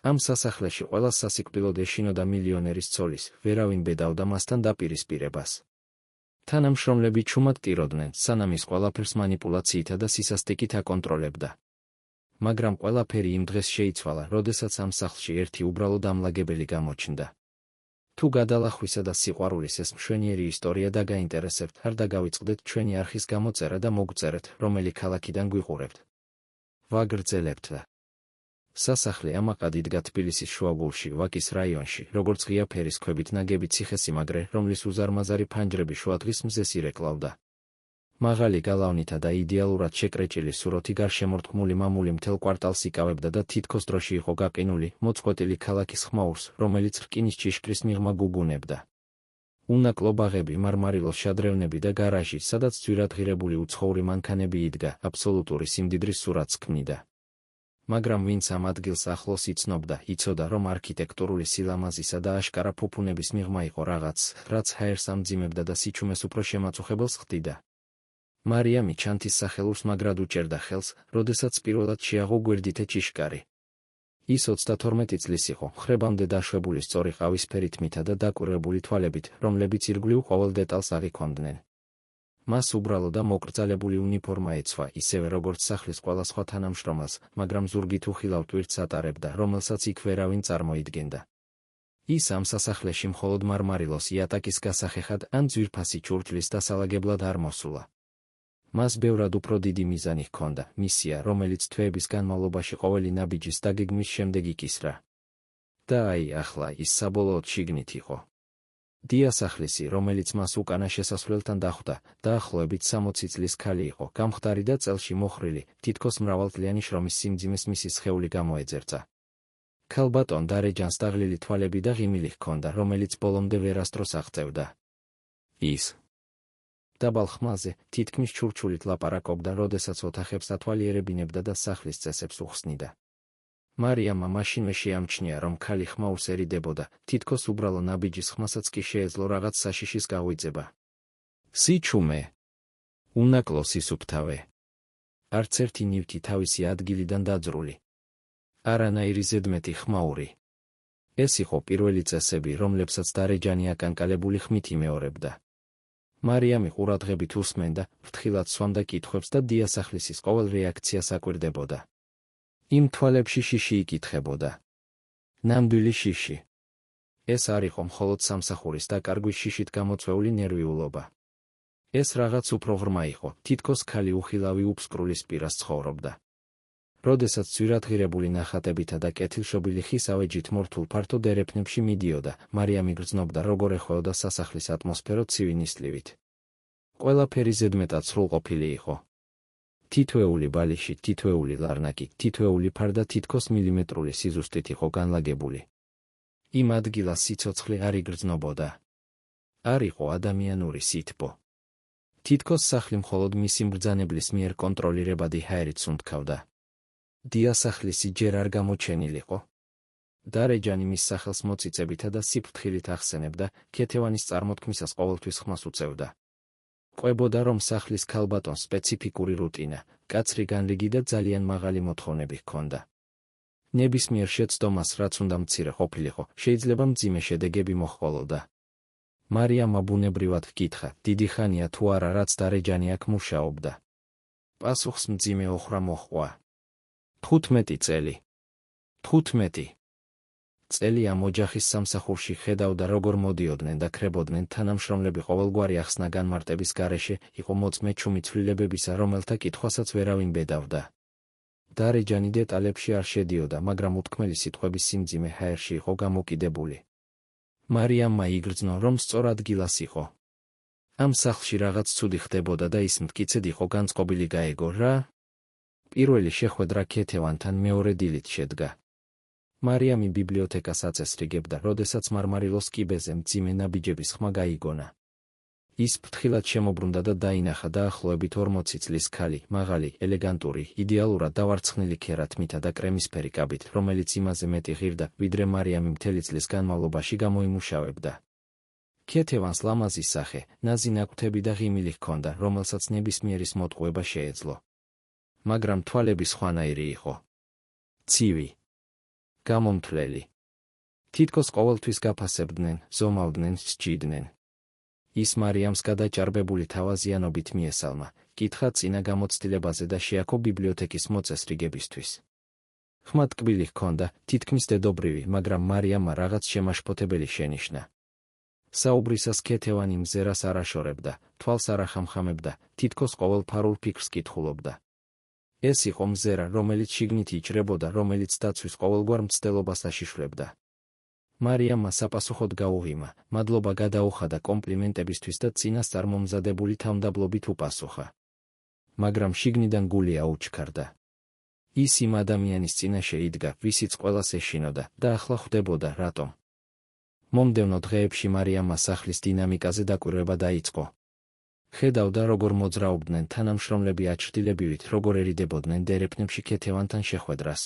ამ სასახლეში ყველას სასიკვდილოდ ეშინოდა მილიონერის ცოლის, ვერავინ ბედავდა მასთან დაპირისპირებას. თანამშრომლები ჩუმად ტიროდნენ, სანამ ის ყველაფერს მანიპულაციითა და სისასტიკით აკონტროლებდა. მაგრამ ყველაფერი იმ დღეს შეიცვალა, როდესაც ამ სახლში ერთი უბრალოდ ამლაგებელი გამოჩნდა. თუ გადალახვისა და სიყვარულის ეს მშვენიერი ისტორია დაგაინტერესებთ, არ დაგავიწყდეთ ჩვენი არხის გამოწერა და მოგწერეთ, რომელი ქალაქიდან გვიყურებთ. ვაგრძელებთ და სასახლე ამაყად იდგა თბილისის შუაგულში, ვაკის რაიონში, როგორც ღია ფერის ქვებით ნაგები ციხესიმაგრე, რომლის უზარმაზარი ფანჯრები შუადღის მზეს ირეკლავდა. მაღალი გალავნითა და იდეალურად შეკრეჭილი სუროთი გარშემორტყმული მამული მთელ კვარტალს იკავებდა და თითქოს დროში იყო გაყინული, მოწყვეტილი ქალაქის ხმაურს, რომელიც რკინის ჭიშკრის მიღმა გუგუნებდა. უნაკლო ბაღები, მარმარილოს შადრევნები და გარაჟი, სადაც ძვირადღირებული უცხოური მანქანები იდგა, აბსოლუტური სიმდიდრის სურათს ქმნიდა. მაგრამ ვინც ამ ადგილს ახლოს იცნობდა, იცოდა, რომ არქიტექტურული სილამაზისა და აშკარა ფუფუნების მიღმა იყო რაღაც, რაც ჰაერს ამძიმებდა და სიჩუმეს უფრო შემაწუხებელს ხდიდა. მარიამი ჩანთის სახელურს მაგრად უჭერდა ხელს, როდესაც პირველად შეაღო გვერდითე ჭიშკარი. ის 32 წლის იყო, ხრებამდე დაშვებული სწორი ყავისფერი თმითა და დაკვირვებული თვალებით, რომლებიც ირგვლივ ყოველ დეტალს აღიქვამდნენ. მას უბრალო და მოკრძალებული უნიფორმა ეცვა, ისევე როგორც სახლის ყველა სხვა თანამშრომელს, მაგრამ ზურგით უხილავ ტვირთს ატარებდა, რომელსაც იქ ვერავინ წარმოიდგენდა. ის ამ სასახლეში მხოლოდ მარმარილოს იატაკის გასახეხად ან ძვირფასი ჭურჭლის დასალაგებლად არ მოსულა. მას ბევრად უფრო დიდი მიზანი ჰქონდა, მისია, რომელიც თვეების განმავლობაში ყოველი ნაბიჯის დაგეგმვის შემდეგ იკისრა. და აი, ახლა ის საბოლოოდ შიგნით იყო. დიასახლისი, რომელიც მას უკანა შესასვლელთან დახვდა, დაახლოებით 60 წლის ქალი იყო, გამხდარი და წელში მოხრილი, თითქოს მრავალწლიანი შრომის სიმძიმეს მისი სხეული გამოეძერცა. ქალბატონ დარეჯანს დაღლილი თვალები და ღიმილი ჰქონდა, რომელიც ბოლომდე ვერასდროს აღწევდა. ის დაბალ ხმაზე, თითქმის ჩურჩულით ლაპარაკობდა, როდესაც ოთახებს ათვალიერებინებდა და სახლის წესებს უხსნიდა. მარიამმა მაშინვე შეამჩნია, რომ ქალი ხმაურს ერიდებოდა, თითქოს უბრალო ნაბიჯის ხმასაც კი შეეძლო რაღაც საშიშის გაღვიძება. სიჩუმე, უნაკლო სისუფთავე. არც ერთი ნივთი თავისი ადგილიდან დაძრული. არანაირი ზედმეტი ხმაური. ეს იყო პირველი წესები, რომლებსაც დარეჯანი აკანკალებული ხმით იმეორებდა. მარიამი ყურადღებით უსმენდა, ფრთხილად სვამდა კითხვებს და დიასახლისის ყოველ რეაქციას აკვირდებოდა. იმ თვალებში შიში იკითხებოდა. ნამდვილი შიში. ეს არ იყო მხოლოდ სამსახურის დაკარგვის შიშით გამოწვეული ნერვიულობა. ეს რაღაც უფრო ღრმა იყო, თითქოს ქალი უხილავი უფსკრულის პირას ცხოვრობდა. როდესაც ძვირადღირებული ნახატებითა და კეთილშობილი ხის ავეჯით მორთულ ფართო დერეფნებში მიდიოდა, მარიამი გრძნობდა, როგორ ეხვეოდა სასახლის ატმოსფერო ცივი ნისლივით. ყველაფერი ზედმეტად სრულყოფილი იყო. თითოეული ბალიში, თითოეული ლარნაკი, თითოეული ფარდა თითქოს მილიმეტრული სიზუსტით იყო განლაგებული. იმ ადგილას სიცოცხლე არ იგრძნობოდა. არ იყო ადამიანური სითბო. თითქოს სახლი მხოლოდ მისი მბრძანებლის მიერ კონტროლირებადი ჰაერით სუნთქავდა. დიასახლისი ჯერ არ გამოჩენილიყო. დარეჯანი მის სახელს მოწიწებითა და სიფრთხილით ახსენებდა, ქეთევანის წარმოთქმისას ყოველთვის ხმას უწევდა. ყვებოდა, რომ სახლის ქალბატონს სპეციფიკური რუტინა, კაცრი განრიგი და ძალიან მაღალი მოთხოვნები ჰქონდა. ნებისმიერ შეცდომას, რაც უნდა მცირე ყოფილიყო, შეიძლება მძიმე შედეგები მოჰყოლოდა. მარიამმა ბუნებრივად ჰკითხა, დიდი ხანია თუ არა, რაც დარეჯანი აქ მუშაობდა. პასუხს მძიმე ოხრა მოჰყვა. 15 წელი. 15 წელი ამ ოჯახის სამსახურში ხედავდა, როგორ მოდიოდნენ და ქრებოდნენ თანამშრომლები ყოველგვარი ახსნა განმარტების გარეშე, იყო მოწმე ჩუმი ცვლილებებისა, რომელთა კითხვასაც ვერავინ ბედავდა. დარეჯანი დეტალებში არ შედიოდა, მაგრამ უთქმელი სიტყვების სიმძიმე ჰაერში იყო გამოკიდებული. მარიამმა იგრძნო, რომ სწორ ადგილას იყო. ამ სახლში რაღაც ცუდი ხდებოდა და ის მტკიცედ იყო განწყობილი გაეგო რა. პირველი შეხვედრა ქეთევანთან მეორე დილით შედგა. მარიამი ბიბლიოთეკას აწესრიგებდა, როდესაც მარმარილოს კიბეზე მძიმე ნაბიჯების ხმა გაიგონა. ის ფრთხილად შემობრუნდა და დაინახა დაახლოებით 40 წლის ქალი, მაღალი, ელეგანტური, იდეალურად დავარცხნილი ქერათმითა და კრემისფერი კაბით, რომელიც იმაზე მეტი ღირდა, ვიდრე მარიამი მთელი წლის განმავლობაში გამოიმუშავებდა. ქეთევანს ლამაზი სახე, ნაზი ნაკვთები და ღიმილი ჰქონდა, რომელსაც ნებისმიერის მოტყუება შეეძლო. მაგრამ თვალები სხვანაირი იყო. ცივი. გამომთვლელი. თითქოს ყოველთვის გაფასებდნენ, ზომავდნენ, სჯიდნენ. ის მარიამს გადაჭარბებული თავაზიანობით მიესალმა, კითხა წინა გამოცდილებაზე და შეაქო ბიბლიოთეკის მოწესრიგებისთვის. ხმა ტკბილი ჰქონდა, თითქმის დედობრივი, მაგრამ მარიამმა რაღაც შემაშფოთებელი შენიშნა. საუბრისას ქეთევანი მზერას არ აშორებდა, თვალს არ ახამხამებდა, თითქოს ყოველფარულ ფიქრს კითხულობდა. ეს იყო მზერა, რომელიც შიგნით იჭრებოდა, რომელიც დაცვის ყოველგვარ მცდელობას აშიშვლებდა. მარიამმა საპასუხოდ გაუღიმა, მადლობა გადაუხადა კომპლიმენტებისთვის და წინასწარ მომზადებული თავმდაბლობით უპასუხა. მაგრამ შიგნიდან გული აუჩქარდა. ის იმ ადამიანის წინაშე იდგა, ვისიც ყველას ეშინოდა და ახლა ხვდებოდა, რატომ. მომდევნო დღეებში მარიამმა სახლის დინამიკაზე დაკვირვება დაიწყო. ხედავდა, როგორ მოძრაობდნენ თანამშრომლები აჩრდილებივით, როგორ ერიდებოდნენ დერეფნებში ქეთევანთან შეხვედრას.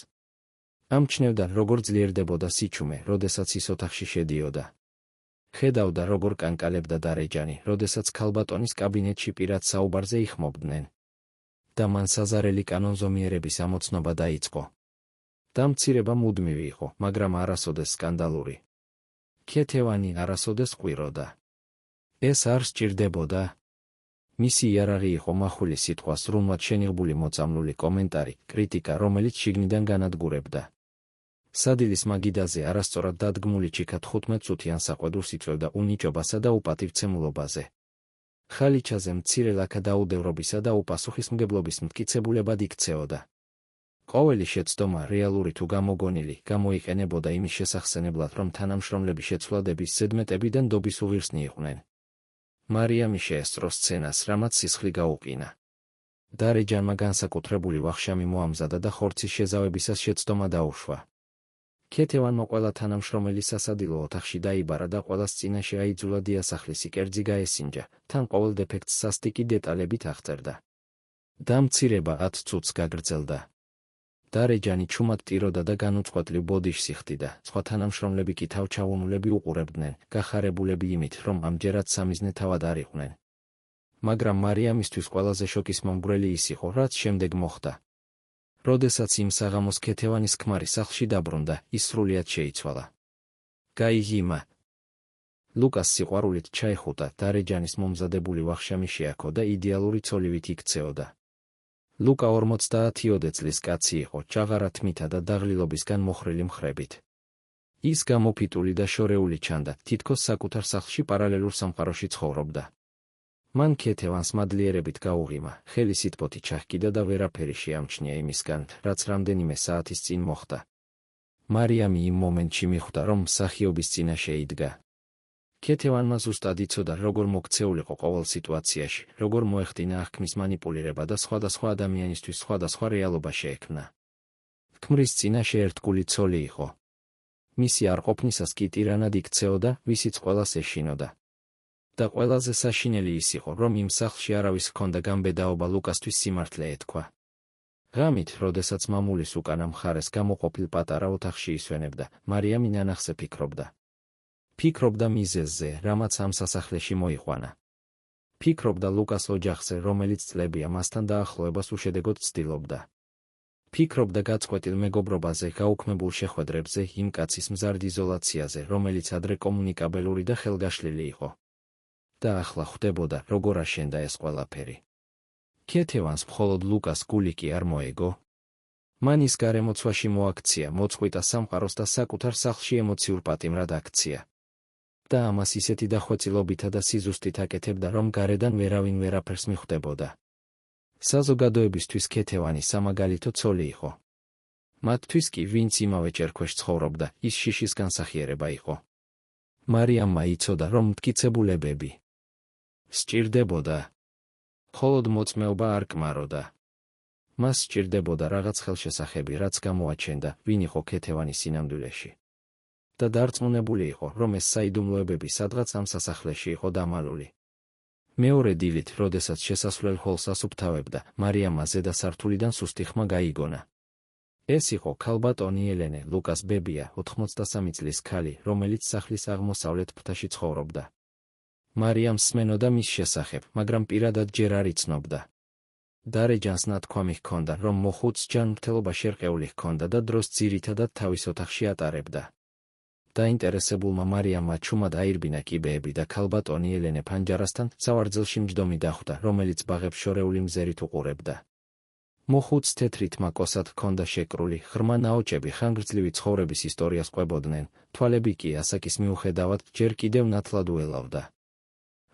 ამჩნევდა, როგორ ძლიერდებოდა სიჩუმე, როდესაც ის ოთახში შედიოდა. ხედავდა, როგორ კანკალებდა დარეჯანი, როდესაც ქალბატონის კაბინეტში პირად საუბარზე იხმობდნენ. და მან საზარელი კანონზომიერების ამოცნობა დაიწყო. დამცირება მუდმივი იყო, მაგრამ არასოდეს სკანდალური. ქეთევანი არასოდეს ყვიროდა. ეს არ სჭირდებოდა. მისი იარაღი იყო מחული სიტყვა, სრულად შენიღბული მოწამლული კომენტარი, კრიტიკა, რომელიც შიგნიდან განადგურებდა. სადილის მაგიდაზე არასწორად დადგმული ჩიქა 15 წუთიან საყვედურს იწვევდა უნიჭობასა და უპატივცემულობაზე. ხალიჩაზე მცირე ლაქა დაუდევრობისა და უპასუხისმგებლობის მტკიცებულებად იქცეოდა. ყოველი შეცდომა, რეალური თუ გამოგონილი, გამოიყენებოდა იმის შესახსენებლად, რომ თანამშრომლები შეცვლადების, ზედმეტებიდან დობის უღირსნი იყვნენ. მარიამი შეესწრო სცენას, რამაც სისხლი გაუყინა. დარეჯანმა განსაკუთრებული ვახშამი მოამზადა და ხორცის შეზავებისას შეცდომა დაუშვა. ქეთევანმა ყველა თანამშრომელი სასადილო ოთახში დაიბარა და ყველას წინაშე აიძულა დიასახლისი კერძი გაესინჯა, თან ყოველ დეფექტს სასტიკი დეტალებით აღწერდა. დამცირება 10 წუთს გაგრძელდა. დარეჯანი ჩუმად ტიროდა და განუწყვეტლივ ბოდიშს იხდიდა, სხვა თანამშრომლები კი თავჩავუნულები უყურებდნენ, გახარებულები იმით, რომ ამჯერად სამიზნე თავად არ იყვნენ. მაგრამ მარიამისთვის ყველაზე შოკის მომგვრელი ის იყო, რაც შემდეგ მოხდა. როდესაც იმ საღამოს ქეთევანის ქმარი სახლში დაბრუნდა, ის სრულიად შეიცვალა. გაიღიმა. ლუკას სიყვარულით ჩაეხუტა, დარეჯანის მომზადებული ვახშამი შეაქო და იდეალური ცოლივით იქცეოდა. ლუკა 50 წლის კაცი იყო, ჭაღარა თმითა და დაღლილობისგან მოხრილი მხრებით. ის გამოფიტული და შორეული ჩანდა, თითქოს საკუთარ სახლში პარალელურ სამყაროში ცხოვრობდა. მან ქეთევანს მადლიერებით გაუღიმა, ხელი სიტყვოთი ჩაჰკიდა და ვერაფერი შეამჩნია იმისგან, რაც რამდენიმე საათის წინ მოხდა. მარიამი იმ მომენტში მიხვდა, რომ მსახიობის წინაშე იდგა. ქეთევანმა ზუსტად იცოდა, როგორ მოქცეულიყო ყოველ სიტუაციაში, როგორ მოეხდინა აღქმის მანიპულირება და სხვადასხვა ადამიანისთვის სხვადასხვა რეალობა შეექმნა. ქმრის წინაშე ერთგული ცოლი იყო. მისი არყოფნისას კი ტირანად იქცეოდა, ვისიც ყველას ეშინოდა. და ყველაზე საშინელი ის იყო, რომ იმ სახლში არავის ჰქონდა გამბედაობა ლუკასთვის სიმართლე ეთქვა. ღამით, როდესაც მამულის უკანა მხარეს გამოყოფილ პატარა ოთახში ისვენებდა, მარიამი ნანახზე ფიქრობდა. ფიქრობდა მიზეზზე, რამაც ამ სასახლეში მოიყვანა. ფიქრობდა ლუკას ოჯახზე, რომელიც წლებია მასთან დაახლოებას უშედეგოდ ცდილობდა. ფიქრობდა გაწყვეტილ მეგობრობაზე, გაუქმებულ შეხვედრებზე, იმ კაცის მზარდ იზოლაციაზე, რომელიც ადრე კომუნიკაბელური და ხელგაშლილი იყო. და ახლა ხვდებოდა, როგორ აშენდა ეს ყველაფერი. ქეთევანს მხოლოდ ლუკას გული კი არ მოეგო. მან ის გარემოცვაში მოაქცია, მოწყვიტა სამყაროს და საკუთარ სახლში ემოციურ პატიმრად აქცია. და ამას ისეთი დახვეწილობითა და სიზუსტით აკეთებდა, რომ გარედან ვერავინ ვერაფერს მიხვდებოდა. საზოგადოებისთვის ქეთევანი სამაგალითო ცოლი იყო. მათთვის კი, ვინც იმავე ჭერქვეშ ცხოვრობდა, ის შიშის განსახიერება იყო. მარიამმა იცოდა, რომ მტკიცებულებები სჭირდებოდა. მხოლოდ მოწმეობა არ კმაროდა. მას სჭირდებოდა რაღაც ხელშესახები, რაც გამოაჩენდა, ვინ იყო ქეთევანი სინამდვილეში. და დარწმუნებული იყო, რომ ეს საიდუმლოებები სადღაც ამ სასახლეში იყო დამალული. მეორე დილით, როდესაც შესასვლელ ჰოლს ასუფთავებდა, მარიამმა ზედა სართულიდან სუსტი ხმა გაიგონა. ეს იყო ქალბატონი ელენე, ლუკას ბებია, 83 წლის ქალი, რომელიც სახლის აღმოსავლეთ ფრთაში ცხოვრობდა. მარიამს სმენოდა მის შესახებ, მაგრამ პირადად ჯერ არ იცნობდა. დარეჯანს ნათქვამი ჰქონდა, რომ მოხუცს ჯანმრთელობა შერყეული ჰქონდა და დროს ძირითადად თავის ოთახში ატარებდა. დაინტერესებულმა მარიამმა ჩუმად აირბინა კიბეები და ქალბატონი ელენე ფანჯარასთან სავარძელში მჯდომი დახვდა, რომელიც ბაღებს შორეული მზერით უყურებდა. მოხუცს თეთრი თმა კოსად ჰქონდა შეკრული, ღრმა ნაოჭები ხანგრძლივი ცხოვრების ისტორიას ყვებოდნენ, თვალები კი ასაკის მიუხედავად ჯერ კიდევ ნათლად უელავდა.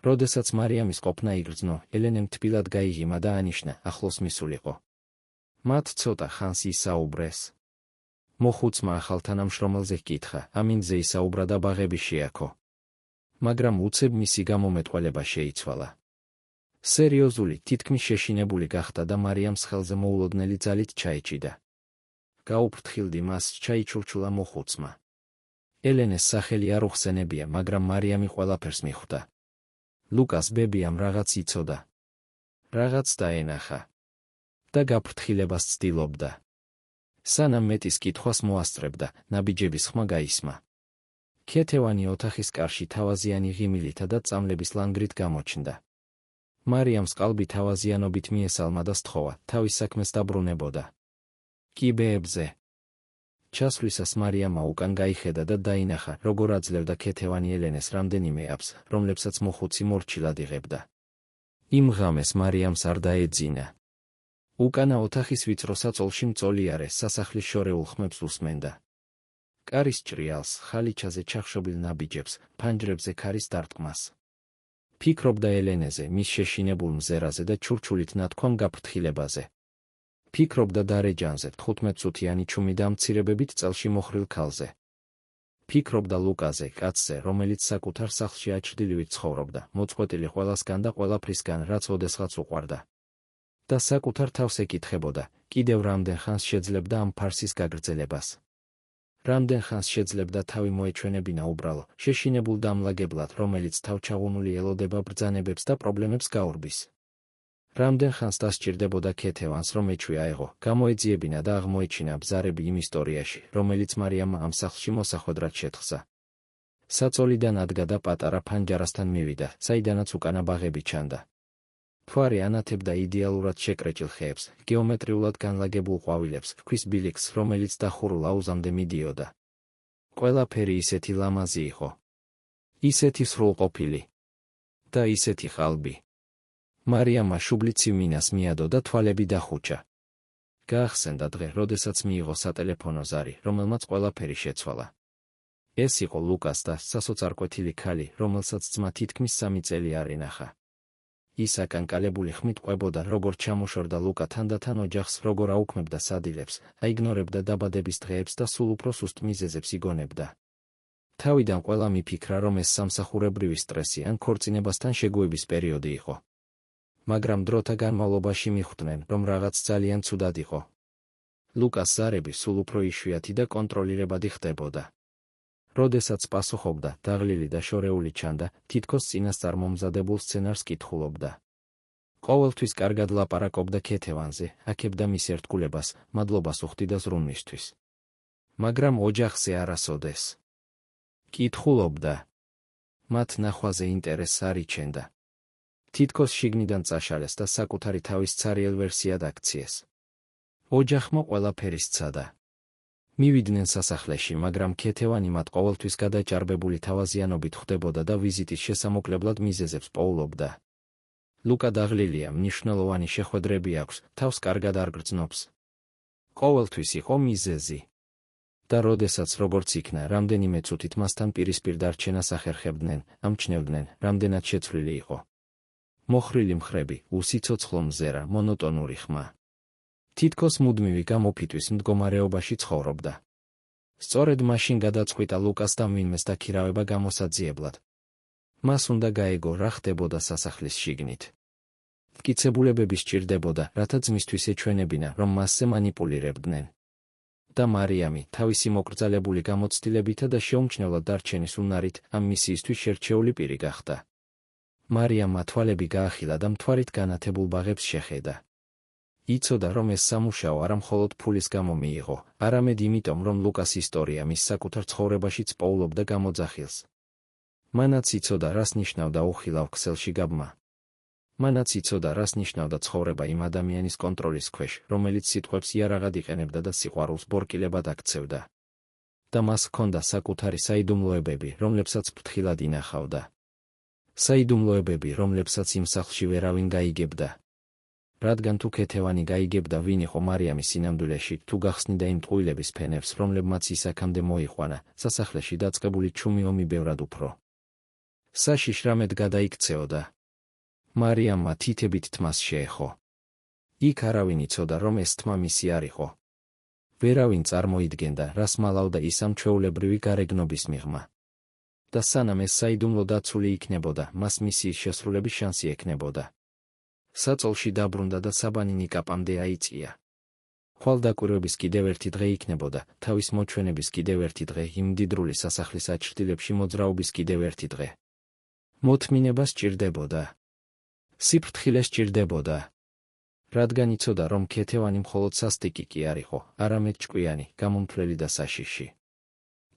როდესაც მარიამის ყოფნა იგრძნო, ელენემ თბილად გაიღიმა და ანიშნა, ახლოს მისულიყო. მათ ცოტა ხანს ისაუბრეს. მოხუცმა ახალ თანამშრომელზე ჰკითხა, ამინდზე ისაუბრა და ბაღები შეაქო. მაგრამ უცებ მისი გამომეტყველება შეიცვალა. სერიოზული, თითქმის შეშინებული გახდა და მარიამს ხელზე მოულოდნელი ძალით ჩაეჭიდა. გაუფრთხილდი მას, ჩაიჩურჩულა მოხუცმა. ელენეს სახელი არ უხსენებია, მაგრამ მარიამი ყველაფერს მიხვდა. ლუკას ბებიამ რაღაც იცოდა. რაღაც დაენახა. და გაფრთხილებას ცდილობდა. სანამ მეტის კითხვას მოასწრებდა, ნაბიჯების ხმა გაისმა. ქეთევანი ოთახის კარში თავაზიანი ღიმილითა და წამლების ლანგრით გამოჩნდა. მარიამს ყალბი თავაზიანობით მიესალმა და სთხოვა, თავის საქმეს დაბრუნებოდა. კიბეებზე. ჩასვლისას მარიამა უკან გაიხედა და დაინახა, როგორ აძლევდა ქეთევანი ელენეს რამდენიმე აბს, რომლებსაც მოხუცი მორჩილად იღებდა. იმ ღამეს მარიამს არ დაეძინა. უკანა ოთახის ვიწრო საწოლში მწოლიარე სასახლის შორეულ ხმებს უსმენდა. კარის ჭრიალს, ხალიჩაზე ჩახშობილ ნაბიჯებს, ფანჯრებზე ქარის დარტყმას. ფიქრობდა ელენეზე, მის შეშინებულ მზერაზე და ჩურჩულით ნათქვამ გაფრთხილებაზე. ფიქრობდა დარეჯანზე, 15-წუთიანი ჩუმი და მცირებებით წელში მოხრილ ქალზე. ფიქრობდა ლუკაზე, კაცზე, რომელიც საკუთარ სახლში აჩრდილივით ცხოვრობდა, მოწყვეტილი ყველასგან და ყველაფრისგან, რაც ოდესღაც უყვარდა. და საკუთარ თავს ეკითხებოდა, კიდევ რამდენ ხანს შეძლებდა ამ ფარსის გაგრძელებას. რამდენ ხანს შეძლებდა თავი მოეჩვენებინა უბრალო, შეშინებულ დამლაგებლად, რომელიც თავჩაღუნული ელოდება ბრძანებებს და პრობლემებს გაურბის. რამდენ ხანს დასჭირდებოდა ქეთევანს, რომ ეჩვია-ეღო, გამოეძიებინა და აღმოეჩინა ბზარები იმ ისტორიაში, რომელიც მარიამმა ამ სახლში მოსახვედრად შეთხზა. საწოლიდან ადგა და პატარა ფანჯარასთან მივიდა, საიდანაც უკანა ბაღები ჩანდა. მთვარე ანათებდა იდეალურად შეკრეჭილ ხეებს, გეომეტრიულად განლაგებულ ყვავილებს, ქვის ბილიქს, რომელიც დახურულ აუზამდე მიდიოდა. ყველაფერი ისეთი ლამაზი იყო. ისეთი სრულყოფილი. და ისეთი ყალბი. მარიამმა შუბლიცი მინას მიადო და თვალები დახუჭა. გაახსენდა დღე, როდესაც მიიღო სატელეფონო ზარი, რომელმაც ყველაფერი შეცვალა. ეს იყო ლუკას და სასოწარკვეთილი ქალი, რომელსაც ძმა თითქმის 3 წელი არ ენახა. ის აკანკალებული ხმით ყვებოდა, როგორ ჩამოშორდა ლუკა თანდათან ოჯახს, როგორ აუქმებდა სადილებს, აიგნორებდა დაბადების დღეებს და სულ უფრო სუსტ მიზეზებს იგონებდა. თავიდან ყველა მიფიქრა, რომ ეს სამსახურებრივი სტრესი ან ქორწინებასთან შეგუების პერიოდი იყო. მაგრამ დროთა განმავლობაში მიხვდნენ, რომ რაღაც ძალიან ცუდად იყო. ლუკას ზარები სულ უფრო იშვიათი და კონტროლირებადი ხდებოდა. როდესაც პასუხობდა, დაღლილი და შორეული ჩანდა, თითქოს წინასწარმომზადებულ სცენარს კითხულობდა. ყოველთვის კარგად ლაპარაკობდა ქეთევანზე, აქებდა მის ერთგულებას, მადლობას უხდიდა ზრუნვისთვის. მაგრამ ოჯახზე არასოდეს. კითხულობდა. მათ ნახვაზე ინტერესს არ იჩენდა. თითქოს შიგნიდან წაშალეს და საკუთარი თავის ცარიელ ვერსიად აქციეს. ოჯახმა ყველაფერი სცადა. მივიდნენ სასახლეში, მაგრამ ქეთევანი მათ ყოველთვის გადაჭარბებული თავაზიანობით ხვდებოდა და ვიზიტის შესამოკლებლად მიზეზებს პოულობდა. ლუკა დაღლილია, მნიშვნელოვანი შეხვედრები აქვს, თავს კარგად არ გრძნობს. ყოველთვის იყო მიზეზი. და როდესაც როგორც იქნა, რამდენიმე წუთით მასთან პირისპირ დარჩენას ახერხებდნენ, ამჩნევდნენ, რამდენად შეცვლილი იყო. მოხრილი მხრები, უსიცოცხლო მზერა, მონოტონური ხმა. თითქოს მუდმივი გამოფიტვის მდგომარეობაში ცხოვრობდა. სწორედ მაშინ გადაწყვიტა ლუკას და ვინმეს დაქირავება გამოსაძიებლად. მას უნდა გაეგო, რა ხდებოდა სასახლის შიგნით. მტკიცებულებები სჭირდებოდა, რათა ძმისთვის ეჩვენებინა, რომ მასზე მანიპულირებდნენ. და მარიამი, თავისი მოკრძალებული გამოცდილებითა და შეუმჩნევლად დარჩენის უნარით, ამ მისიისთვის შერჩეული პირი გახდა. მარიამმა თვალები გაახილა და მთვარით განათებულ ბაღებს შეხედა. იცოდა, რომ ეს სამუშაო არა მხოლოდ ფულის გამო მიიღო, არამედ იმიტომ, რომ ლუკას ისტორია მის საკუთარ ცხოვრებაშიც პოულობდა გამოძახილს. მანაც იცოდა, რას ნიშნავდა უხილავ ქსელში გაბმა. მანაც იცოდა, რას ნიშნავდა ცხოვრება იმ ადამიანის კონტროლის ქვეშ, რომელიც სიტყვებს იარაღად იყენებდა და სიყვარულს ბორკილებად აქცევდა. და მას ჰქონდა საკუთარი საიდუმლოებები, რომლებსაც ფრთხილად ინახავდა. საიდუმლოებები, რომლებსაც იმ სახლში ვერავინ გაიგებდა. რადგან თუ ქეთევანი გაიგებდა, ვინ იყო მარიამი სინამდვილეში, თუ გახსნიდა იმ ტყუილების ფენებს, რომლებმაც ის აქამდე მოიყვანა, სასახლეში დაწყებული ჩუმი ომი ბევრად უფრო საშიშრამედ გადაიქცეოდა. მარიამმა თითებით თმას შეეხო. იქ არავინ იცოდა, რომ ეს თმა მისი არ იყო. ვერავინ წარმოიდგენდა, რას მალავდა ის ამ ჩვეულებრივი გარეგნობის მიღმა. და სანამ ეს საიდუმლო დაცული იქნებოდა, მას მისიის შესრულების შანსი ექნებოდა. საწოლში დაბრუნდა და საბანი ნიკაპამდე აიწია. ხვალდაკვირვების კიდევ ერთი დღე იქნებოდა, თავის მოჩვენების კიდევ ერთი დღე, იმ მდიდრული სასახლის აჩრდილებში მოძრაობის კიდევ ერთი დღე. მოთმინება სჭირდებოდა. სიფრთხილე სჭირდებოდა. რადგან იცოდა, რომ ქეთევანი მხოლოდ სასტიკი კი არ იყო, არამედ ჭკვიანი, გამომთვლელი და საშიში.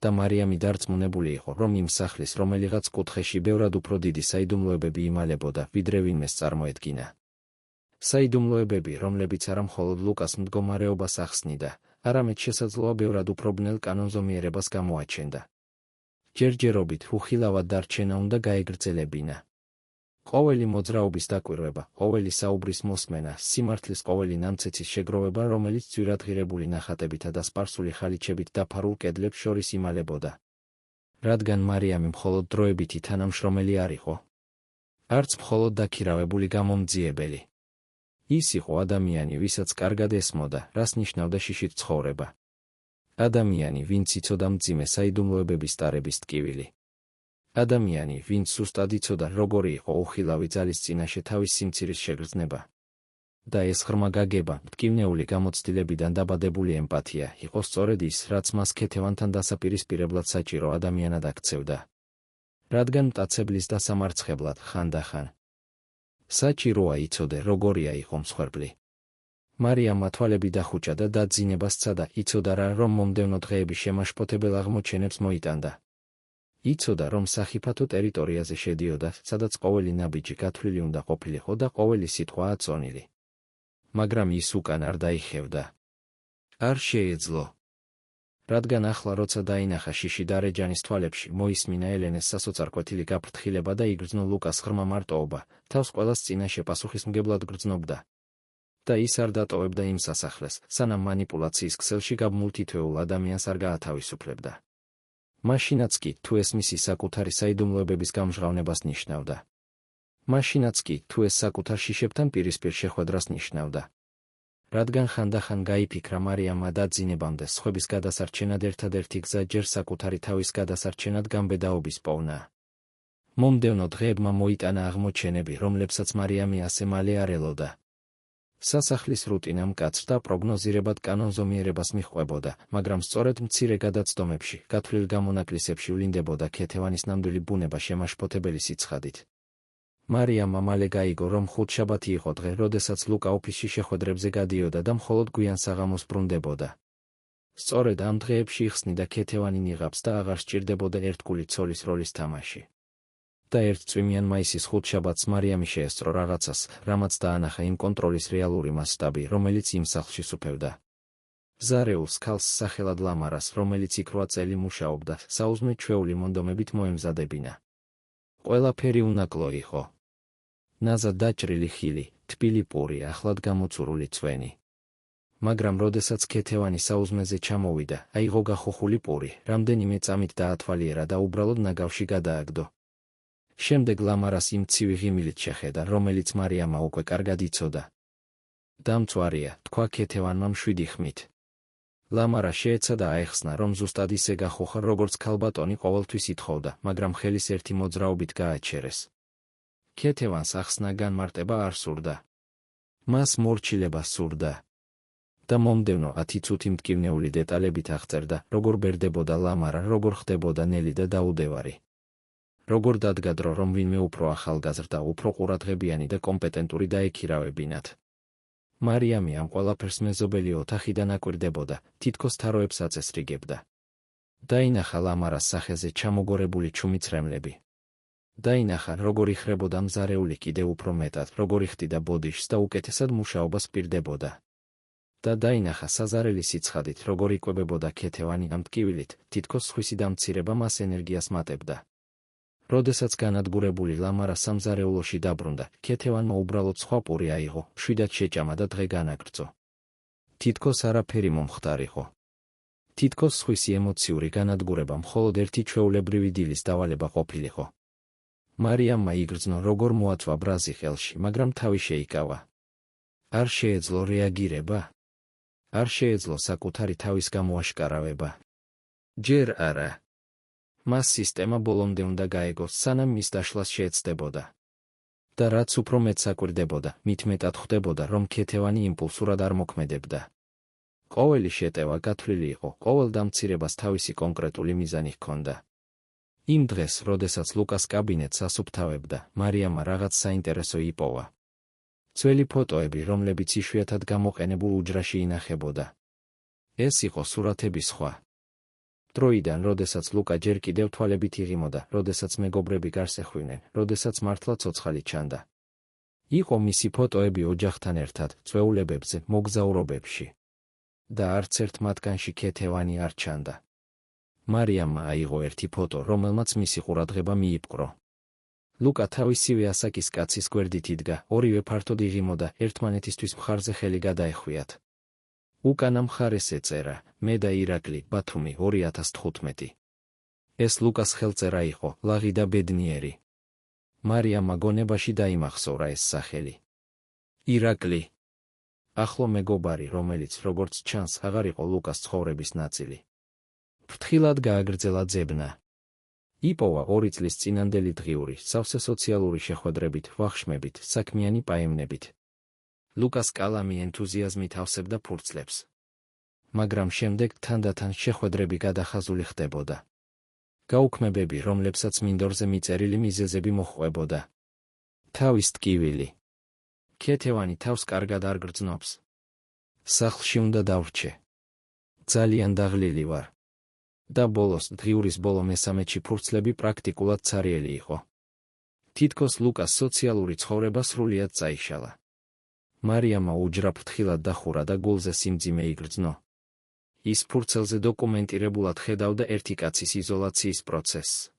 და მარიამი დარწმუნებული იყო, რომ იმ სახლის რომელიღაც კუთხეში ბევრად უფრო დიდი საიდუმლოებები იმალებოდა, ვიდრე ვინმეს წარმოედგინა. საიდუმლოებები, რომლებიც არა მხოლოდ ლუკას მდგომარეობას ახსნიდა, არამედ შესაძლოა ბევრად უფრო ბნელ კანონზომიერებას გამოაჩენდა. ჯერჯერობით უხილავად დარჩენა უნდა გაეგრძელებინა. ყოველი მოძრაობის დაკვირვება, ყოველი საუბრის მოსმენა, სიმართლის ყოველი ნამცეცის შეგროვება, რომელიც ძვირადღირებული ნახატებითა და სპარსული ხალიჩებით დაფარულ კედლებს შორის იმალებოდა. რადგან მარიამი მხოლოდ დროებითი თანამშრომელი არ იყო, არც მხოლოდ დაქირავებული გამომძიებელი. ის იყო ადამიანი, ვისაც კარგად ესმოდა, რას ნიშნავდა შიშით ცხოვრება. ადამიანი, ვინც იცოდა მძიმე საიდუმლოებების ტარების ტკივილი. ადამიანი, ვინც სუსტად იცოდა, როგორი იყო უხილავი ძალის წინაშე თავის სიმცირის შეგრძნება. და ეს ღრმა გაგება, მტკივნეული გამოცდილებიდან დაბადებული ემპათია, იყო სწორედ ის, რაც მას ქეთევანთან დასაპირისპირებლად საჭირო ადამიანად აქცევდა. რადგან მტაცებლის დასამარცხებლად ხანდახან საჭიროა იცოდე, როგორია იყო მსხვერპლი. მარიამმა თვალები დახუჭა და დაძინება სცადა, იცოდა რა, რომ მომდევნო დღეების შემაშფოთებელ აღმოჩენებს მოიტანდა. იცოდა, რომ სახიფათო ტერიტორიაზე შედიოდა, სადაც ყოველი ნაბიჯი გათვლილი უნდა ყოფილიყო და ყოველი სიტყვა აწონილი. მაგრამ ის უკან არ დაიხევდა. არ შეეძლო. რადგან ახლა როცა დაინახა შიში დარეჯანის თვალებში, მოისმინა ელენეს სასოწარკვეთილი გაფრთხილება და იგრძნო ლუკას ღრმა მარტოობა, თავს ყველას წინაშე პასუხისმგებლად გრძნობდა. და ის არ დატოვებდა იმ სასახლეს, სანამ манипуляციის ქსელში გაბმულ თითოეულ ადამიანს არ გაათავისუფლებდა. მაშინაც კი, თუ ეს მისი საკუთარი საიდუმლოებების გამჟღავნებას ნიშნავდა. მაშინაც კი, თუ ეს საკუთარ შიშებთან პირისპირ შეხვედრას ნიშნავდა. რადგან ხანდახან გაიფიქრა მარიამმა დაძინებამდე სხვების გადასარჩენად ერთადერთი გზა ჯერ საკუთარი თავის გადასარჩენად გამბედაობის პოვნა. მომდევნო დღეებმა მოიტანა აღმოჩენები, რომლებსაც მარიამი ასე მალე არ ელოდა. სასახლის რუტინა მკაცრ და პროგნოზირებად კანონზომიერებას მიჰყვებოდა, მაგრამ სწორედ მცირე გადაცდომებში, გათვლილ გამონაკლისებში ვლინდებოდა ქეთევანის ნამდვილი ბუნება შემაშფოთებელი სიცხადით. მარიამმა მალე გაიგო, რომ ხუთშაბათი იყო დღე, როდესაც ლუკა ოფისში შეხვედრებზე გადიოდა და მხოლოდ გვიან საღამოს ბრუნდებოდა. სწორედ ამ დღეებში იხსნიდა ქეთევანი ნიღაბს და აღარ სჭირდებოდა ერთგული ცოლის როლის თამაში. და ერთ წვიმიან მაისის ხუთშაბათს მარიამი შეესწრო რაღაცას, რამაც დაანახა იმ კონტროლის რეალური მასშტაბი, რომელიც იმ სახლში სუფევდა. ზარეულს ქალს სახელად ლამარას, რომელიც იქ 8 წელი მუშაობდა, საუზმე ჩვეული მონდომებით მოემზადებინა. ყველაფერი უნაკლო იყო. ნაზად დაჭრილი ხილი, თბილი პური, ახლად გამოცურული წვენი. მაგრამ როდესაც ქეთევანი საუზმეზე ჩამოვიდა, აიღო გახოხული პური, რამდენიმე წამით დაათვალიერა და უბრალოდ ნაგავში გადააგდო. შემდეგ ლამარას იმ ცივი ღიმილით შეხედა, რომელიც მარიამმა უკვე კარგად იცოდა. დამწვარია, თქვა ქეთევანმა მშვიდი ხმით. ლამარა შეეცადა აეხსნა, რომ ზუსტად ისე გახოხა, როგორც ქალბატონი ყოველთვის ითხოვდა, მაგრამ ხელის ერთი მოძრაობით გააჩერეს. ქეთევანს ახსნა განმარტება არ სურდა. მას მორჩილება სურდა. და მომდევნო 10 წუთი მტკივნეული დეტალებით აღწერდა, როგორ ბერდებოდა ლამარა, როგორ ხდებოდა ნელი და დაუდევარი. როგორ დადგა დრო, რომ ვინმე უფრო ახალგაზრდა, უფრო ყურადღებიანი და კომპეტენტური დაექირავებინათ. მარიამი ამ ყველაფერს მეზობელი ოთახიდან აკვირდებოდა, თითქოს თაროებს აწესრიგებდა. დაინახა ლამარას სახეზე ჩამოგორებული ჩუმი ცრემლები. დაინახა, როგორ იხრებოდა მზარეული კიდევ უფრო მეტად, როგორ იხდიდა ბოდიშს და უკეთესად მუშაობას პირდებოდა. და დაინახა საზარელი სიცხადით, როგორ იკვებებოდა ქეთევანი ამ ტკივილით, თითქოს სხვისი დამცირება მას ენერგიას მატებდა. როდესაც განადგურებული ლამარა სამზარეულოში დაბრუნდა, ქეთევანმა უბრალოდ სხვა პური აიღო, შვიდად შეჭამა და დღე განაგრძო. თითქოს არაფერი მომხდარიყო. თითქოს სხვისი ემოციური განადგურება მხოლოდ ერთი ჩვეულებრივი დილის დავალება ყოფილიყო. მარიამმა იგრძნო, როგორ მოაწვა ბრაზი ხელში, მაგრამ თავი შეიკავა. არ შეეძლო რეაგირება. არ შეეძლო საკუთარი თავის გამოაშკარავება. ჯერ არა. მას სისტემა ბოლომდე უნდა გაეგოს, სანამ მის დაშლას შეეცდებოდა. და რაც უფრო მეტ საკვირდებოდა, მით მეტად ხვდებოდა, რომ ქეთევანი იმპულსურად არ მოქმედებდა. ყოველი შეტევა გათვლილი იყო, ყოველ დამცირებას თავისი კონკრეტული მიზანი ჰქონდა. იმ დღეს, როდესაც ლუკას კაბინეტს ასუფთავებდა, მარიამმა რაღაც საინტერესო იპოვა. ძველი ფოტოები, რომლებიც იშვიათად გამოყენებულ უჯრაში ინახებოდა. ეს იყო სურათების სხვა. დროიდან, როდესაც ლუკა ჯერ კიდევ თვალებით იღიმოდა, როდესაც მეგობრები გარს ეხვინენ, როდესაც მართლა ცოცხალი ჩანდა. იყო მისი ფოტოები ოჯახთან ერთად, წვეულებებზე, მოგზაურობებში. და არც ერთ მათგანში ქეთევანი არ ჩანდა. მარიამმა აიღო ერთი ფოტო, რომელმაც მისი ყურადღება მიიპყრო. ლუკა თავისივე ასაკის კაცის გვერდით იდგა, ორივე ფართოდ იღიმოდა, ერთმანეთისთვის მხარზე ხელი გადაეხვიათ. უკანა მხარეს ეწერა, მე და ირაკლი, ბათუმი, 2015. ეს ლუკას ხელწერა იყო, ლაღი და ბედნიერი. მარიამმა გონებაში დაიმახსოვრა ეს სახელი. ირაკლი. ახლო მეგობარი, რომელიც, როგორც ჩანს, აღარ იყო ლუკას ცხოვრების ნაწილი. ფრთხილად გააგრძელა ძებნა. იპოვა 2 წლის წინანდელი დღიური, სავსე სოციალური შეხვედრებით, ვახშმებით, საქმიანი პაემნებით. ლუკას კალამი ენთუზიაზმით ავსებდა ფურცლებს. მაგრამ შემდეგ თანდათან შეხვედრები გადახაზული ხდებოდა. გაუქმებები, რომლებსაც მინდორზე მიწერილი მიზეზები მოჰყვებოდა. თავის ტკივილი. ქეთევანი თავს კარგად არ გრძნობს. სახლში უნდა დავრჩე. ძალიან დაღლილი ვარ. და ბოლოს, დღიურის ბოლო მესამეჩი ფურცლები პრაქტიკულად ცარიელი იყო. თითქოს ლუკას სოციალური ცხოვრება სრულიად წაიშალა. მარიამმა უჯრა ფრთხილად დახურა და გულზე სიმძიმე იგრძნო. ის ფურცელზე დოკუმენტირებულად ხედავდა ერთი კაცის იზოლაციის პროცესს.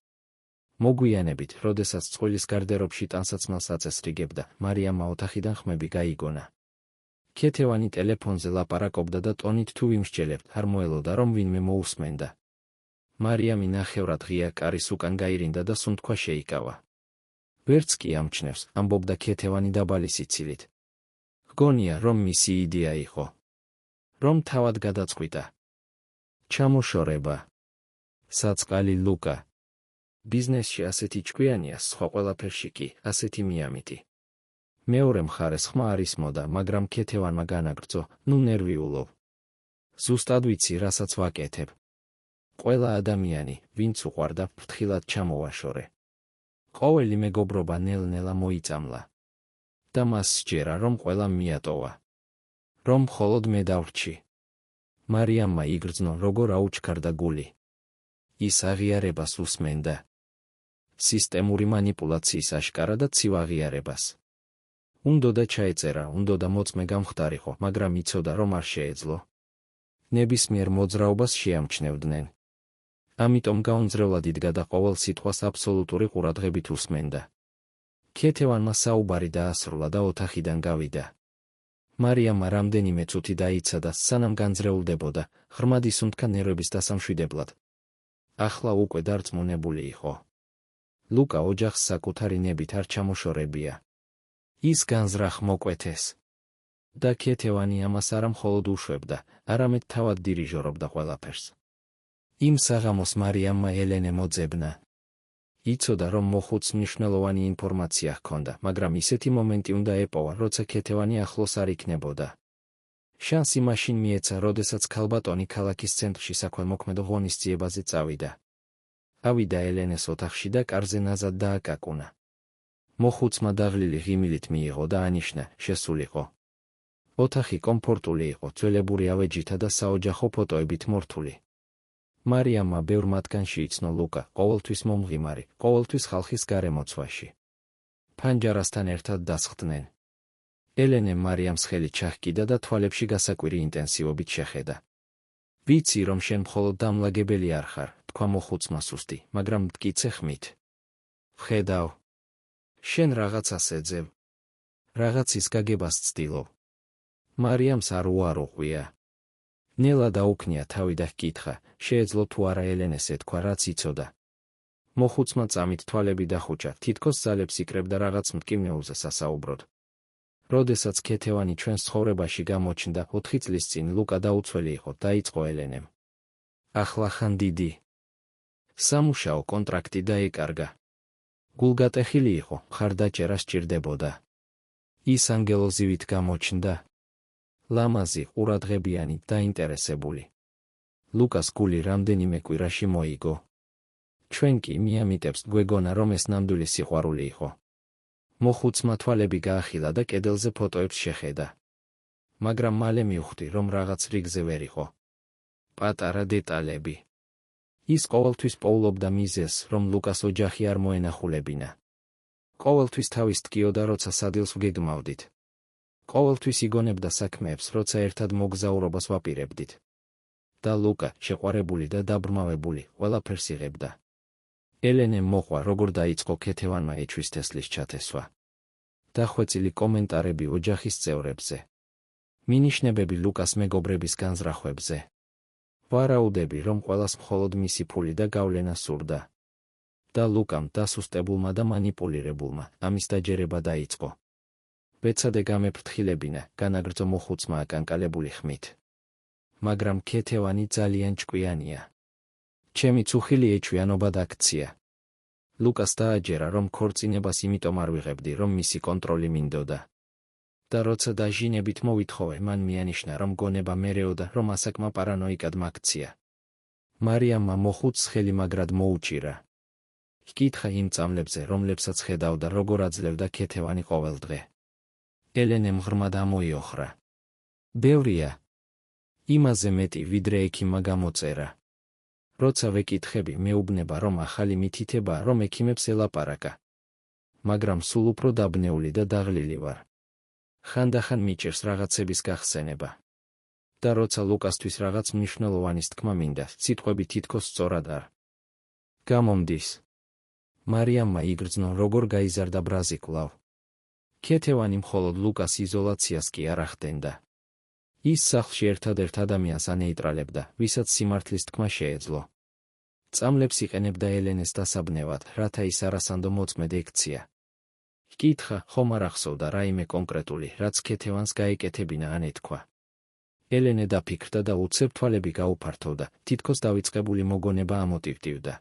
მოგვიანებით, როდესაც წყვილის გარდერობში ტანსაცმელს აწესრიგებდა, მარიამმა ოთახიდან ხმები გაიგონა. ქეთევანი ტელეფონზე ლაპარაკობდა და ტონით თუ ვიმსჯელებთ, არ მოელოდა, რომ ვინმე მოусმენდა. მარიამი ნახევრად ღია კარის უკან გაირინდა და სუნთქვა შეიკავა. ვერც კი ამჩნევს, ამბობდა ქეთევანი დაბალი სიცილით. გონია, რომ მისი იდეა იყო. რომ თავად გადაწყვიტა. ჩამოშორება. საწყალი ლუკა. ბიზნესში ასეთი ჭკვიანია, სხვა ყველაფერში კი, ასეთი მიამიტი. მეორე მხარეს ხმა არის მოდა, მაგრამ ქეთევანმა განაგრძო, ნუ ნერვიულობ. ზუსტად ვიცი, რასაც ვაკეთებ. ყველა ადამიანი, ვინც უყვარდა, ფრთხილად ჩამოვაშორე. ყოველი მეგობრობა ნელ-ნელა მოიწამლა. და მას სჯერა, რომ ყველა მიატოვა. რომ მხოლოდ მე დავრჩი. მარიამმა იგრძნო, როგორ აუჩქარდა გული. ის აღიარებას უსმენდა. სისტემური მანიპულაციის აშკარა და ცივ აღიარებას. უნდოდა ჩაეწერა, უნდოდა მოწმე გამხდარიყო, მაგრამ იცოდა, რომ არ შეეძლო. ნებისმიერ მოძრაობას შეამჩნევდნენ. ამიტომ გაუნձრევლად იდგა და ყოველ სიტყვას აბსოლუტური ყურადღებით უსმენდა. ქეთევანმა საუბარი დაასრულა და ოთახიდან გავიდა. მარიამმა რამდენიმე წუთი დაიცადა, სანამ განძრეულდებოდა, ღრმად ისუნთქა ნერვების დასამშვიდებლად. ახლა უკვე დარწმუნებული იყო. ლუკა ოჯახს საკუთარი ნებით არ ჩამოშორებია. ის განზრახ მოკვეთეს. და ქეთევანი ამას არა მხოლოდ უშვებდა, არამედ თავად დირიჟორობდა ყველაფერს. იმ საღამოს მარიამმა ელენე მოძებნა. იცოდა, რომ მოხუცს მნიშვნელოვანი ინფორმაცია ჰქონდა, მაგრამ ისეთი მომენტი უნდა ეპოვა, როცა ქეთევანი ახლოს არ იქნებოდა. შანსი მაშინ მიეცა, როდესაც ქალბატონი ქალაქის ცენტრში საქველმოქმედო ღონისძიებაზე წავიდა. ავიდა ელენეს ოთახში და კარზე ნაზად დააკაკუნა. მოხუცმა დაღლილი ღიმილით მიიღო და ანიშნა, შესულიყო. ოთახი კომფორტული იყო, ძველებური ავეჯითა და საოჯახო ფოტოებით მორთული. მარიამმა ბევრ მათგანში იცნო ლუკა, ყოველთვის მომღიმარი, ყოველთვის ხალხის გარემოცვაში. ფანჯარასთან ერთად დასხდნენ. ელენემ მარიამს ხელი ჩაჰკიდა და თვალებში გასაკვირი ინტენსივობით შეხედა. ვიცი, რომ შენ მხოლოდ დამლაგებელი არ ხარ, თქვა მოხუცმა სუსტი, მაგრამ მტკიცე ხმით. ხედავ. შენ რაღაცას ეძებ. რაღაცის გაგებას ცდილობ. მარიამს არ უაროყვია. ნელა დაუქნია თავი და ჰკითხა, შეეძლო თუ არა ელენეს ეთქვა, რაც იცოდა. მოხუცმა წამით თვალები დახუჭა, თითქოს ძალებს იკრებდა რაღაც მტკივნეულზე სასაუბროდ. როდესაც ქეთევანი ჩვენს ცხოვრებაში გამოჩნდა 4 წლის წინ, ლუკა დაუცველი იყო, დაიწყო ელენემ. ახლა ხან დიდი სამუშაო კონტრაქტი დაეკარგა. გულგატეხილი იყო, მხარდაჭერა სჭირდებოდა. ის ანგელოზივით გამოჩნდა. ლამაზი, ყურადღებიანი, დაინტერესებული. ლუკას გული რამდენიმე კვირაში მოიგო. ჩვენ კი მიამიტებს გვეგონა, რომ ეს ნამდვილი სიყვარული იყო. მოხუცმა თვალები გაახილა და კედელზე ფოტოებს შეხედა. მაგრამ მალე მივხვდი, რომ რაღაც რიგზე ვერ იყო. პატარა დეტალები. ის ყოველთვის პოულობდა მიზეზს, რომ ლუკას ოჯახი არ მოენახულებინა. ყოველთვის თავის ტკიოდა, როცა სადილს ვგეგმავდით. ყოველთვის იგონებდა საქმეებს, როცა ერთად მოგზაურობას ვაპირებდით. და ლუკა, შეყვარებული და დაბრმავებული, ყველაფერს იღებდა. ელენემ მოყვა, როგორ დაიწყო ქეთევანმა ეჩვის თესლის ჩათესვა. დახვეწილი კომენტარები ოჯახის წევრებზე. მინიშნებები ლუკას მეგობრების განზრახვებზე. ვარაუდები, რომ ყველას მხოლოდ მისი ფული და გავლენა სურდა. და ლუკამ, დასუსტებულმა და მანიპულირებულმა, ამის დაჯერება დაიწყო. ბეცადე გამეფრთხილებინა, განაგრძო მოხუცმა აკანკალებული ხმით. მაგრამ ქეთევანი ძალიან ჭკვიანია. ჩემი წუხილი ეჩვიანობად აქცია. ლუკას დააჯერა, რომ ქორწინებას იმიტომ არ ვიღებდი, რომ მისი კონტროლი მინდოდა. და როცა დაჟინებით მოვითხოვე, მან მიანიშნა, რომ გონება მერეოდა, რომ ასაკმა პარანოიკად მაქცია. მარიამმა მოხუცს ხელი მაგრად მოუჭირა. ჰკითხა იმ წამლებზე, რომლებსაც ხედავდა, როგორ აძლევდა ქეთევანი ყოველ დღე. ელენემ ღრმად ამოიოხრა. ბევრია. იმაზე მეტი, ვიდრე ექიმმა გამოწერა. როცა ვეკითხები, მეუბნება, რომ ახალი მითითებაა, რომ ექიმებს ელაპარაკა. მაგრამ სულ უფრო დაბნეული და დაღლილი ვარ. ხანდახან მიჭირს რაღაცების გახსენება. და როცა ლუკასთვის რაღაც მნიშვნელოვანის თქმა მინდა, სიტყვები თითქოს სწორად არ გამომდის. მარიამმა იგრძნო, როგორ გაიზარდა ბრაზიკლავ. ქეთევანი მხოლოდ ლუკას იზოლაციას კი არ ახდენდა. ის სახლში ერთადერთ ადამიანს ანეიტრალებდა, ვისაც სიმართლის თქმა შეეძლო. წამლებს იყენებდა ელენეს დასაბნევად, რათა ის არასანდო მოწმედ ექცია. ჰკითხა, ხომ არ ახსოვდა რაიმე კონკრეტული, რაც ქეთევანს გაეკეთებინა ან ეთქვა. ელენე დაფიქრდა და უცებ თვალები გაუფართოვდა, თითქოს დავიწყებული მოგონება ამოტივტივდა.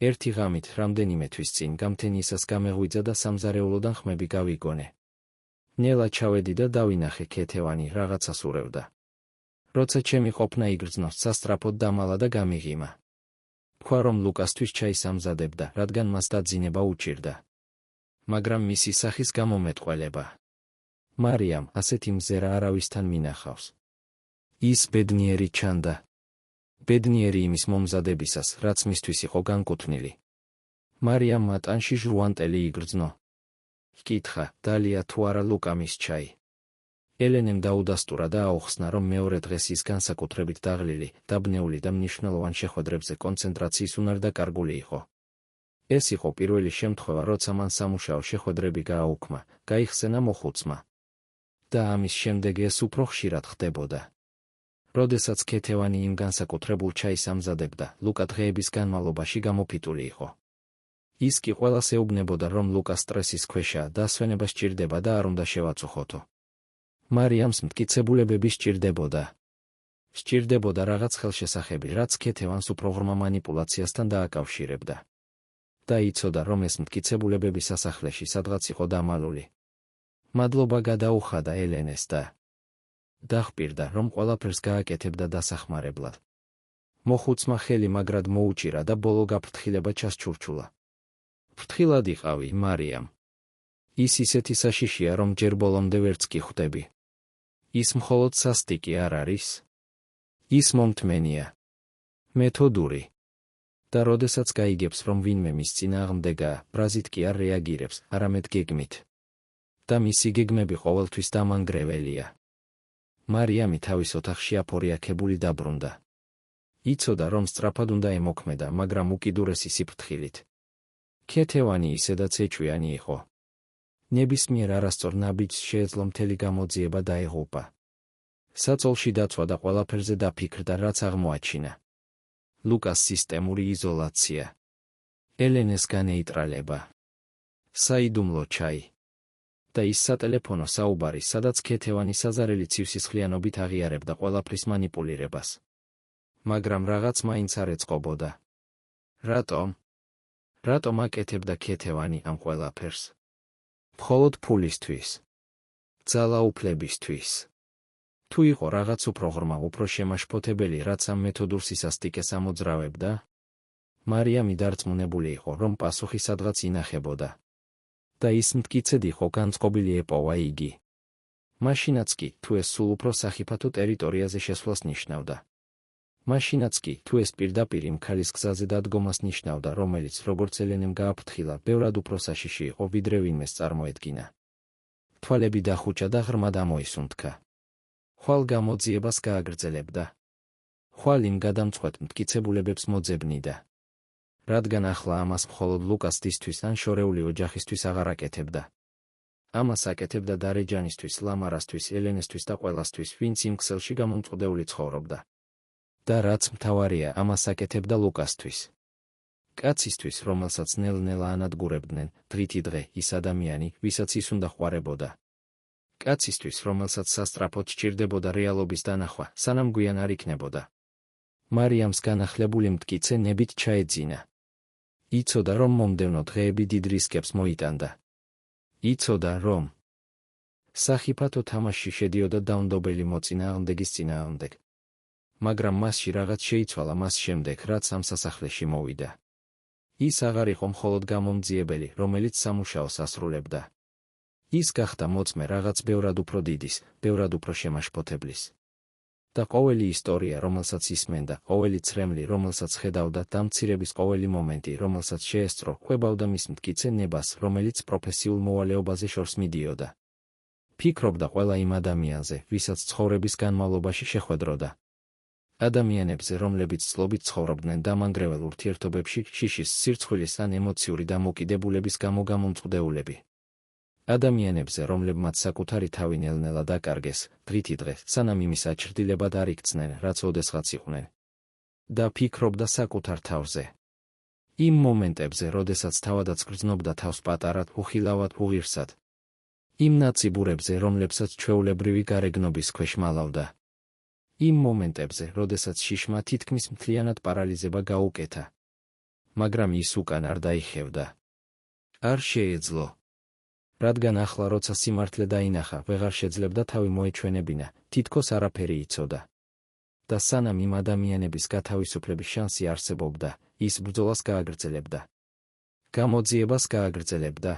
ერთი ღამით, რამდენიმე თვის წინ, გამთენიისას გამეღვიძა და სამზარეულოდან ხმები გავიგონე. ნელა ჩავედი და დავინახე, ქეთევანი რაღაცას ურევდა. როცა ჩემი ყოფნა იგრძნო, სასწრაფოდ დამალა და გამიღიმა. თქვა, რომ ლუკასთვის ჩაის ამზადებდა, რადგან მას დაძინება უჭირდა. მაგრამ მისი სახის გამომეტყველება. მარიამ, ასეთი მზერა არავისთან მინახავს. ის ბედნიერი ჩანდა. ბედნიერი იმის მომზადებისას, რაც მისთვის იყო განკუთვნილი. მარიამმა ტანში ჟუანტელი იგრძნო. ჰკითხა, დალია თუ არა ლუკა მის ჩაი. ელენემ დაუდასტურა და აუხსნა, რომ მეორე დღეს ის განსაკუთრებით დაღლილი, დაბნეული და მნიშვნელოვან შეხვედრებზე კონცენტრაციის უნარდაკარგული იყო. ეს იყო პირველი შემთხვევა, როცა მან სამუშაო შეხვედრები გააუქმა, გაიხსენა მოხუცმა. და ამის შემდეგ ეს უფრო ხშირად ხდებოდა. როდესაც ქეთევანი იმ განსაკუთრებულ ჩაის ამზადებდა, ლუკა დღეების განმავლობაში გამოფიტული იყო. ის კი ყველას ეუბნებოდა, რომ ლუკა სტრესის ქვეშაა და ასვენება სჭირდება და არ უნდა შევაწუხოთო. მარიამს მტკიცებულებები სჭირდებოდა. სჭირდებოდა რაღაც ხელშესახები, რაც ქეთევანს უფრო ღრმა მანიპულაციასთან დააკავშირებდა. და იცოდა, რომ ეს მტკიცებულებები სასახლეში სადღაც იყო დამალული. მადლობა გადაუხადა ელენეს და დახპირდა, რომ ყველაფერს გააკეთებდა დასახმარებლად. მოხუცმა ხელი მაგრად მოუჭირა და ბოლო გაფრთხილება ჩასჩურჩულა. ფრთხილად იყავი, მარიამ. ის ისეთი საშიშია, რომ ჯერ ბოლომდე ვერც კი ხვდები. ის მხოლოდ სასტიკი არ არის. ის მომთმენია. მეთოდური. და როდესაც გაიგებს, რომ ვინმე მის წინააღმდეგაა, ბრაზით კი არ რეაგირებს, არამედ გეგმით. და მისი გეგმები ყოველთვის დამანგრეველია. მარიამი თავის ოთახში აფორიაქებული დაბრუნდა. იცოდა, რომ სწრაფად უნდა ემოქმედა, მაგრამ უკიდურესი სიფრთხილით. ქეთევანი ისედაც ეჭვიანი იყო. ნებისმიერ არასწორ ნაბიჯს შეეძლო მთელი გამოძიება დაეღუპა. საწოლში დაცვა და ყველაფერზე დაფიქრდა, რაც აღმოაჩინა. ლუკას სისტემური იზოლაცია. ელენეს განეიტრალება. საიდუმლო ჩაი. და ის სატელეფონო საუბარი, სადაც ქეთევანი საზარელი ცივსისხლიანობით აღიარებდა ყველაფრის მანიპულირებას. მაგრამ რაღაც მაინც არ ეწყობოდა. რატომ? რატომ აკეთებდა ქეთევანი ამ ყველაფერს? მხოლოდ ფულისთვის. ძალაუფლებისთვის. თუ იყო რაღაც უფრო ღრმა, უფრო შემაშფოთებელი, რაც ამ მეთოდურ სისასტიკეს ამოძრავებდა? მარიამი დარწმუნებული იყო, რომ პასუხი სადღაც ინახებოდა. და ის მტკიცედ იყო განწყობილი ეპოვა იგი. მაშინაც კი, თუ ეს სულ უფრო სახიფათო ტერიტორიაზე შესვლას ნიშნავდა. მაშინაც კი, თუ ეს პირდაპირ იმ ქალის გზაზე დადგომას ნიშნავდა, რომელიც, როგორც ელენემ გააფრთხილა, ბევრად უფრო საშიში იყო, ვიდრე ვინმეს წარმოედგინა. თვალები დახუჭა და ღრმად ამოისუნთქა. ხვალ გამოძიებას გააგრძელებდა. ხვალ იმ გადამწყვეტ მტკიცებულებებს მოძებნიდა. რადგან ახლა ამას მხოლოდ ლუკასთვის ან შორეული ოჯახისთვის აღარ აკეთებდა. ამას აკეთებდა დარეჯანისთვის, ლამარასთვის, ელენესთვის და ყველასთვის, ვინც იმ ქსელში გამომწყვდეული ცხოვრობდა. და რაც მთავარია, ამას აკეთებდა ლუკასთვის. კაცისთვის, რომელსაც ნელ-ნელა ანადგურებდნენ, დღითი დღე, ის ადამიანი, ვისაც ის უნდა ხვარებოდა. კაცისთვის, რომელსაც სასწრაფოდ სჭირდებოდა რეალობის დანახვა, სანამ გვიან არ იქნებოდა. მარიამს განახლებული მტკიცე ნებით ჩაეძინა. იცოდა, რომ მომდევნო დღეები დიდ რისკებს მოიტანდა. იცოდა, რომ სახიფათო თამაში შედიოდა დაუნდობელი მოწინააღმდეგის წინააღმდეგ. მაგრამ მასში რაღაც შეიცვალა მას შემდეგ, რაც ამ სასახლეში მოვიდა. ის აღარ იყო მხოლოდ გამომძიებელი, რომელიც სამუშაოს ასრულებდა. ის გახდა მოწმე რაღაც ბევრად უფრო დიდის, ბევრად უფრო შემაშფოთებლის. და ყოველი ისტორია, რომელსაც ისმენდა, ყოველი ცრემლი, რომელსაც ხედავდა, დამცირების ყოველი მომენტი, რომელსაც შეესწრო, ხვებავდა მის მტკიცე ნებას, რომელიც პროფესიულ მოვალეობაზე შორს მიდიოდა. ფიქრობდა ყველა იმ ადამიანზე, ვისაც ცხოვრების განმავლობაში შეხვედროდა. ადამიანებზე, რომლებიც წლობით ცხოვრობდნენ დამანგრევალ ურთიერთობებში, შიშის, სირცხვილის ან ემოციური დამოკიდებულების გამო გამომწყვდეულები. ადამიანებზე, რომლებმაც საკუთარი თავი ნელ-ნელა დაკარგეს, დღითი დღე, სანამ იმის აჩრდილებად არ იქცნენ, რაც ოდესღაც იყვნენ. და ფიქრობდა საკუთარ თავზე. იმ მომენტებზე, როდესაც თავადაც გრძნობდა თავს პატარად, უხილავად, უღირსად. იმ ნაციბურებზე, რომლებსაც ჩვეულებრივი გარეგნობის ქვეშ მალავდა. იმ მომენტებზე, როდესაც შიშმა თითქმის მთლიანად პარალიზება გაუკეთა. მაგრამ ის უკან არ დაიხევდა. არ შეეძლო. რადგან ახლა, როცა სიმართლე დაინახა, ვეღარ შეძლებდა თავი მოეჩვენებინა, თითქოს არაფერი იცოდა. და სანამ იმ ადამიანების გათავისუფლების შანსი არსებობდა, ის ბრძოლას გააგრძელებდა. გამოძიებას გააგრძელებდა.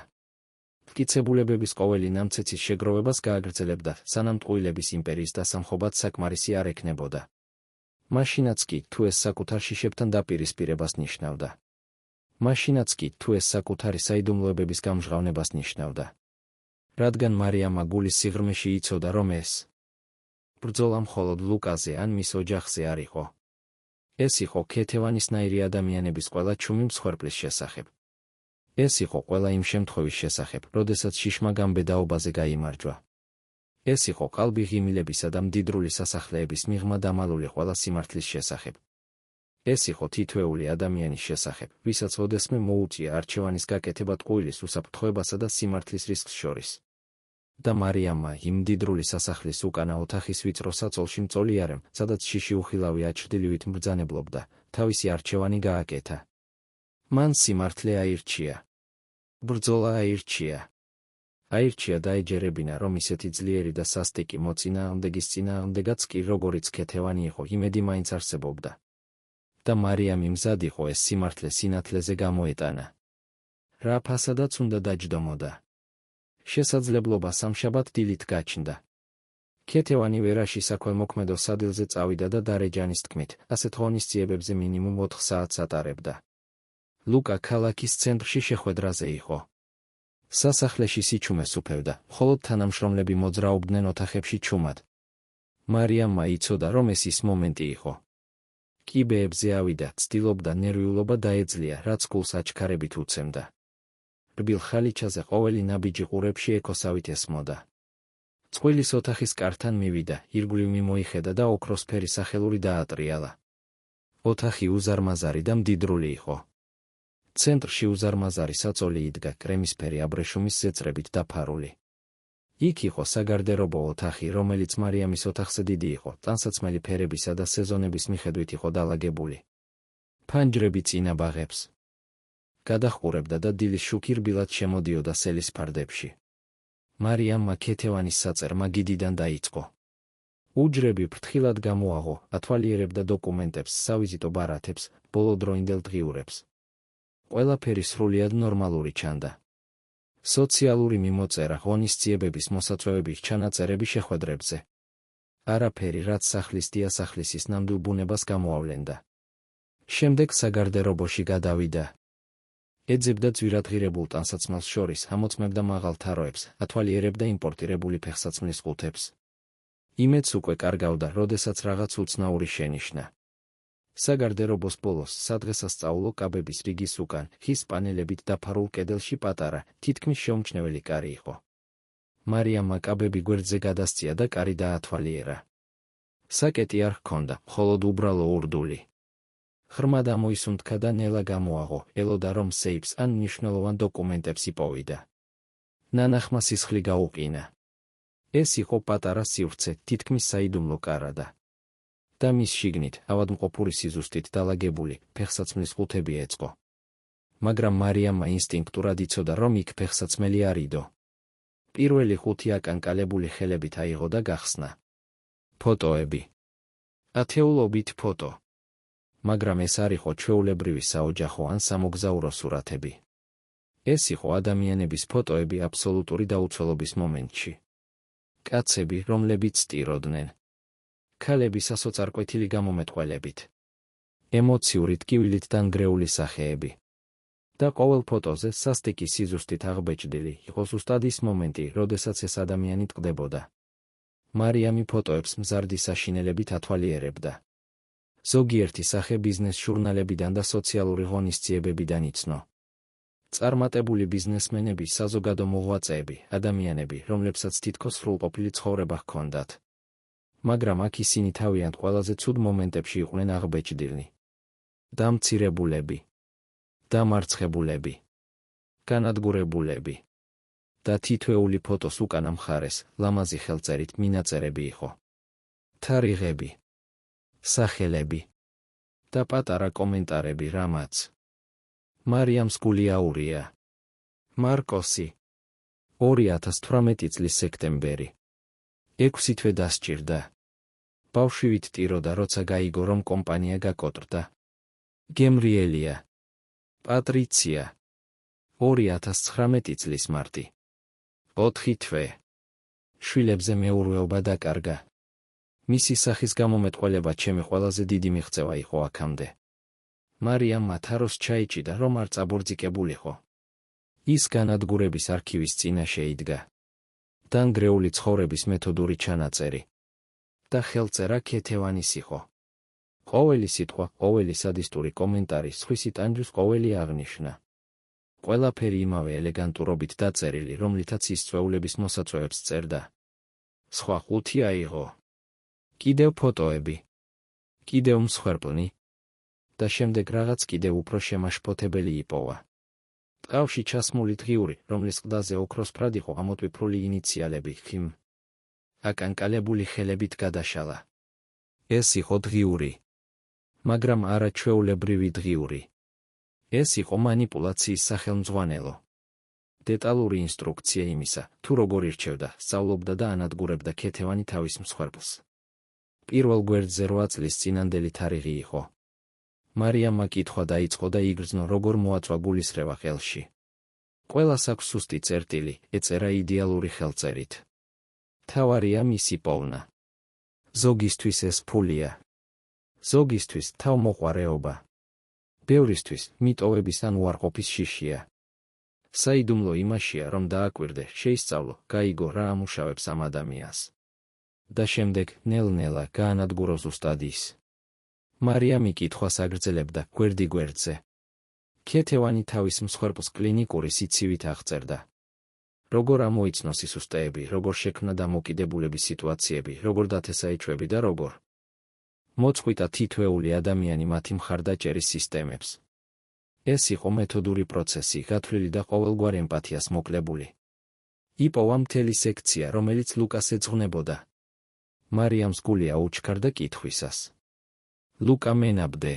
მტკიცებულებების ყოველი ნამცეცის შეგროვებას გააგრძელებდა, სანამ ტყუილების იმპერიის დასამხობად საკმარისი არ ექნებოდა. მაშინაც კი, თუ ეს საკუთარ შიშებთან დაპირისპირებას ნიშნავდა. მაშინაც კი, თუ ეს საკუთარი საიდუმლოებების გამჟღავნებას ნიშნავდა. რადგან მარიამა გულის სიღრმეში იცოდა, რომ ეს ბრძოლა მხოლოდ ლუკაზე ან მის ოჯახზე არ იყო. ეს იყო ქეთევანისნაირი ადამიანების ყველა ჩუმი მსხვერპლის შესახებ. ეს იყო ყველა იმ შემთხვევის შესახებ, როდესაც შიშმა გამბედაობაზე გაიმარჯვა. ეს იყო ყალბი ღიმილებისა და მდიდრული სასახლეების მიღმა დამალული ყველა სიმართლის შესახებ. ეს იყო თითოეული ადამიანის შესახებ, ვისაც ოდესმე მოუწია არჩევანის გაკეთება ტყუილის უსაფრთხოებასა და სიმართლის რისკს შორის. და მარიამმა იმ მდიდრული სასახლის უკანა ოთახის ვიწრო საწოლში მწოლიარემ, სადაც შიში უხილავი აჩრდილივით მბრძანებლობდა, თავისი არჩევანი გააკეთა. მან სიმართლე აირჩია. ბრძოლა აირჩია. აირჩია დაეჯერებინა, რომ ისეთი ძლიერი და სასტიკი მოწინააღმდეგის წინააღმდეგაც კი, როგორიც ქეთევანი იყო, იმედი მაინც არსებობდა. და მარიამი მზად იყო ეს სიმართლე სინათლეზე გამოეტანა. რა ფასადაც უნდა დაჯდომოდა. შესაძლებლობა სამშაბათ დილით გაჩნდა. ქეთევანი ვერაში საქველმოქმედო სადილზე წავიდა და დარეჯანის თქმით, ასეთ ღონისძიებებზე მინიმუმ 4 საათს ატარებდა. ლუკა ქალაქის ცენტრში შეხვედრაზე იყო. სასახლეში სიჩუმეს უფევდა, მხოლოდ თანამშრომლები მოძრაობდნენ ოთახებში ჩუმად. მარიამმა იცოდა, რომ ეს ის მომენტი იყო. კიბეებზე ავიდა, ცდილობდა ნერვიულობა დაეძლია, რაც გულს აჩქარებით უცემდა. რბილ ხალიჩაზე ყოველი ნაბიჯი ყურებში ეკოსავით ესმოდა. წყვილის ოთახის კართან მივიდა, ირგვლივ მიმოიხედა და ოქროსფერი სახელური დაატრიალა. ოთახი უზარმაზარი და მდიდრული იყო. ცენტრში უზარმაზარი საწოლი იდგა, კრემისფერი აბრეშუმის ზეწრებით დაფარული. იქ იყო საგარდერობო ოთახი, რომელიც მარიამის ოთახზე დიდი იყო, ტანსაცმელი ფერებისა და სეზონების მიხედვით იყო დალაგებული. ფანჯრები წინა ბაღებს გადახურებდა და დილის შუქი რბილად შემოდიოდა სელის ფარდებში. მარიამმა ქეთევანის საწერმა გიდიდან დაიწყო. უჯრები ფრთხილად გამოაღო, ათვალიერებდა დოკუმენტებს, სავიზიტო ბარათებს, ბოლოდროინდელ დღიურებს. ყველაფერი სრულიად ნორმალური ჩანდა. სოციალური მიმოწერა, ღონისძიებების მოსაწვევების ჩანაწერები შეხვედრებზე. არაფერი, რაც სახლის დიასახლისის ნამდვილ ბუნებას გამოავლენდა. შემდეგ საგარდერობოში გადავიდა. ეძებდა ძვირადღირებულ ტანსაცმელს შორის, ამოწმებდა მაღალ თაროებს, ათვალიერებდა იმპორტირებული ფეხსაცმლის ყუთებს. იმედს უკვე კარგავდა, როდესაც რაღაც უცნაური შენიშნა. საგარდერობოს ბოლოს, სადღესასწაულო კაბების რიგის უკან, ხის პანელებით დაფარულ კედელში პატარა, თითქმის შეუმჩნეველი კარი იყო. მარიამმა კაბები გვერდზე გადასწია და კარი დაათვალიერა. საკეტი არ ჰქონდა, მხოლოდ უბრალო ურდული. ღრმად ამოისუნთქა და ნელა გამოაღო, ელოდა რომ სეიფს ან მნიშვნელოვან დოკუმენტებს იპოვიდა. ნანახმა სისხლი გაუყინა. ეს იყო პატარა სივრცე, თითქმის საიდუმლო კარადა. და მის შიგნით, ავადმყოფური სიზუსტით დალაგებული, ფეხსაცმლის ყუთები ეწყო. მაგრამ მარიამმა ინსტინქტურად იცოდა, რომ იქ ფეხსაცმელი არ იდო. პირველი 5 აკანკალებული ხელებით აიღო და გახსნა. ფოტოები. ათეულობით ფოტო. მაგრამ ეს არ იყო ჩვეულებრივი საოჯახო ან სამოგზაურო სურათები. ეს იყო ადამიანების ფოტოები აბსოლუტური დაუცველობის მომენტში. კაცები, რომლებიც სტიროდნენ. ქალები სასოწარკვეთილი გამომეტყველებით. ემოციური ტკივილით დანგრეული სახეები. და ყოველ ფოტოზე სასტიკი სიზუსტით აღბეჭდილი იყო ზუსტად ის მომენტი, როდესაც ეს ადამიანი ტყდებოდა. მარიამი ფოტოებს მზარდი საშინელებით ათვალიერებდა. ზოგიერთი სახე ბიზნეს ჟურნალებიდან და სოციალური ღონისძიებებიდან იცნო. წარმატებული ბიზნესმენები, საზოგადო მოღვაწეები, ადამიანები, რომლებსაც თითქოს სრულყოფილი ცხოვრება ჰქონდათ. მაგრამ აქ ისინი თავიანთ ყველაზე ცუდ მომენტებში იყვნენ აღბეჭდილი. დამცირებულები, დამარცხებულები, განადგურებულები. და თითოეული ფოტოს უკანა მხარეს, ლამაზი ხელწერით მინაწერები იყო. თარიღები, სახელები და პატარა კომენტარები რამაც. მარიამს გული აურია. მარკოსი. 2018 წლის სექტემბერი. 6 თვე დასჭირდა. ბავშვივით ტიროდა, როცა გაიგო, რომ კომპანია გაკოტრდა. გემრიელია. პატრიცია. 2019 წლის მარტი. 4 თვე. შვილებზე მეურვეობა დაკარგა. მისი სახის გამომეტყველება ჩემი ყველაზე დიდი მიღწევა იყო აქამდე. მარიამმა თაროს ჩაიჭიდა, რომ არ წაბორძიკებულიყო. ის განადგურების არქივის წინაშე იდგა. დანგრეული ცხოვრების მეთოდური ჩანაწერი. და ხელწერა ქეთევანის იყო. ყოველი სიტყვა, ყოველი სადისტური კომენტარი, სხვისი ტანჯვის ყოველი აღნიშვნა. ყველაფერი იმავე ელეგანტურობით დაწერილი, რომლითაც ის წვეულების მოსაწვევებს წერდა. სხვა 5 აიღო. კიდევ ფოტოები. კიდევ მსხვერპლნი. და შემდეგ რაღაც კიდევ უფრო შემაშფოთებელი იპოვა. ტყავში ჩასმული დღიური, რომლის ყდაზე ოქროსფრად იყო ამოტვიფრული ინიციალები ხიმ. აკანკალებული ხელებით გადაშალა. ეს იყო დღიური. მაგრამ არა ჩვეულებრივი დღიური. ეს იყო მანიპულაციის სახელმძღვანელო. დეტალური ინსტრუქცია იმისა, თუ როგორ ირჩევდა, სწავლობდა და ანადგურებდა ქეთევანი თავის მსხვერპლს. პირველ გვერდზე 8 წლის წინანდელი თარიღი იყო. მარიამმა კითხვა დაიწყო და იგრძნო, როგორ მოაწვა გულისრევა ხელში. ყველას აქვს სუსტი წერტილი, ეწერა იდეალური ხელწერით. თავარია მისი პოვნა. ზოგისთვის ეს ფულია. ზოგისთვის თავმოყვარეობა. ბევრისთვის მიტოვების ან უარყოფის შიშია. საიდუმლო იმაშია, რომ დააკვირდე, შეისწავლო, გაიგო რა ამუშავებს ამ ადამიანს. და შემდეგ ნელ-ნელა გაანადგურო ზუსტად ის. მარიამი კითხვას აგრძელებდა გვერდი გვერდზე. ქეთევანი თავის მსხვერპლს კლინიკური სიცივით აღწერდა. როგორ ამოიცნო სისუსტეები, როგორ შექმნა დამოკიდებულების სიტუაციები, როგორ დათესაიჩვები და როგორ მოწყვიტა თითოეული ადამიანი მათი მხარდაჭერის სისტემებს. ეს იყო მეთოდური პროცესი, გათვლილი და ყოველგვარ ემპათიას მოკლებული. იპოვა მთელი სექცია, რომელიც ლუკას ეძღვნებოდა. მარიამს გული აუჩქარდა კითხვისას. ლუკა მენაბდე.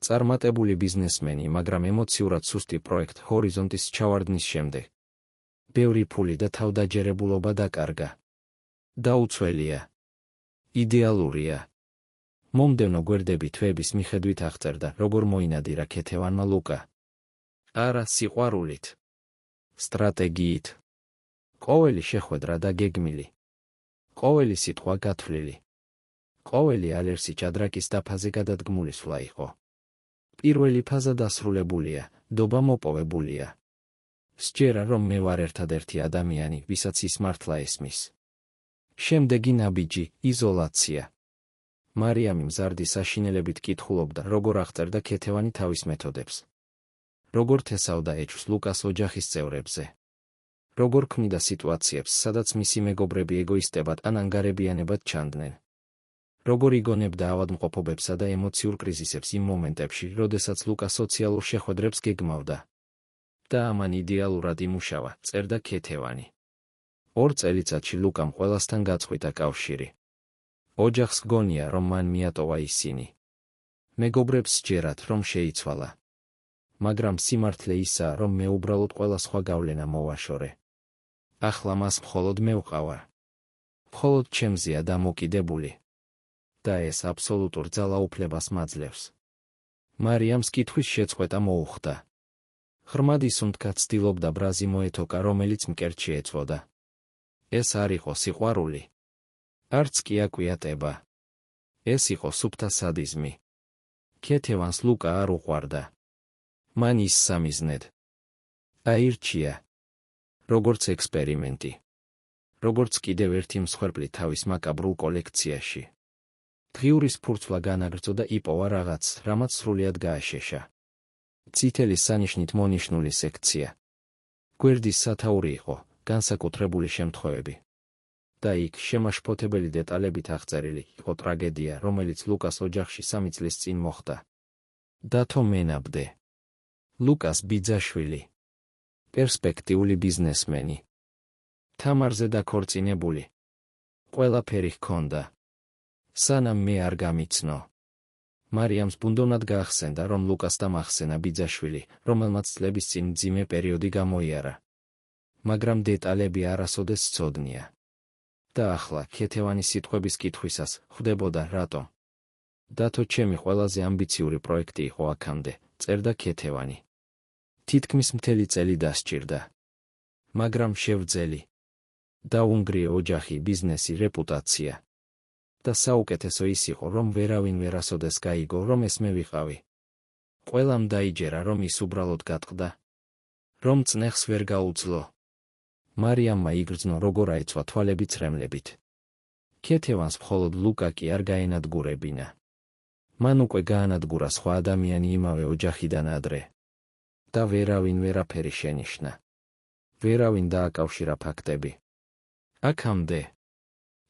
წარმატებული ბიზნესმენი, მაგრამ ემოციურად სუსტი პროექტ ჰორიზონტის ჩავარდნის შემდეგ. ბევრი ფული და თავდაჯერებულობა დაკარგა. დაუცველია. იდეალურია. მომდევნო გვერდები თვეების მიხედვით აღწერდა, როგორ მოინადირა ქეთევანმა ლუკა. არა სიყვარულით. სტრატეგიით. ყოველი შეხვედრა და გეგმილი. ყოველი სიტყვა გათვლილი. ყოველი ალერსი ჭადრაკის დაფაზე გადადგმული სვლა იყო. პირველი ფაზა დასრულებულია, დობა მოპოვებულია. სჯერა, რომ მე ვარ ერთადერთი ადამიანი, ვისაც ის მართლა ესმის. შემდეგი ნაბიჯი, იზოლაცია. მარიამი მზარდი საშინელებით კითხულობდა, როგორ აღწერდა ქეთევანი თავის მეთოდებს. როგორ თესავდა ეჭვს ლუკას ოჯახის წევრებზე. როგორ ქმნიდა სიტუაციებს, სადაც მისი მეგობრები ეგოისტებად ან ანგარებიანებად ჩანდნენ. როგორ იგონებდა ავადმყოფობებსა და ემოციურ კრიზისებს იმ მომენტებში, როდესაც ლუკა სოციალურ შეხვედრებს გეგმავდა. და ამან იდეალურად იმუშავა, წერდა ქეთევანი. 2 წელიწადში ლუკამ ყველასთან გაწყვიტა კავშირი. ოჯახს გონია, რომ მან მიატოვა ისინი. მეგობრებს სჯერათ, რომ შეიცვალა. მაგრამ სიმართლე ისაა, რომ მე უბრალოდ ყველა სხვა გავლენა მოვაშორე. ახლა მას მხოლოდ მე ვყავარ. მხოლოდ ჩემზეა დამოკიდებული. და ეს აბსოლუტურ ძალაუფლებას მაძლევს. მარიამს კითხვის შეწყვეტა მოუხდა. ღრმად ისუნთქა ცდილობდა ბრაზი მოეთოკა, რომელიც მკერდში ეწვოდა. ეს არ იყო სიყვარული. არც კი აკვიატება. ეს იყო სუფთა სადიზმი. ქეთევანს ლუკა არ უყვარდა. მან ის სამიზნედ აირჩია. როგორც ექსპერიმენტი. როგორც კიდევ ერთი მსხვერპლი თავის მაკაბრულ კოლექციაში. დღიურის ფურცვლა განაგრძო და იპოვა რაღაც, რამაც სრულიად გააშეშა. წითელი სანიშნით მონიშნული სექცია. გვერდის სათაური იყო, განსაკუთრებული შემთხვევები. და იქ შემაშფოთებელი დეტალებით აღწერილი იყო ტრაგედია, რომელიც ლუკას ოჯახში 3 წლის წინ მოხდა. დათო მენაბდე. ლუკას ბიძაშვილი. პერსპექტიული ბიზნესმენი. თამარზე დაქორწინებული. ყველაფერი ჰქონდა. სანამ მე არ გამიცნო. მარიამს ბუნდოვნად გაახსენდა, რომ ლუკას დამახსენა ბიძაშვილი, რომელმაც წლების წინ მძიმე პერიოდი გამოიარა. მაგრამ დეტალები არასოდეს სცოდნია. და ახლა ქეთევანის სიტყვების კითხვისას ხვდებოდა რატომ. დათო ჩემი ყველაზე ამბიციური პროექტი იყო აქამდე, წერდა ქეთევანი. თითქმის მთელი წელი დასჭირდა. მაგრამ შევძელი. დაუნგრიე ოჯახი, ბიზნესი, რეპუტაცია. და საუკეთესო ის იყო, რომ ვერავინ ვერასოდეს გაიგო, რომ ეს მე ვიყავი. ყველამ დაიჯერა, რომ ის უბრალოდ გატყდა. რომ წნეხს ვერ გაუძლო. მარიამმა იგრძნო, როგორ აეცვა თვალები ცრემლებით. ქეთევანს მხოლოდ ლუკა კი არ გაენადგურებინა. მან უკვე გაანადგურა სხვა ადამიანი იმავე ოჯახიდან ადრე. და ვერავინ ვერაფერი შენიშნა. ვერავინ დააკავშირა ფაქტები. აქამდე.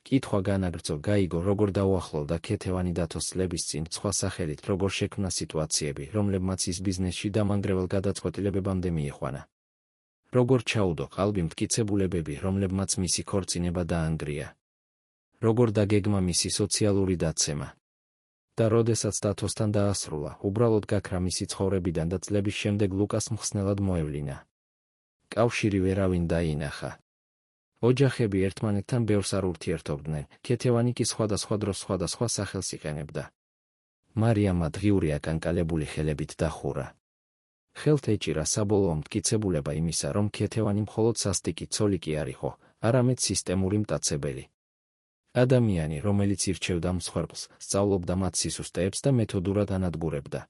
კითხვა განაგრძო, გაიგო, როგორ დაუახლოვდა ქეთევანი დათოს წლების წინ სხვა სახელით, როგორ შექმნა სიტუაციები, რომლებმაც ის ბიზნესში დამანგრევალ გადაწყვეტილებებამდე მიიყვანა. როგორ ჩაუდო ყალბი მტკიცებულებები, რომლებმაც მისი ქორწინება დაანგრია. როგორ დაგეგმა მისი სოციალური დაცემა. და როდესაც დათოსთან დაასრულა, უბრალოდ გაქრა მისი ცხოვრებიდან და წლების შემდეგ ლუკას მხსნელად მოევლინა. კავშირი ვერავინ დაინახა. ოჯახები ერთმანეთთან ბევრს არ ურთიერთობდნენ, ქეთევანი კი სხვადასხვა დროს სხვადასხვა სახელს იყენებდა. მარიამმა დღიური აკანკალებული ხელებით დახურა. ხელთ ეჭირა საბოლოო მტკიცებულება იმისა, რომ ქეთევანი მხოლოდ სასტიკი ცოლი კი არ იყო, არამედ სისტემური მტაცებელი. ადამიანი, რომელიც ირჩევდა მსხვერპლს, სწავლობდა მათ სისუსტეებს და მეთოდურად ანადგურებდა.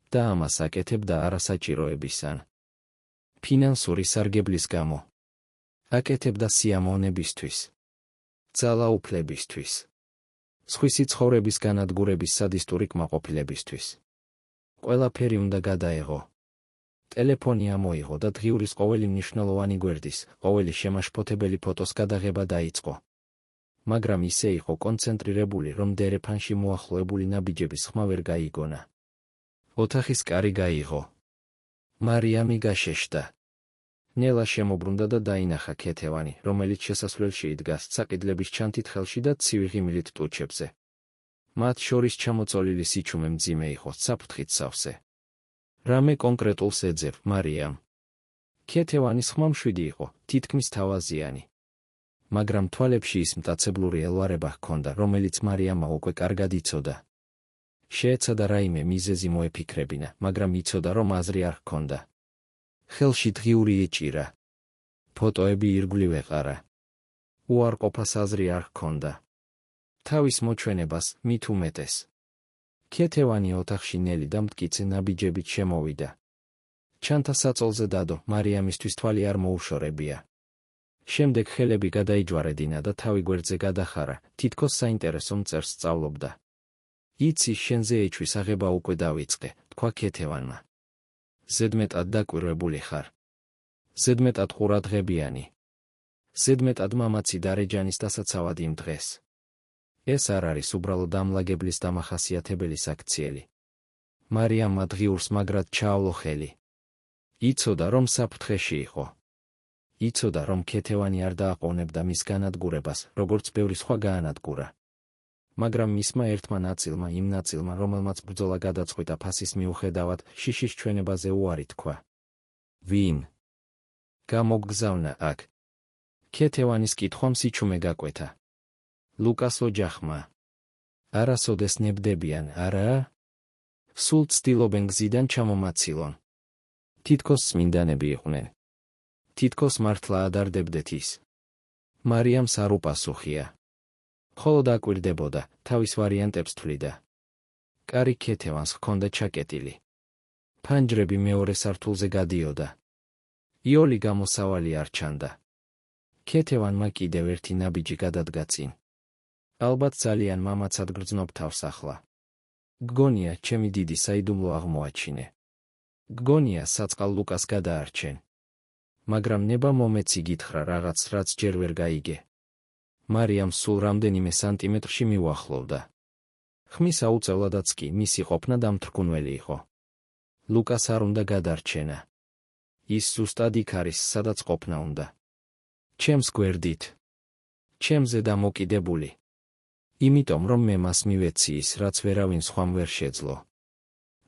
და ამას აკეთებდა არასაჭიროების ან ფინანსური სარგებლის გამო. აკეთებდა სიამოვნებისთვის, ძალაუფლებისთვის, სხვისი ცხოვრების განადგურების სადისტური კმაყოფილებისთვის. ყველაფერი უნდა გადაეღო. ტელეფონი ამოიღო და დღიურის ყოველი მნიშვნელოვანი გვერდის, ყოველი შემაშფოთებელი ფოტოს გადაღება დაიწყო. მაგრამ ისე იყო კონცენტრირებული, რომ დერეფანში მოახლოებული ნაბიჯების ხმა ვერ გაიგონა. ოთახის კარი გაიღო. მარიამი გაშეშდა. ნელა შემობრუნდა და დაინახა ქეთევანი, რომელიც შესასვლელში იდგას საყიდლების ჩანთით ხელში და ცივი ღიმილით ტუჩებზე. მათ შორის ჩამოწოლილი სიჩუმე მძიმე იყო, საფრთხით სავსე. რამე კონკრეტულს ეძებ, მარიამ. ქეთევანის ხმა მშვიდი იყო, თითქმის თავაზიანი. მაგრამ თვალებში ის მტაცებლური ელვარება ჰქონდა, რომელიც მარიამმა უკვე კარგად იცოდა. შეეცადა რაიმე მიზეზი მოეფიქრებინა, მაგრამ იცოდა, რომ აზრი არ ჰქონდა. ხელში დღიური ეჭირა. ფოტოები ირგვლივ ეყარა. უარყოფას აზრი არ ჰქონდა. თავის მოჩვენებას მით უმეტეს. ქეთევანი ოთახში ნელი და მტკიცე ნაბიჯებით შემოვიდა. ჩანთა საწოლზე დადო, მარიამისთვის თვალი არ მოუშორებია. შემდეგ ხელები გადაიჯვარედინა და თავი გვერდზე გადახარა, თითქოს საინტერესო მწერს სწავლობდა. იცი, შენზე ეჩვის აღება უკვე დავიწყე, თქვა ქეთევანმა. ზედმეტად დაკვირვებული ხარ. ზედმეტად ყურადღებიანი. ზედმეტად მამაცი დარეჯანის დასაცავად იმ დღეს. ეს არ არის უბრალოდ ამლაგებლის დამახასიათებელი საქციელი. მარიამმა დღიურს მაგრად ჩაავლო ხელი. იცოდა, რომ საფრთხეში იყო. იცოდა, რომ ქეთევანი არ დააყოვნებდა მის განადგურებას, როგორც ბევრი სხვა გაანადგურა. მაგრამ მისმა ერთმა ნაწილმა, იმ ნაწილმა, რომელმაც ბრძოლა გადაწყვიტა ფასის მიუხედავად, შიშის ჩვენებაზე უარი თქვა. ვინ? გამოგგზავნა აქ. ქეთევანის კითხვამ სიჩუმე გაკვეთა. ლუკას ოჯახმა. არასოდეს ნებდებიან, არა? სულ ცდილობენ გზიდან ჩამომაცილონ. თითქოს წმინდანები იყვნენ. თითქოს მართლა ადარდებდეთ ის. მარიამს არ უპასუხია. ხოლო დაკვირდებოდა, თავის ვარიანტებს თვლიდა. კარი ქეთევანს ჰქონდა ჩაკეტილი. ფანჯრები მეორე სართულზე გადიოდა. იოლი გამოსავალი არ ჩანდა. ქეთევანმა კიდევ ერთი ნაბიჯი გადადგა წინ. ალბათ ძალიან მამაცად გრძნობ თავს ახლა. გგონია, ჩემი დიდი საიდუმლო აღმოაჩინე. გგონია, საწყალ ლუკას გადაარჩენ. მაგრამ ნება მომეცი გითხრა რაღაც, რაც ჯერ ვერ გაიგე. მარიამ სულ რამდენიმე სანტიმეტრში მიუახლოვდა. ხმის აუწევლადაც კი მისი ყოფნა დამთრგუნველი იყო. ლუკას არ უნდა გადარჩენა. ის ზუსტად იქ არის, სადაც ყოფნა უნდა. ჩემს გვერდით. ჩემზე დამოკიდებული. იმიტომ, რომ მე მას მივეცი ის, რაც ვერავინ სხვამ ვერ შეძლო.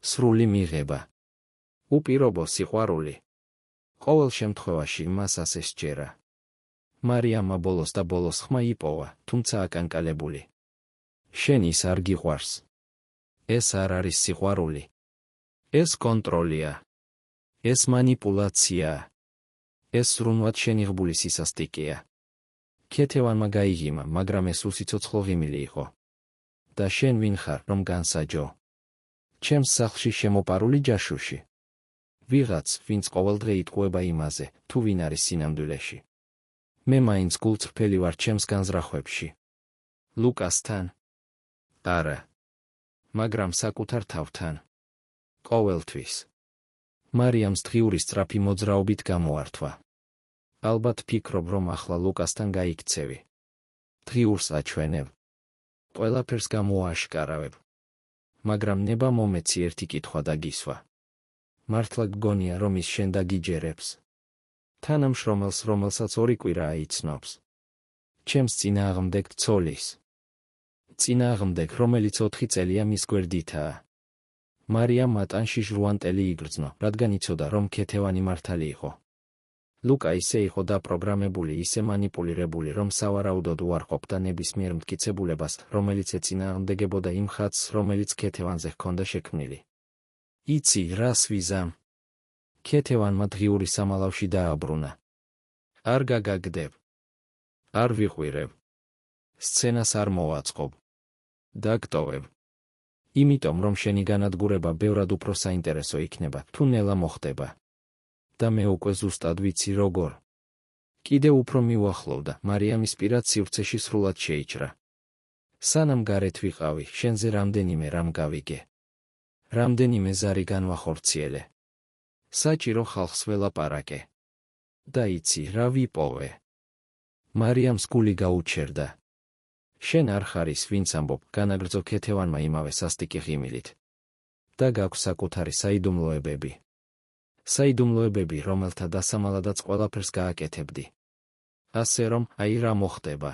სრული მიღება. უპირობო სიყვარული. ყოველ შემთხვევაში მას ასე სჯერა. მარიამმა ბოლოს და ბოლოს ხმა იპოვა, თუმცა აკანკალებული. შენ ის არ გიყვარს. ეს არ არის სიყვარული. ეს კონტროლია. ეს მანიპულაციაა. ეს სრუნვად შენიღბული სისასტიკეა. ქეთევანმა გაიღიმა, მაგრამ ეს უსიცოცხლო ღიმილი იყო. და შენ ვინ ხარ, რომ განსაჯო? ჩემს სახლში შემოპარული ჯაშუში. ვიღაც, ვინც ყოველდღე იტყუება იმაზე, თუ ვინ არის სინამდვილეში. მე მაინც გულწრფელი ვარ ჩემს განზრახვებში. ლუკასთან? არა. მაგრამ საკუთარ თავთან. ყოველთვის. მარიამს დღიური სწრაფი მოძრაობით გამოართვა. ალბათ ფიქრობ, რომ ახლა ლუკასთან გაიქცევი. დღიურს აჩვენებ. ყველაფერს გამოაშკარავებ. მაგრამ ნება მომეცი ერთი კითხვა დაგისვა. მართლა გგონია, რომ ის შენ დაგიჯერებს. თანამშრომელს, რომელსაც ორი კვირა აიცნობს. ჩემს წინააღმდეგ ცოლის. წინააღმდეგ, რომელიც 4 წელია მის გვერდითაა. მარიამ მატანში ჟრუანტელი იგრძნო, რადგან იცოდა, რომ ქეთევანი მართალი იყო. ლუკა ისე იყო დაპროგრამებული, ისე მანიპულირებული, რომ სავარაუდოდ უარყოფდა ნებისმიერ მტკიცებულებას, რომელიც ეწინააღმდეგებოდა იმ ხაზს, რომელიც ქეთევანზე ჰქონდა შექმნილი. იცი, რას ვიზამ? ქეთევანმა დღიური სამალავში დააბრუნა. არ გაგაგდებ. არ ვიყვირებ. სცენას არ მოვაწყობ. დაგტოვებ. იმიტომ რომ შენი განადგურება ბევრად უფრო საინტერესო იქნება, თუ ნელა მოხდება. და მე უკვე ზუსტად ვიცი როგორ. კიდევ უფრო მიუახლოვდა, მარიამის პირად სივრცეში სრულად შეიჭრა. სანამ გარეთ ვიყავი, შენზე რამდენიმე რამ გავიგე. რამდენიმე ზარი განვახორციელე. საჭირო ხალხს ველაპარაკე. და იცი რა ვიპოვე. მარიამს გული გაუჩერდა. შენ არ ხარის ვინც ამბობ, განაგრძო ქეთევანმა იმავე სასტიკი ღიმილით. და გაქვს საკუთარი საიდუმლოებები. საიდუმლოებები, რომელთა დასამალადაც ყველაფერს გააკეთებდი. ასე რომ, აი რა მოხდება.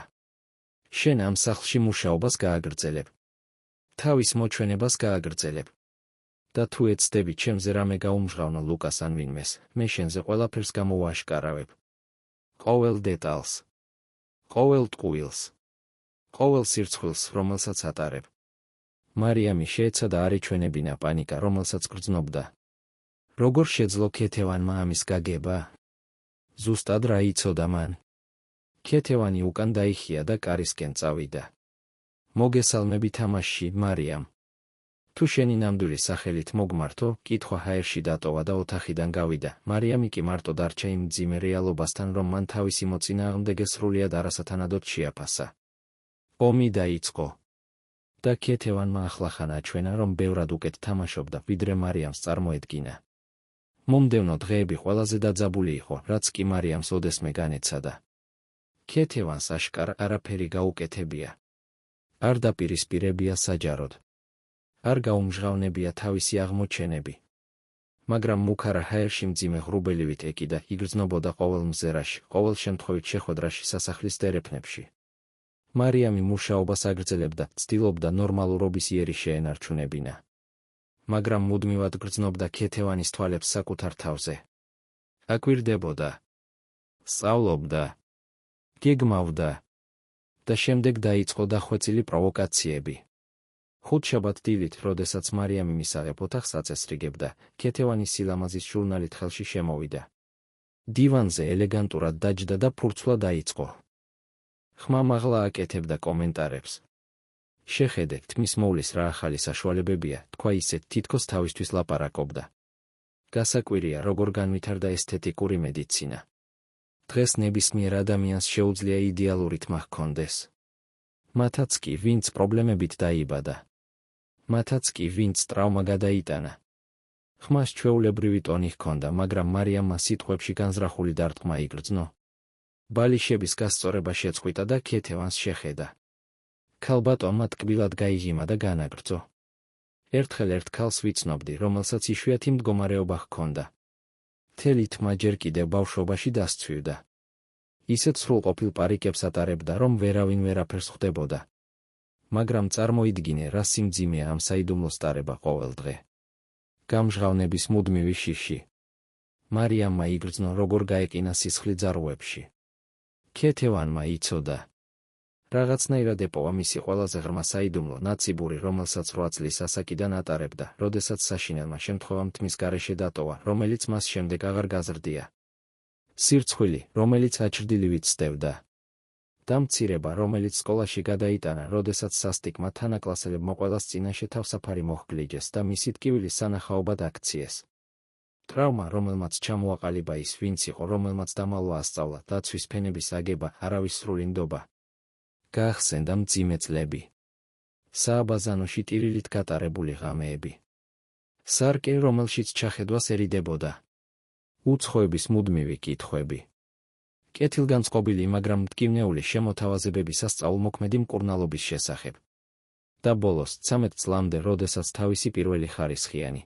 შენ ამ სახლში მუშაობას გააგრძელებ. თავის მოჩვენებას გააგრძელებ. და თუ ეცდები ჩემზე რამე გაუმჟღავნო ლუკას ან ვინმეს, მე შენზე ყველაფერს გამოვაშკარავებ. ყოველ დეტალს. ყოველ ტყუილს. ყოველ სირცხვილს, რომელსაც ატარებ. მარიამი შეეცადა არ ეჩვენებინა პანიკა, რომელსაც გრძნობდა. როგორ შეძლო ქეთევანმა ამის გაგება? ზუსტად რა იცოდა მან? ქეთევანი უკან დაიხია და კარისკენ წავიდა. მოგესალმები თამაშში, მარიამ. თუ შენი ნამდვილი სახელით მოგმართო, კითხვა ჰაერში დატოვა და ოთახიდან გავიდა. მარიამი კი მარტო დარჩა იმ მძიმე რეალობასთან, რომ მან თავისი მოწინააღმდეგე სრულიად არასათანადოდ შეაფასა. ომი დაიწყო. და ქეთევანმა ახლახან აჩვენა, რომ ბევრად უკეთ თამაშობდა, ვიდრე მარიამს წარმოედგინა. მომდევნო დღეები ყველაზე დაძაბული იყო, რაც კი მარიამს ოდესმე განეცადა. ქეთევანს აშკარა არაფერი გაუკეთებია. არ დაპირისპირებია საჯაროდ. არ გაუმჟღავნებია თავისი აღმოჩენები. მაგრამ მუქარა ჰაერში მძიმე ღრუბელივით ეკიდა, იგრძნობოდა ყოველ მზერაში, ყოველ შემთხვევით შეხვედრაში სასახლის დერეფნებში. მარიამი მუშაობას აგრძელებდა, ცდილობდა ნორმალურობის იერი შეენარჩუნებინა. მაგრამ მუდმივად გრძნობდა ქეთევანის თვალებს საკუთარ თავზე. აკვირდებოდა. სწავლობდა. გეგმავდა. და შემდეგ დაიწყო დახვეწილი პროვოკაციები. ხუთშაბათ დილით, როდესაც მარიამი მისაღებ ოთახს აწესრიგებდა, ქეთევანი სილამაზის ჟურნალით ხელში შემოვიდა. დივანზე ელეგანტურად დაჯდა და ფურცლა დაიწყო. ხმამაღლა აკეთებდა კომენტარებს. შეხედეთ, მის მოვლის რა ახალი საშუალებებია, თქვა ისეთ, თითქოს თავისთვის ლაპარაკობდა. გასაკვირია, როგორ განვითარდა ესთეტიკური მედიცინა. დღეს ნებისმიერ ადამიანს შეუძლია იდეალური თმა ჰქონდეს. მათაც კი, ვინც პრობლემებით დაიბადა. მათაც კი, ვინც ტრავმა გადაიტანა. ხმას ჩვეულებრივი ტონი ჰქონდა, მაგრამ მარიამმა სიტყვებში განზრახული დარტყმა იგრძნო. ბალიშების გასწორება შეწყვიტა და ქეთევანს შეხედა. ქალბატონმა ტკბილად გაიღიმა და განაგრძო. ერთხელ ერთ ქალს ვიცნობდი, რომელსაც იშვიათი მდგომარეობა ჰქონდა. მთელი თმა ჯერ კიდევ ბავშვობაში დასცვივდა. ისეთ სრულყოფილ პარიკებს ატარებდა, რომ ვერავინ ვერაფერს ხვდებოდა. მაგრამ წარმოიდგინე, რა სიმძიმეა ამ საიდუმლოს ტარება ყოველ დღე. გამჟღავნების მუდმივი შიში. მარიამმა იგრძნო, როგორ გაეკინა სისხლი ძარღვებში. ქეთევანმა იცოდა. რაღაცნაირად ეპოვა მისი ყველაზე ღრმა საიდუმლო, ნაციბური, რომელსაც 8 წლის ასაკიდან ატარებდა, როდესაც საშინელმა შემთხვევამ თმის გარეშე დატოვა, რომელიც მას შემდეგ აღარ გაზრდია. სირცხვილი, რომელიც აჩრდილივით სდევდა. დამცირება, რომელიც სკოლაში გადაიტანა, როდესაც სასტიკმა თანაკლასელებმა ყველას წინაშე თავსაფარი მოჰგლიჯეს და მისი ტკივილი სანახაობად აქციეს. ტრავმა, რომელმაც ჩამოაყალიბა ის, ვინც იყო, რომელმაც დამალვა ასწავლა, დაცვის ფენების აგება, არავის სრული ნდობა. გაახსენდა მძიმე წლები. სააბაზანოში ტირილით გატარებული ღამეები. სარკე, რომელშიც ჩახედვას ერიდებოდა. უცხოების მუდმივი კითხვები. კეთილგანწყობილი, მაგრამ მტკივნეული შემოთავაზებები სასწაულმოქმედი მკურნალობის შესახებ. და ბოლოს 13 წლამდე, როდესაც თავისი პირველი ხარისხიანი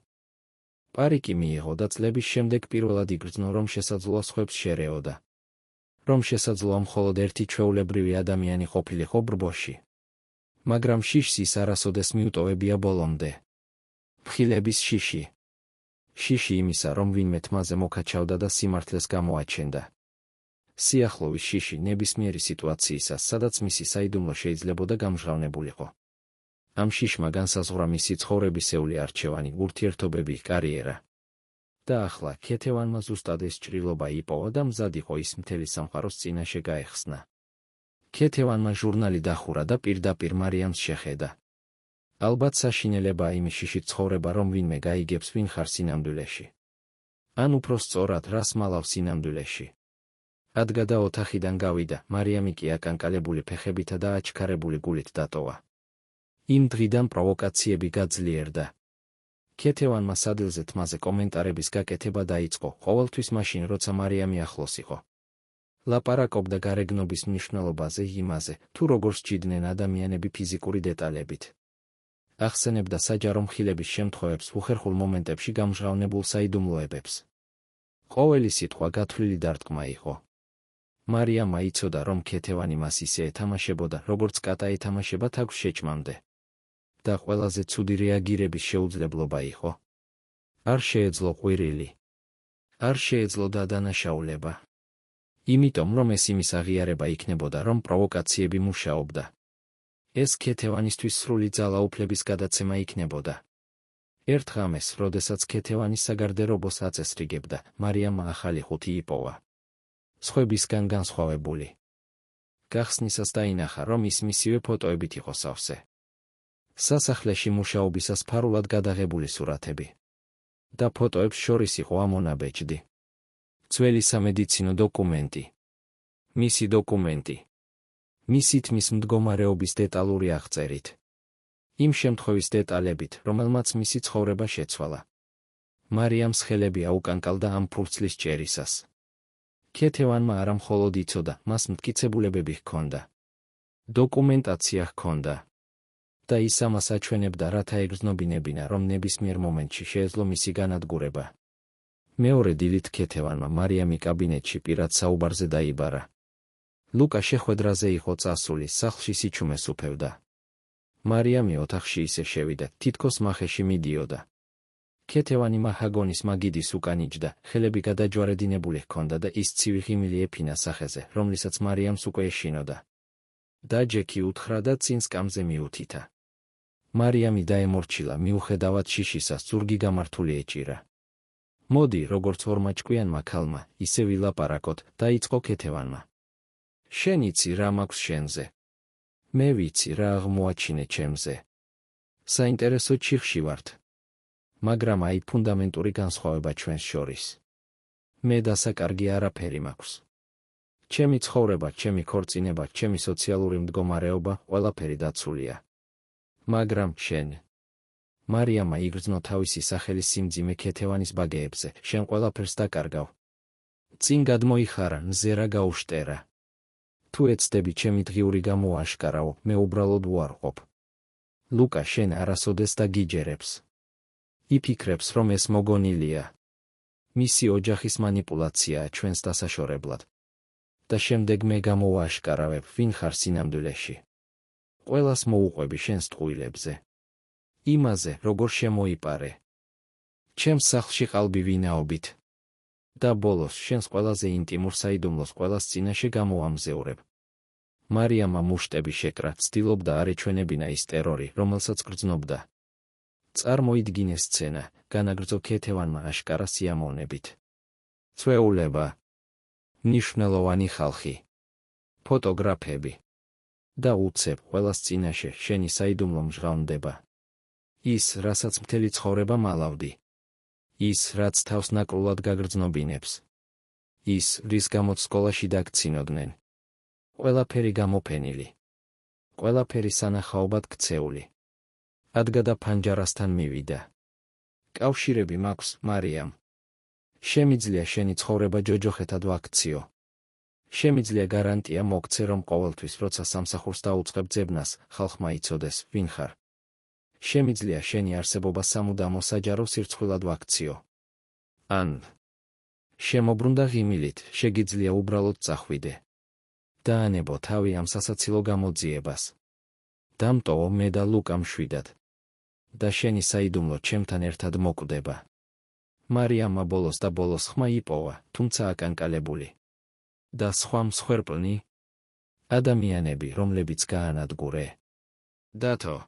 პარიკი მიიღო და წლების შემდეგ პირველად იგრძნო, რომ შესაძლოა სხვებს შერეოდა. რომ შესაძლოა მხოლოდ ერთი ჩვეულებრივი ადამიანი ყოფილიყო ბრბოში. მაგრამ შიშს ის არასოდეს მიუტოვებია ბოლომდე. მხილების შიში. შიში იმისა, რომ ვინმე თმაზე მოკაჩავდა და სიმართლეს გამოაჩენდა. სიახლოვის შიში ნებისმიერი სიტუაციისას, სადაც მისი საიდუმლო შეიძლებოდა გამჟღავნებულიყო. ამ შიშმა განსაზღვრა მისი ცხოვრებისეული არჩევანი, ურთიერთობები, კარიერა. და ახლა ქეთევანმა ზუსტად ეს ჭრილობა იპოვა და მზად იყო ის მთელი სამყაროს წინაშე გაეხსნა. ქეთევანმა ჟურნალი დახურა და პირდაპირ მარიამს შეხედა. ალბათ საშინელებაა იმის შიშით ცხოვრება, რომ ვინმე გაიგებს ვინ ხარ სინამდვილეში. ან უფრო სწორად, რას მალავ სინამდვილეში. ადგა და ოთახიდან გავიდა, მარიამი კი აკანკალებული ფეხებითა და აჩქარებული გულით დატოვა. იმ დღიდან პროვოკაციები გაძლიერდა. ქეთევანმა სადილზე თმაზე კომენტარების გაკეთება დაიწყო, ყოველთვის მაშინ, როცა მარიამი ახლოს იყო. ლაპარაკობდა გარეგნობის მნიშვნელობაზე, იმაზე, თუ როგორ სჭიდნენ ადამიანები ფიზიკური დეტალებით. ახსენებდა საჯარო მხილების შემთხვევებს, უხერხულ მომენტებში გამჟღავნებულ საიდუმლოებებს. ყოველი სიტყვა გათვლილი დარტყმა იყო. მარიამმა იცოდა, რომ ქეთევანი მას ისე ეთამაშებოდა, როგორც კატა ეთამაშება თაგვს შეჭმამდე. და ყველაზე ცუდი რეაგირების შეუძლებლობა იყო. არ შეეძლო ყვირილი. არ შეეძლო დადანაშაულება. იმიტომ, რომ ეს იმის აღიარება იქნებოდა, რომ პროვოკაციები მუშაობდა. ეს ქეთევანისთვის სრული ძალაუფლების გადაცემა იქნებოდა. ერთ ღამეს, როდესაც ქეთევანი საგარდერობოს აწესრიგებდა, მარიამმა ახალი ხუთი იპოვა. სხვებისგან განსხვავებული. გახსნისას დაინახა, რომ ის მისივე ფოტოებით იყო სავსე. სასახლეში მუშაობისას ფარულად გადაღებული სურათები. და ფოტოებს შორის იყო ამონაბეჭდი. ძველი სამედიცინო დოკუმენტი. მისი დოკუმენტი. მისი თმის მდგომარეობის დეტალური აღწერით. იმ შემთხვევის დეტალებით, რომელმაც მისი ცხოვრება შეცვალა. მარიამს ხელები აუკანკალდა ამ ფურცლის ჭერისას. ქეთევანმა არა მხოლოდ იცოდა, მას მტკიცებულებები ჰქონდა. დოკუმენტაცია ჰქონდა. და ის ამას აჩვენებდა, რათა ეგრძნობინებინა, რომ ნებისმიერ მომენტში შეეძლო მისი განადგურება. მეორე დილით ქეთევანმა მარიამი კაბინეტში პირად საუბარზე დაიბარა. ლუკა შეხვედრაზე იყო წასული, სახლში სიჩუმეს უფევდა. მარიამი ოთახში ისე შევიდა, თითქოს მახეში მიდიოდა. ქეთევანი მაჰაგონის მაგიდის უკან იჯდა, ხელები გადაჯვარედინებული ჰქონდა და ის ცივი ღიმილი ეფინა სახეზე, რომლისაც მარიამს უკვე ეშინოდა. და ჯექი უთხრა და წინ სკამზე მიუთითა. მარიამი დაემორჩილა, მიუხედავად შიშისას ზურგი გამართული ეჭირა. მოდი, როგორც ორმა ჭკვიანმა ქალმა, ისე ვილაპარაკოთ, დაიწყო ქეთევანმა. შენ იცი რა მაქვს შენზე. მე ვიცი რა აღმოაჩინე ჩემზე. საინტერესო ჩიხში ვართ. მაგრამ აი ფუნდამენტური განსხვავება ჩვენს შორის. მე დასაკარგი არაფერი მაქვს. ჩემი ცხოვრება, ჩემი ქორწინება, ჩემი სოციალური მდგომარეობა, ყველაფერი დაცულია. მაგრამ შენ. მარიამმა იგრძნო თავისი სახელის სიმძიმე ქეთევანის ბაგეებზე, შენ ყველაფერს დაკარგავ. წინ გადმოიხარა, მზე რა გაუშტერა. თუ ეცდები ჩემი დღიური გამოაშკარავ, მე უბრალოდ უარყოფ. ლუკა შენ არასოდეს დაგიჯერებს. იფიქრებს, რომ ეს მოგონილია. მისი ოჯახის მანიპულაციაა ჩვენს დასაშორებლად. და შემდეგ მე გამოვაშკარავებ, ვინ ხარ სინამდვილეში. ყველას მოუყვები შენს ტყუილებზე. იმაზე, როგორ შემოიპარე. ჩემს სახლში ყალბი ვინაობით. და ბოლოს შენს ყველაზე ინტიმურ საიდუმლოს ყველას წინაშე გამოვამზეურებ. მარიამმა მუშტები შეკრა, ცდილობდა არ ეჩვენებინა ის ტერორი, რომელსაც გრძნობდა. წარმოიდგინე სცენა, განაგრძო ქეთევანმა აშკარა სიამოვნებით. წვეულება. მნიშვნელოვანი ხალხი. ფოტოგრაფები. და უცებ ყველას წინაშე შენი საიდუმლო მჟღავნდება. ის, რასაც მთელი ცხოვრება მალავდი. ის, რაც თავს ნაკრულად გაგრძნობინებს. ის, რის გამოც სკოლაში დაგცინოდნენ. ყველაფერი გამოფენილი. ყველაფერი სანახაობად ქცეული. ადგა და ფანჯარასთან მივიდა. კავშირები მაქვს, მარიამ. შემიძლია შენი ცხოვრება ჯოჯოხეთად ვაქციო. შემიძლია გარანტია მოგცე, რომ ყოველთვის, როცა სამსახურს დაუწყებ ძებნას, ხალხმა იცოდეს, ვინ ხარ. შემიძლია შენი არსებობა სამუდამო საჯარო სირცხვილად ვაქციო. ან შემოbrუნდა ღიმილით, შეგიძლია უბრალოდ წახვიდე. დაანებო თავი ამ სასაცილო გამოძიებას. დამტოვო მე და ლუკა მშვიდად. და შენი საიდუმლო ჩემთან ერთად მოკვდება. მარიამმა ბოლოს და ბოლოს ხმა იპოვა, თუმცა აკანკალებული. და სხვა მსხვერპლნი? ადამიანები, რომლებიც გაანადგურე. დათო.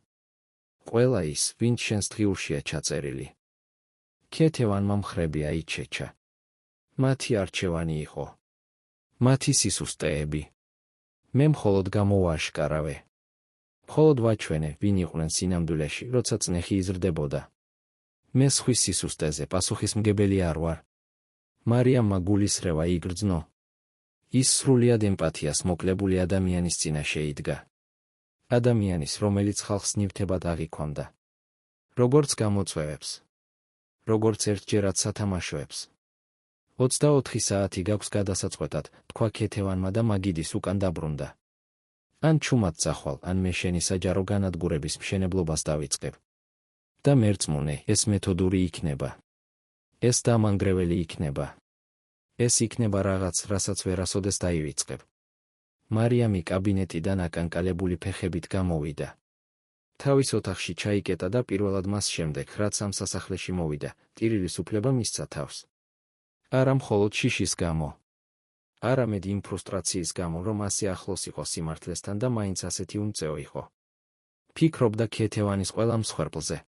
ყველა ის, ვინც შენს დღიურშია ჩაწერილი. ქეთევანმა მხრები აიჩეჩა. მათი არჩევანი იყო. მათი სისუსტეები. მე მხოლოდ გამოვააშკარავე. მხოლოდ ვაჩვენე, ვინ იყვნენ სინამდვილეში, როცა წნეხი იზრდებოდა. მე სხვის სისუსტეზე პასუხისმგებელი არ ვარ. მარიამმა გულისრევა იგრძნო. ის სრულიად ემპათიას მოკლებული ადამიანის წინაშე იდგა. ადამიანის, რომელიც ხალხს ნივთებად აღიქვამდა. როგორც გამოწვევებს. როგორც ერთჯერად სათამაშოებს. 24 საათი გაქვს გადასაწყვეტად, თქვა ქეთევანმა და მაგიდის უკან დაბრუნდა. ან ჩუმად წახვალ, ან მე შენი საჯარო განადგურების მშენებლობას დავიწყებ. და მერწმუნე, ეს მეთოდური იქნება. ეს დამანგრეველი იქნება. ეს იქნება რაღაც, რასაც ვერასოდეს დაივიწყებ. მარიამი კაბინეტიდან აკანკალებული ფეხებით გამოვიდა. თავის ოთახში ჩაიკეტა და პირველად მას შემდეგ, რაც ამ სასახლეში მოვიდა, ტირილის უფლება მისცა თავს. არა მხოლოდ შიშის გამო. არამედ იმ ფრუსტრაციის გამო, რომ ასე ახლოს იყო სიმართლესთან და მაინც ასეთი უმწეო იყო. ფიქრობდა ქეთევანის ყველა მსხვერპლზე.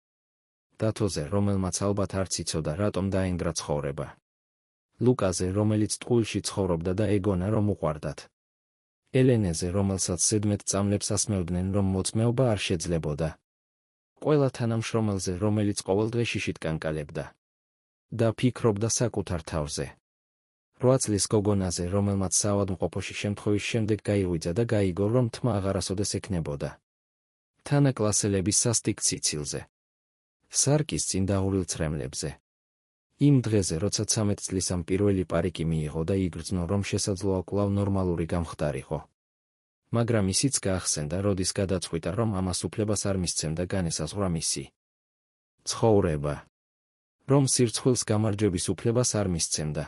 დათოზე, რომელმაც ალბათ არც იცოდა, რატომ დაენგრა ცხოვრება. ლუკაზე, რომელიც ტყუილში ცხოვრობდა და ეგონა, რომ უყვარდათ. ელენეზე, რომელსაც ზედმეტ წამლებს ასმევდნენ, რომ მოწმეობა არ შეძლებოდა. ყველა თანამშრომელზე, რომელიც ყოველდღე შიშით კანკალებდა. და ფიქრობდა საკუთარ თავზე. 8 წლის გოგონაზე, რომელმაც საავადმყოფოში შემთხვევის შემდეგ გაიღვიძა და გაიგო, რომ თმა აღარასოდეს ექნებოდა. თანაკლასელების სასტიკ ციცილზე. სარკის წინდაღურილ ცრემლებზე. იმ დღეზე, როცა 13 წლის ამ პირველი პარიკი მიიღო და იგრძნო, რომ შესაძლოა კვლავ ნორმალური გამხდარიყო. მაგრამ ისიც გაახსენდა, როდის გადაწყვიტა, რომ ამას უფლებას არ მისცემდა განესაზღვრა მისი ცხოვრება. რომ სირცხვილს გამარჯვების უფლებას არ მისცემდა.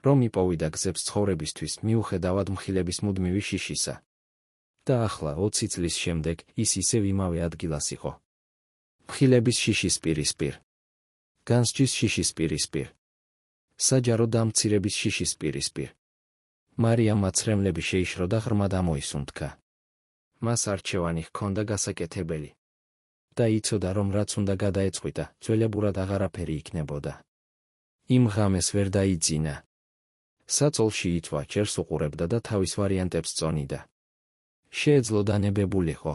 რომ იპოვიდა გზებს ცხოვრებისთვის, მიუხედავად მხილების მუდმივი შიშისა. და ახლა 20 წლის შემდეგ ის ისევ იმავე ადგილას იყო. მხილების შიშის პირისპირ. განსჯის შიშის პირისპირ. საჯარო დამცირების შიშის პირისპირ. მარიამმა ცრემლები შეიშრო და ღრმად ამოისუნთქა. მას არჩევანი ჰქონდა გასაკეთებელი. და იცოდა, რომ რაც უნდა გადაეწყვიტა, ძველებურად აღარაფერი იქნებოდა. იმ ღამეს ვერ დაიძინა. საწოლში ითვა, ჯერს უყურებდა და თავის ვარიანტებს წონიდა. შეეძლო დანებებულიყო.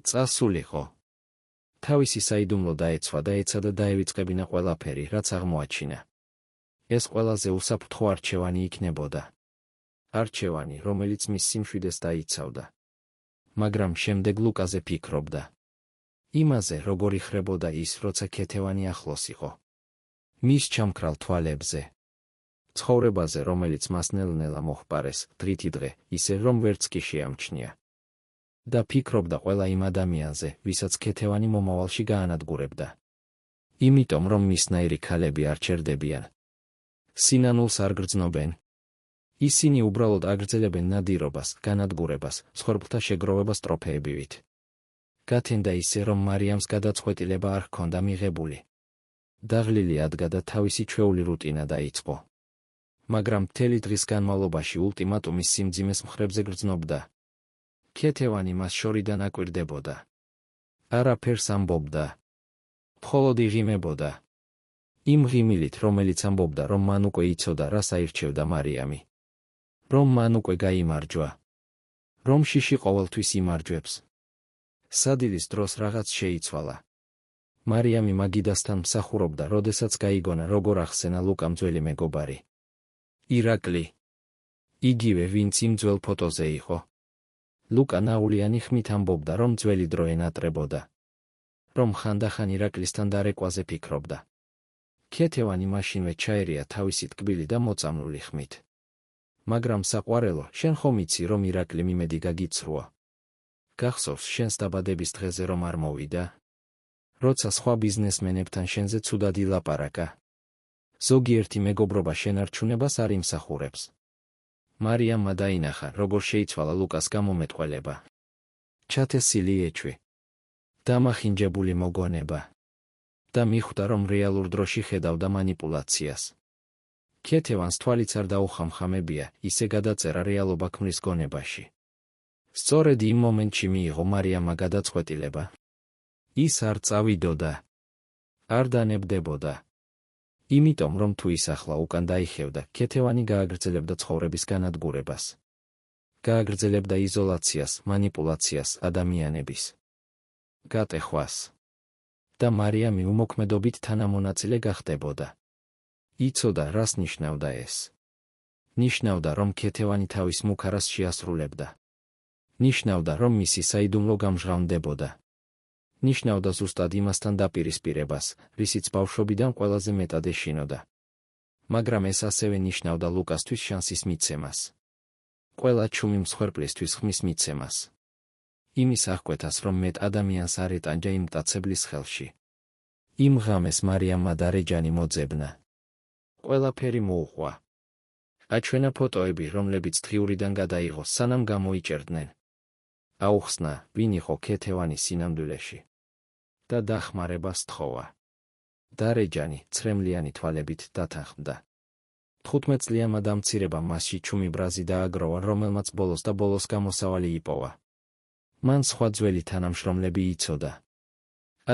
წასულიყო. თავისი საიდუმლო დაეცვა და ეცადა დაევიწყებინა ყველაფერი, რაც აღმოაჩინა. ეს ყველაზე უსაფრთხო არჩევანი იქნებოდა. არჩევანი, რომელიც მის სიმშვიდეს დაიცავდა. მაგრამ შემდეგ ლუკაზე ფიქრობდა. იმაზე, როგორ იხრებოდა ის, როცა ქეთევანი ახლოს იყო. მის ჩამქრალ თვალებზე. ცხოვრებაზე, რომელიც მას ნელ-ნელა მოჰყარეს, დღითიდღე, ისე რომ ვერც კი შეამჩნია. და ფიქრობდა ყველა იმ ადამიანზე, ვისაც ქეთევანი მომავალში გაანადგურებდა. იმიტომ, რომ მისნაირი ქალები არ ჩერდებიან. სინანულს არ გრძნობენ. ისინი უბრალოდ აგრძელებენ ნადირობას, განადგურებას, მსხვერპლთა შეგროვებას ტროფეებივით. გათენდა ისე, რომ მარიამს გადაწყვეტილება არ ჰქონდა მიღებული. დაღლილი ადგა და თავისი ჩვეული რუტინა დაიწყო. მაგრამ მთელი დღის განმავლობაში ულტიმატუმის სიმძიმეს მხრებზე გრძნობდა. ქეთევანი მას შორიდან აკვირდებოდა. არაფერს ამბობდა. მხოლოდ იღიმებოდა. იმ ღიმილით, რომელიც ამბობდა, რომ მან უკვე იცოდა, რას აირჩევდა მარიამი. რომ მან უკვე გაიმარჯვა. რომ შიში ყოველთვის იმარჯვებს. სადილის დროს რაღაც შეიცვალა. მარიამი მაგიდასთან მსახურობდა, როდესაც გაიგონა, როგორ ახსენა ლუკამ ძველი მეგობარი. ირაკლი. იგივე, ვინც იმ ძველ ფოტოზე იყო. ლუკა ნაულიანი ხმით ამბობდა, რომ ძველი დრო ენატრებოდა. რომ ხანდახან ირაკლისთან დარეკვაზე ფიქრობდა. ქეთევანი მაშინვე ჩაერია თავისი ტკბილი და მოწამლული ხმით. მაგრამ საყვარელო, შენ ხომ იცი, რომ ირაკლი მიმედი გაგიცრუა. გახსოვს შენს დაბადების დღეზე რომ არ მოვიდა? როცა სხვა ბიზნესმენებთან შენზე ცუდად ილაპარაკა. ზოგიერთი მეგობრობა შენარჩუნებას არ იმსახურებს. მარიამმა დაინახა, როგორ შეიცვალა ლუკას გამომეტყველება. ჩათესილი ეჭვი. დამახინჯებული მოგონება. და მიხვდა, რომ რეალურ დროში ხედავდა მანიპულაციას. ქეთევანს თვალიც არ დაუხამხამებია, ისე გადაწერა რეალობა ქმრის გონებაში. სწორედ იმ მომენტში მიიღო მარიამმა გადაწყვეტილება. ის არ წავიდოდა. არ დანებდებოდა. იმიტომ, რომ თუ ის ახლა უკან დაიხევდა, ქეთევანი გააგრძელებდა ცხოვრების განადგურებას. გააგრძელებდა იზოლაციას, მანიპულაციას, ადამიანების გატეხვას. და მარიამი უმოქმედობით თანამონაწილე გახდებოდა. იცოდა, რას ნიშნავდა ეს. ნიშნავდა, რომ ქეთევანი თავის მუქარას შეასრულებდა. ნიშნავდა, რომ მისი საიდუმლო გამჟღავნდებოდა. ნიშნავდა ზუსტად იმასთან დაპირისპირებას, რისიც ბავშვობიდან ყველაზე მეტად ეშინოდა. მაგრამ ეს ასევე ნიშნავდა ლუკასთვის შანსის მიცემას. ყველა ჩუმი მსხვერპლისთვის ხმის მიცემას. იმის აღკვეთას, რომ მეტ ადამიანს არ ეტანჯა იმ მტაცებლის ხელში. იმ ღამეს მარიამმა და რეჯანი მოძებნა. ყველაფერი მოუღვა. აჩვენა ფოტოები, რომლებიც დღიურიდან გადაიღო, სანამ გამოიჭერდნენ. აუხსნა, ვინ იყო ქეთევანი სინამდვილეში. და დახმარებას თხოვა. და რეჯანი ცრემლიანი თვალებით დათანხმდა. 15 წლიანმა დამცირებამ მასში ჩუმი ბრაზი დააგროვა, რომელმაც ბოლოს და ბოლოს გამოსავალი იპოვა. მან სხვა ძველი თანამშრომლები იცოდა.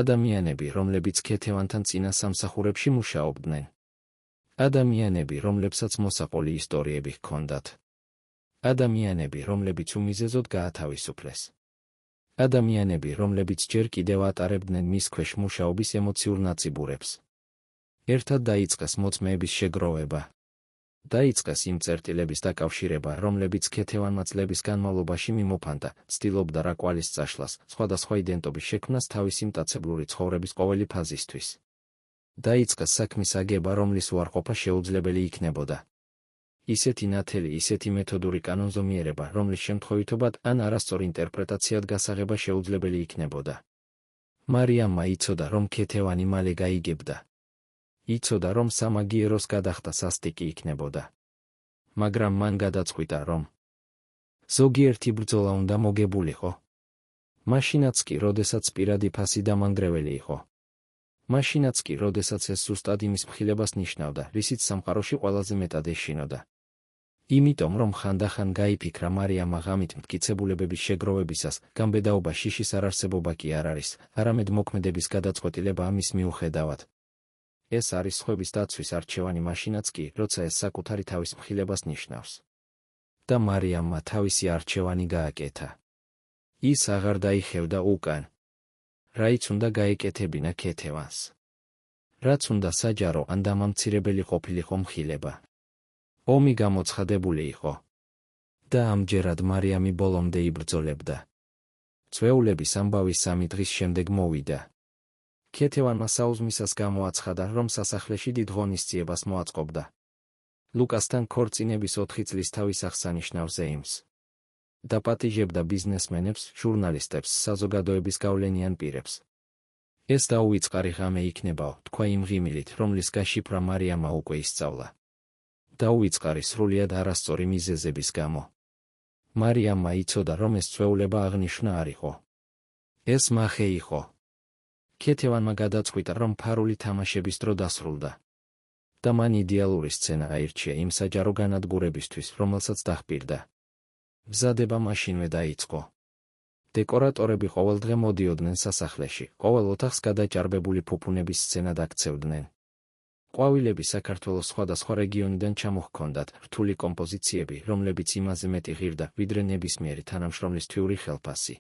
ადამიანები, რომლებიც ქეთევანთან წინა სამსახურებში მუშაობდნენ. ადამიანები, რომლებსაც მოსაყოლი ისტორიები ჰქონდათ. ადამიანები, რომლებიც უმიზეზოდ გაათავისუფლეს. ადამიანები, რომლებიც ჯერ კიდევ ატარებდნენ მის ქვეშ მუშაობის ემოციურ ნაწიბურებს. ერთად დაიწყეს მოწმეების შეგროვება. დაიწყეს იმ წერტილების დაკავშირება, რომლებიც ქეთევანმა წლების განმავლობაში მიმოფანტა, ცდილობდა რა კვალის წაშლას, სხვადასხვა იდენტობის შექმნას თავისი მტაცებლური ცხოვრების ყოველი ფაზისთვის. დაიწყეს საქმის აგება, რომლის უარყოფა შეუძლებელი იქნებოდა. ისეთი ნათელი, ისეთი მეთოდური კანონზომიერება, რომლის შემთხვევითობად ან არასწორ ინტერპრეტაციად გასაღება შეუძლებელი იქნებოდა. მარიამმა იცოდა, რომ ქეთევანი მალე გაიგებდა. იცოდა, რომ სამაგიეროს გადახდა სასტიკი იქნებოდა. მაგრამ მან გადაწყვიტა, რომ ზოგიერთი ბრძოლა უნდა მოგებულიყო. მაშინაც კი, როდესაც პირადი ფასი დამანგრეველი იყო. მაშინაც კი, როდესაც ეს ზუსტად იმის მხილებას ნიშნავდა, რისიც სამყაროში ყველაზე მეტად ეშინოდა. იმიტომ, რომ ხანდახან გაიფიქრა მარიამმა ღამით მტკიცებულებების შეგროვებისას, გამბედაობა შიშის არარსებობა კი არ არის, არამედ მოქმედების გადაწყვეტილება ამის მიუხედავად. ეს არის სხვების დაცვის არჩევანი მაშინაც კი, როცა ეს საკუთარი თავის მხილებას ნიშნავს. და მარიამმა თავისი არჩევანი გააკეთა. ის აღარ დაიხევდა უკან. რაიც უნდა გაეკეთებინა ქეთევანს. რაც უნდა საჯარო ან დამამცირებელი ყოფილიყო მხილება. ომი გამოცხადებული იყო. და ამჯერად მარიამი ბოლომდე იბრძოლებდა. წვეულების ამბავის 3 დღის შემდეგ მოვიდა. ქეთევანმა საუზმისას გამოაცხადა, რომ სასახლეში დიდ ღონისძიებას მოაწყობდა. ლუკასთან ქორწინების 4 წლის თავის აღსანიშნავ ზეიმს. დაპატიჟებდა ბიზნესმენებს, ჟურნალისტებს, საზოგადოების გავლენიან პირებს. ეს დაუვიწყარი ღამე იქნებაო, თქვა იმ ღიმილით, რომლის გაშიფრა მარიამმა უკვე ისწავლა. დაუვიწყარი სრულიად არასწორი მიზეზების გამო. მარიამმა იცოდა, რომ ეს წვეულება აღნიშვნა არ იყო. ეს მახე იყო. ქეთევანმა გადაწყვიტა, რომ ფარული თამაშების დრო დასრულდა. და მან იდეალური სცენა აირჩია იმ საჯარო განადგურებისთვის, რომელსაც დახპირდა. მზადება მაშინვე დაიწყო. დეკორატორები ყოველდღე მოდიოდნენ სასახლეში, ყოველ ოთახს გადაჭარბებული ფუფუნების სცენა დაქცევდნენ. ყვავილები საქართველოს სხვადასხვა რეგიონიდან ჩამოჰქონდათ, რთული კომპოზიციები, რომლებიც იმაზე მეტი ღირდა, ვიდრე ნებისმიერი თანამშრომლის თვიური ხელფასი.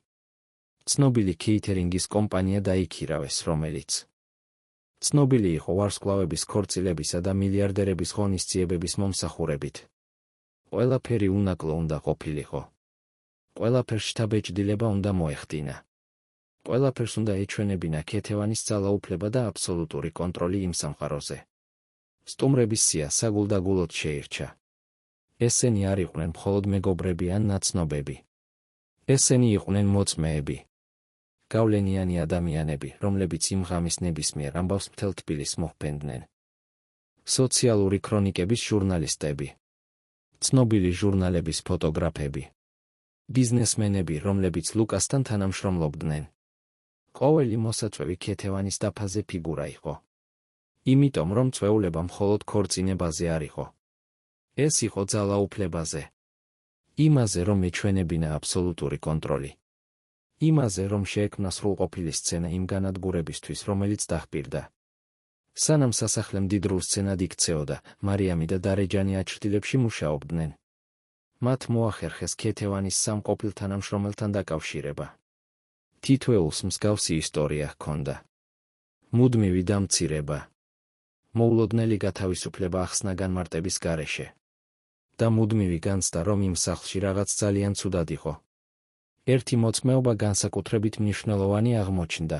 ცნობილი კეითერინგის კომპანია დაიქირავეს, რომელიც ცნობილი იყო ვარსკვლავების ქორწილებისა და მილიარდერების ღონისძიებების მომსახურებით. ყველაფერი უნაკლო უნდა ყოფილიყო. ყველაფერს შთაბეჭდილება უნდა მოეხდინა. ყველაფერს უნდა ეჩვენებინა ქეთევანის ძალაუფლება და აბსოლუტური კონტროლი იმ სამყაროზე. სტუმრების სია საგულდაგულოდ შეირჩა. ესენი არ იყვნენ მხოლოდ მეგობრები ან ნაცნობები. ესენი იყვნენ მოწმეები. გავლენიანი ადამიანები, რომლებიც იმ ღამის ნებისმიერ ამბავს მთელ თბილისს მოჰფენდნენ. სოციალური ქრონიკების ჟურნალისტები. ცნობილი ჟურნალების ფოტოგრაფები. ბიზნესმენები, რომლებიც ლუკასთან თანამშრომლობდნენ. ყოველი მოსაწვევი ქეთევანის დაფაზე ფიგურა იყო. იმიტომ, რომ წვეულება მხოლოდ ქორწინებაზე არ იყო. ეს იყო ძალაუფლებაზე. იმაზე, რომ ეჩვენებინა აბსოლუტური კონტროლი. იმაზე, რომ შეექმნა სრულყოფილი სცენა იმ განადგურებისთვის, რომელიც დახპირდა. სანამ სასახლე მდიდრულ სცენად იქცეოდა, მარიამი და დარეჯანი აჩრდილებში მუშაობდნენ. მათ მოახერხეს ქეთევანის სამ ყოფილ თანამშრომელთან დაკავშირება. თითოეულს მსგავსი ისტორია ჰქონდა. მუდმივი დამცირება. მოულოდნელი გათავისუფლება ახსნა განმარტების გარეშე. და მუდმივი განცდა, რომ იმ სახლში რაღაც ძალიან ცუდად იყო. ერთი მოწმეობა განსაკუთრებით მნიშვნელოვანი აღმოჩნდა.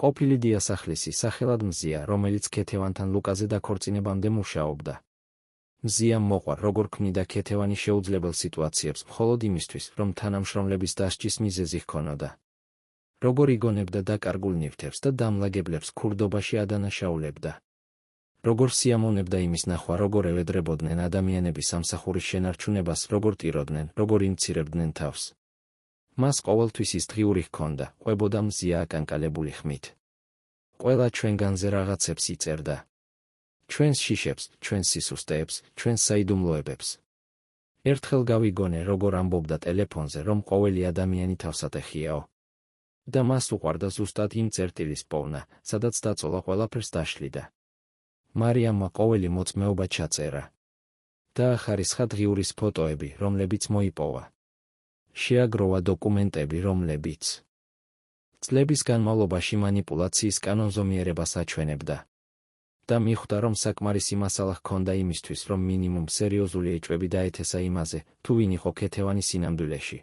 ყოფილი დიასახლისი სახელად მზია, რომელიც ქეთევანთან ლუკაზე დაქორწინებამდე მუშაობდა. მზიამ მოყვა, როგორ ქმნიდა ქეთევანი შეუძლებელ სიტუაციებს მხოლოდ იმისთვის, რომ თანამშრომლების დასჯის მიზეზი ჰქონოდა. როგორ იგონებდა დაკარგულ ნივთებს და დამლაგებლებს ქურდობაში ადანაშაულებდა. როგორ სიამოვნებდა იმის ნახვა, როგორ ევედრებოდნენ ადამიანების სამსახურის შენარჩუნებას, როგორ ტიროდნენ, როგორ იმცირებდნენ თავს. მას ყოველთვის ის დღიური ჰქონდა, ყვებოდა მზია აკანკალებული ხმით. ყველა ჩვენგანზე რაღაცებს იწერდა. ჩვენს შიშებს, ჩვენს სისუსტეებს, ჩვენს საიდუმლოებებს. ერთხელ გავიგონე, როგორ ამბობდა ტელეფონზე, რომ ყოველი ადამიანი თავსატეხიაო. და მას უყვარდა ზუსტად იმ წერტილის პოვნა, სადაც დაწოლა ყველაფერს დაშლიდა. მარიამმა ყოველი მოწმეობა ჩაწერა. დაახარისხა დღიურის ფოტოები, რომლებიც მოიპოვა. შეაგროვა დოკუმენტები, რომლებიც წლების განმავლობაში манипуლაციის კანონზომიერებას აჩვენებდა. და მიხვდა, რომ საკმარისი მასალა ჰქონდა იმისთვის, რომ მინიმუმ სერიოზული ეჭვები დაეთესა იმაზე, თუ ვინ იყო ქეთევანი სინამდვილეში.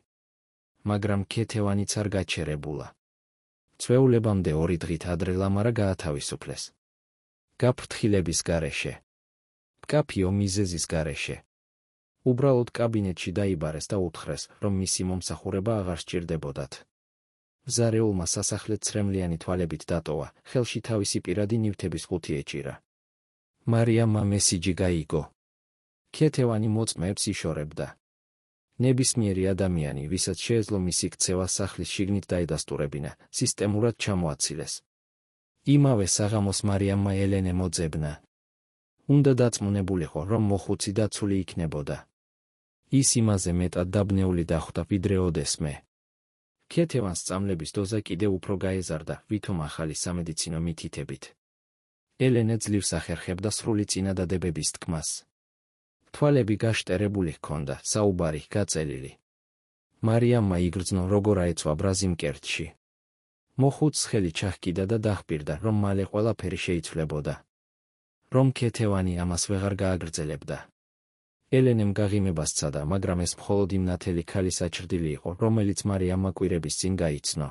მაგრამ ქეთევანიც არ გაჩერებულა. წვეულებამდე 2 დღით ადრე ლამარა გაათავისუფლეს. გაფრთხილების გარეშე. მკაფიო მიზეზის გარეშე. უბრალოდ კაბინეტში დაიბარეს და უთხრეს, რომ მისი მომსახურება აღარ სჭირდებოდათ. მზარეულმა სასახლე ცრემლიანი თვალებით დატოვა, ხელში თავისი პირადი ნივთების ყუთი ეჭირა. მარიამმა მესიჯი გაიგო. ქეთევანი მოწმეებს იშორებდა. ნებისმიერი ადამიანი, ვისაც შეეძლო მისი ქცევა სახლის შიგნით დაედასტურებინა, სისტემურად ჩამოაცილეს. იმავე საღამოს მარიამმა ელენე მოძებნა. უნდა დაწმუნებულიყო, რომ მოხუცი დაცული იქნებოდა. ის იმაზე მეტად დაბნეული დახვდა, ვიდრე ოდესმე. ქეთევანს წამლების დოზა კიდევ უფრო გაეზარდა, ვითომ ახალი სამედიცინო მითითებით. ელენე ძლივს ახერხებდა სრული წინადადებების თქმას. თვალები გაშტერებული ჰქონდა, საუბარი გაწელილი. მარიამმა იგრძნო, როგორ აეცვა ბრაზი მკერდში. მოხუცს ხელი ჩაჰკიდა და დახპირდა, რომ მალე ყველაფერი შეიცვლებოდა. რომ ქეთევანი ამას ვეღარ გააგრძელებდა. ელენემ გაღიმება სცადა, მაგრამ ეს მხოლოდ იმ ნათელი ქალის აჩრდილი იყო, რომელიც მარიამმა კვირების წინ გაიცნო.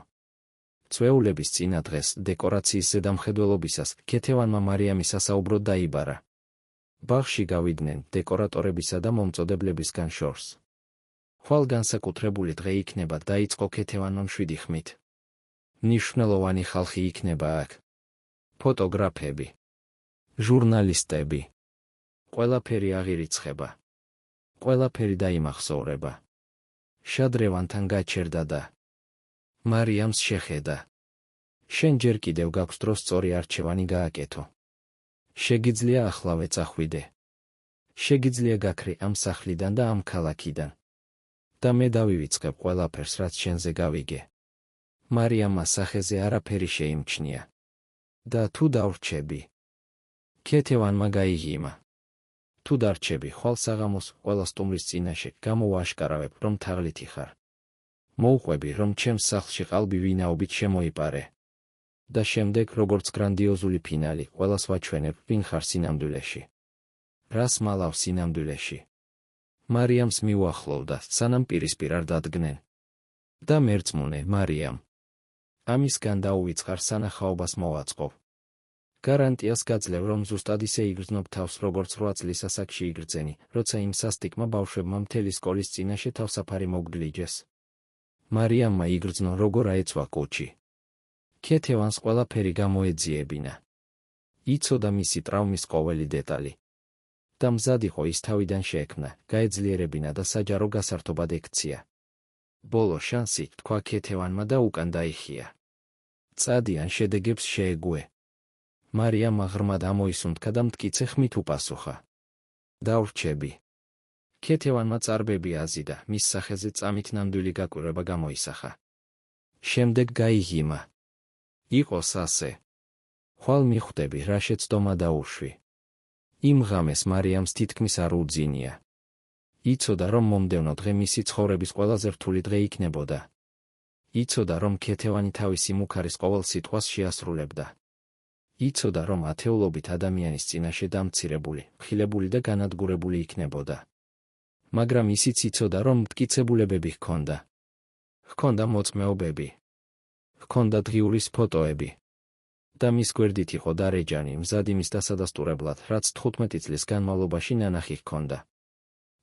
წვეულების წინა დღეს, დეკორაციის ზედამხედველობისას, ქეთევანმა მარიამის სასაუბროდ დაიბარა. ბაღში გავიდნენ დეკორატორებისა და მომწოდებლებისგან შორს. ხვალ განსაკუთრებული დღე იქნება, დაიწყო ქეთევანმა 7 ხმით. მნიშვნელოვანი ხალხი იქნება აქ. ფოტოგრაფები, ჟურნალისტები. ყველაფერი აღირიცხება. ყველაფერი დაიმახსოვრება. შადრევანთან გაჩერდა და მარიამს შეხედა. შენ ჯერ კიდევ გაქვს დრო სწორი არჩევანი გააკეთო. შეგიძლია ახლავე წახვიდე. შეგიძლია გაქრე ამ სახლიდან და ამ ქალაქიდან. და მე დავივიწყებ ყველაფერს, რაც შენზე გავიგე. მარიამმა სახეზე არაფერი შეიმჩნია. და თუ დავრჩები. ქეთევანმა გაიღიმა. თუ დარჩები, ხვალ საღამოს ყველა სტუმრის წინაშე გამოვაშკარავებ, რომ თაღლითი ხარ. მოუყვები, რომ ჩემს სახლში ყალბი ვინაობით შემოიპარე. და შემდეგ, როგორც გრანდიოზული ფინალი, ყველას ვაჩვენებ, ვინ ხარ სინამდვილეში. რას მალავ სინამდვილეში. მარიამს მიუახლოვდა, სანამ პირისპირ არ დადგნენ. და მერწმუნე, მარიამ. ამისგან დაუვიწყარ სანახაობას მოვაწყობ. გარანტიას გაძლევ, რომ ზუსტად ისე იგრძნობ თავს, როგორც 8 წლის ასაკში იგრძენი, როცა იმ სასტიკმა ბავშვებმა მთელი სკოლის წინაშე თავსაფარი მოგგლიჯეს. მარიამმა იგრძნო, როგორ აეცვა კუჩი. ქეთევანს ყველაფერი გამოეძიებინა. იცოდა მისი ტრავმის ყოველი დეტალი. და მზად იყო ის თავიდან შეექმნა, გაეძლიერებინა და საჯარო გასართობად ექცია. ბოლო შანსი, თქვა ქეთევანმა და უკან დაიხია. წადიან შედეგებს შეეგუე. მარიამმა ღრმად ამოისუნთქა და მტკიცე ხმით უპასუხა. დავრჩები. ქეთევანმა წარბები აზიდა, მის სახეზე წამით ნამდვილი გაკვირვება გამოისახა. შემდეგ გაიღიმა. იყოს ასე. ხვალ მიხვდები, რა შეცდომა დაუშვი. იმ ღამეს მარიამს თითქმის არ უძინია. იცოდა, რომ მომდევნო დღე მისი ცხოვრების ყველაზე რთული დღე იქნებოდა. იცოდა, რომ ქეთევანი თავისი მუქარის ყოველ სიტყვას შეასრულებდა. იცოდა, რომ ათეულობით ადამიანის წინაშე დამცირებული, მხილებული და განადგურებული იქნებოდა. მაგრამ ისიც იცოდა, რომ მტკიცებულებები ჰქონდა. ჰქონდა მოწმეობები. ჰქონდა დღიურის ფოტოები. და მის გვერდით იყო დარეჯანი, მზად იმის დასადასტურებლად, რაც 15 წლის განმავლობაში ნანახი ჰქონდა.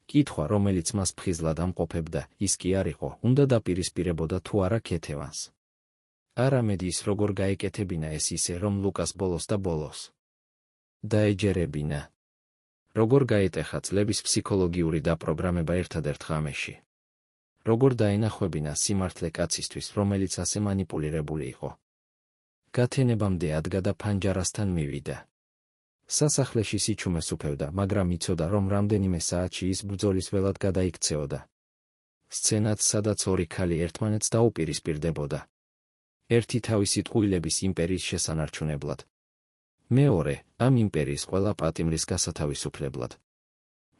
კითხვა, რომელიც მას ფხიზლად ამყოფებდა, ის კი არ იყო, უნდა დაპირისპირებოდა თუ არა ქეთევანს. არამედ ის, როგორ გაეკეთებინა ეს ისე, რომ ლუკას ბოლოს და ბოლოს დაეჯერებინა. როგორ გაეტეხა წლების ფსიქოლოგიური დაპროგრამება ერთადერთ ღამეში. როგორ დაენახვებინა სიმართლე კაცისთვის, რომელიც ასე მანიპულირებული იყო. გათენებამდე ადგა და ფანჯარასთან მივიდა. სასახლეში სიჩუმეს უფევდა, მაგრამ იცოდა, რომ რამდენიმე საათში ის ბრძოლის ველად გადაიქცეოდა. სცენაც, სადაც ორი ქალი ერთმანეთს დაუპირისპირდებოდა. ერთი თავისი ტყუილების იმპერიის შესანარჩუნებლად. მეორე, ამ იმპერიის ყველა პატიმრის გასათავისუფლებლად.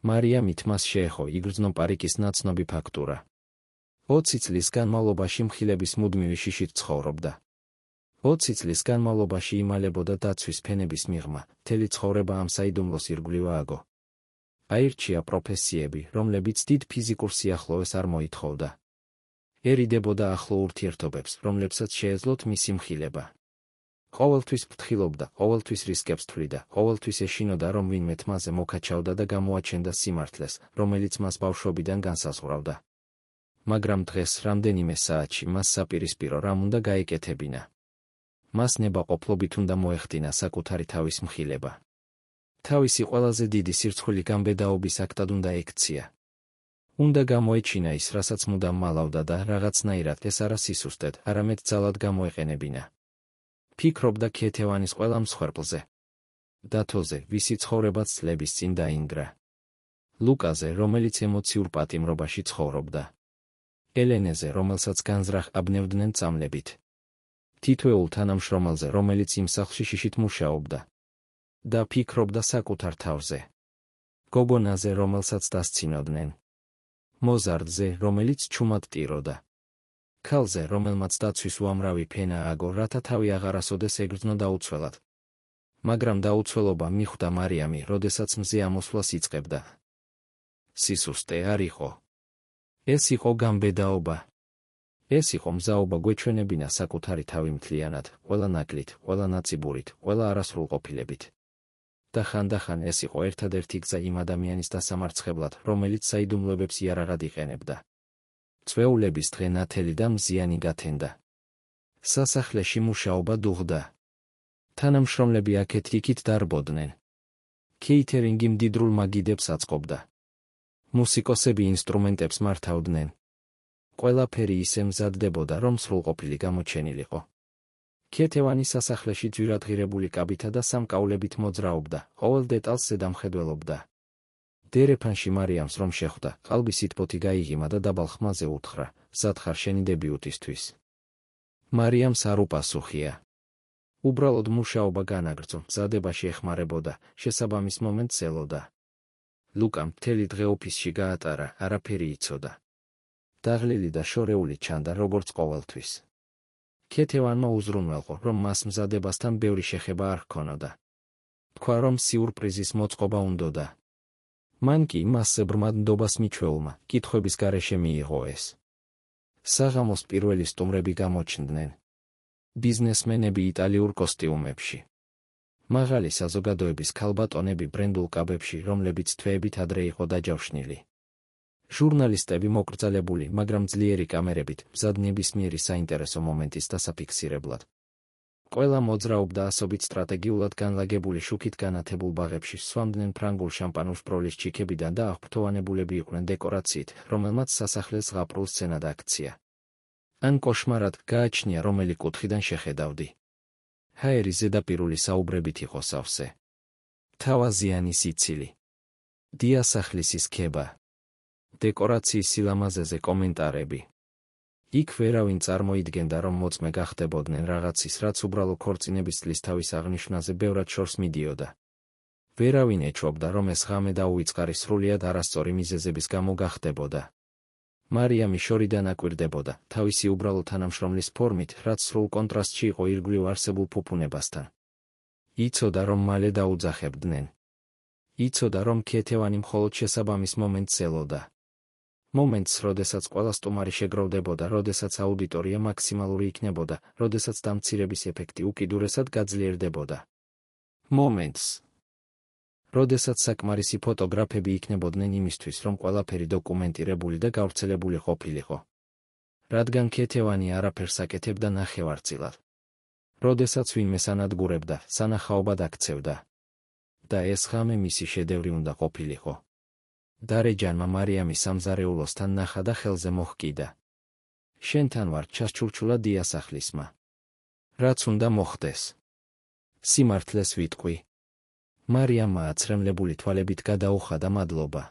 მარიამით მას შეეხო იგრძნო პარიკის ნაცნობი ფაქტურა. 20 წლის განმავლობაში მხილების მუდმივი შიშით ცხოვრობდა. 20 წლის განმავლობაში იმალებოდა დაცვის ფენების მიღმა, მთელი ცხოვრება ამ საიდუმლოს ირგვლივ ააგო. აირჩია პროფესიები, რომლებიც დიდ ფიზიკურ სიახლოვეს არ მოითხოვდა. ერიდებოდა ახლო ურთიერთობებს, რომლებსაც შეეძლოთ მისი მხილება. ყოველთვის ფრთხილობდა, ყოველთვის რისკებს თვლიდა, ყოველთვის ეშინოდა, რომ ვინმე თმაზე მოკაჩავდა და გამოაჩენდა სიმართლეს, რომელიც მას ბავშვობიდან განსაზღვრავდა. მაგრამ დღეს რამდენიმე საათში მას საპირისპირო რამ უნდა გაეკეთებინა. მას ნებაყოფლობით უნდა მოეხდინა საკუთარი თავის მხილება. თავისი ყველაზე დიდი სირცხვილი გამბედაობის აქტად უნდა ექცია. უნდა გამოეჩინა ის, რასაც მუდამ მალავდა და რაღაცნაირად ეს არა სისუსტედ, არამედ ძალად გამოეყენებინა. ფიქრობდა ქეთევანის ყველა მსხვერპლზე. დათოზე, ვისი ცხოვრებაც წლების წინ დაინგრა. ლუკაზე, რომელიც ემოციურ პატიმრობაში ცხოვრობდა. ელენეზე, რომელსაც განზრახ აბნევდნენ წამლებით. თითოეულ თანამშრომელზე, რომელიც იმ სახლში შიშით მუშაობდა. და ფიქრობდა საკუთარ თავზე. გოგონაზე, რომელსაც დასცინოდნენ. მოზარდზე, რომელიც ჩუმად ტიროდა. ქალზე, რომელმაც დაცვის უამრავი ფენა ააგო, რათა თავი აღარასოდეს ეგრძნო დაუცველად. მაგრამ დაუცველობა მიხვდა მარიამი, როდესაც მზე ამოსვლას იწყებდა. სისუსტე არ იყო. ეს იყო გამბედაობა. ეს იყო მზაობა გვეჩვენებინა საკუთარი თავი მთლიანად, ყველა ნაკლით, ყველა ნაწიბურით, ყველა არასრულყოფილებით. და ხანდახან ეს იყო ერთადერთი გზა იმ ადამიანის დასამარცხებლად, რომელიც საიდუმლოებებს იარაღად იყენებდა. წვეულების დღე ნათელი და მზიანი გათენდა. სასახლეში მუშაობა დუღდა. თანამშრომლები აქეთ-იქით დარბოდნენ. კეითერინგი მდიდრულ მაგიდებს აწყობდა. მუსიკოსები ინსტრუმენტებს მართავდნენ. ყველაფერი ისე მზადდებოდა, რომ სრულყოფილი გამოჩენილიყო. ქეთევანი სასახლეში ძვირადღირებული კაბითა და სამკაულებით მოძრაობდა, ყოველ დეტალს ზედამხედველობდა. დერეფანში მარიამს რომ შეხვდა, ყალბი სითბოთი გაიღიმა და დაბალ ხმაზე უთხრა, სათხარ შენი დებიუტისთვის. მარიამს არ უპასუხია. უბრალოდ მუშაობა განაგრძო, მზადებაში ეხმარებოდა, შესაბამის მომენტს ელოდა. ლუკამ მთელი დღე ოფისში გაატარა, არაფერი იცოდა. დაღლილი და შორეული ჩანდა, როგორც ყოველთვის. ქეთევანმა უზრუნველყო, რომ მას მზადებასთან ბევრი შეხება არ ჰქონოდა. თქვა, რომ სიურპრიზის მოწყობა უნდოდა. მან კი მასზე ბრმად ნდობას მიჩვეულმა, კითხვების გარეშე მიიღო ეს. საღამოს პირველი სტუმრები გამოჩნდნენ. ბიზნესმენები იტალიურ კოსტიუმებში. მაღალი საზოგადოების ქალბატონები ბრენდულ კაბებში, რომლებიც თვეებით ადრე იყო დაჯავშნილი. ჟურნალისტები მოკრძალებული, მაგრამ ძლიერი კამერებით, მზად ნებისმიერი საინტერესო მომენტის დასაფიქსირებლად. ყველა მოძრაობდა ასობით სტრატეგიულად განლაგებული შუქით განათებულ ბაღებში, სვამდნენ ფრანგულ შამპანურს ბროლის ჩიქებიდან და აღფრთოვანებულები იყვნენ დეკორაციით, რომელმაც სასახლეს ზღაპრულ სცენად აქცია. ან კოშმარად გააჩნია, რომელი კუთხიდან შეხედავდი. ჰაერი ზედაპირული საუბრებით იყო სავსე. თავაზიანი სიცილი. დიასახლისის ქება. დეკორაციის სილამაზეზე კომენტარები. იქ ვერავინ წარმოიდგენდა, რომ მოწმე გახდებოდნენ რაღაცის, რაც უბრალო ქორწინების წლის თავის აღნიშვნაზე ბევრად შორს მიდიოდა. ვერავინ ეჭვობდა, რომ ეს ღამე დაუვიწყარი სრულიად არასწორი მიზეზების გამო გახდებოდა. მარიამი შორიდან აკვირდებოდა, თავისი უბრალო თანამშრომლის ფორმით, რაც სრულ კონტრასტში იყო ირგვლივ არსებულ ფუფუნებასთან. იცოდა, რომ მალე დაუძახებდნენ. იცოდა, რომ ქეთევანი მხოლოდ შესაბამის მომენტს ელოდა. მომენტს, როდესაც ყველა სტუმარი შეგროვდებოდა, როდესაც აუდიტორია მაქსიმალური იქნებოდა, როდესაც დამცირების ეფექტი უკიდურესად გაძლიერდებოდა. მომენტს, როდესაც საკმარისი ფოტოგრაფები იქნებოდნენ იმისთვის, რომ ყველაფერი დოკუმენტირებული და გავრცელებული ყოფილიყო. რადგან ქეთევანი არაფერს აკეთებდა ნახევარწილად. როდესაც ვინმე ანადგურებდა, სანახაობად აქცევდა. და ეს ღამე მისი შედევრი უნდა ყოფილიყო. დარეჯანმა მარიამი სამზარეულოსთან ნახა და ხელზე მოჰკიდა. შენთან ვარ, ჩასჩურჩულა დიასახლისმა. რაც უნდა მოხდეს? სიმართლეს ვიტყვი. მარიამმა აცრემლებული თვალებით გადაუხადა მადლობა.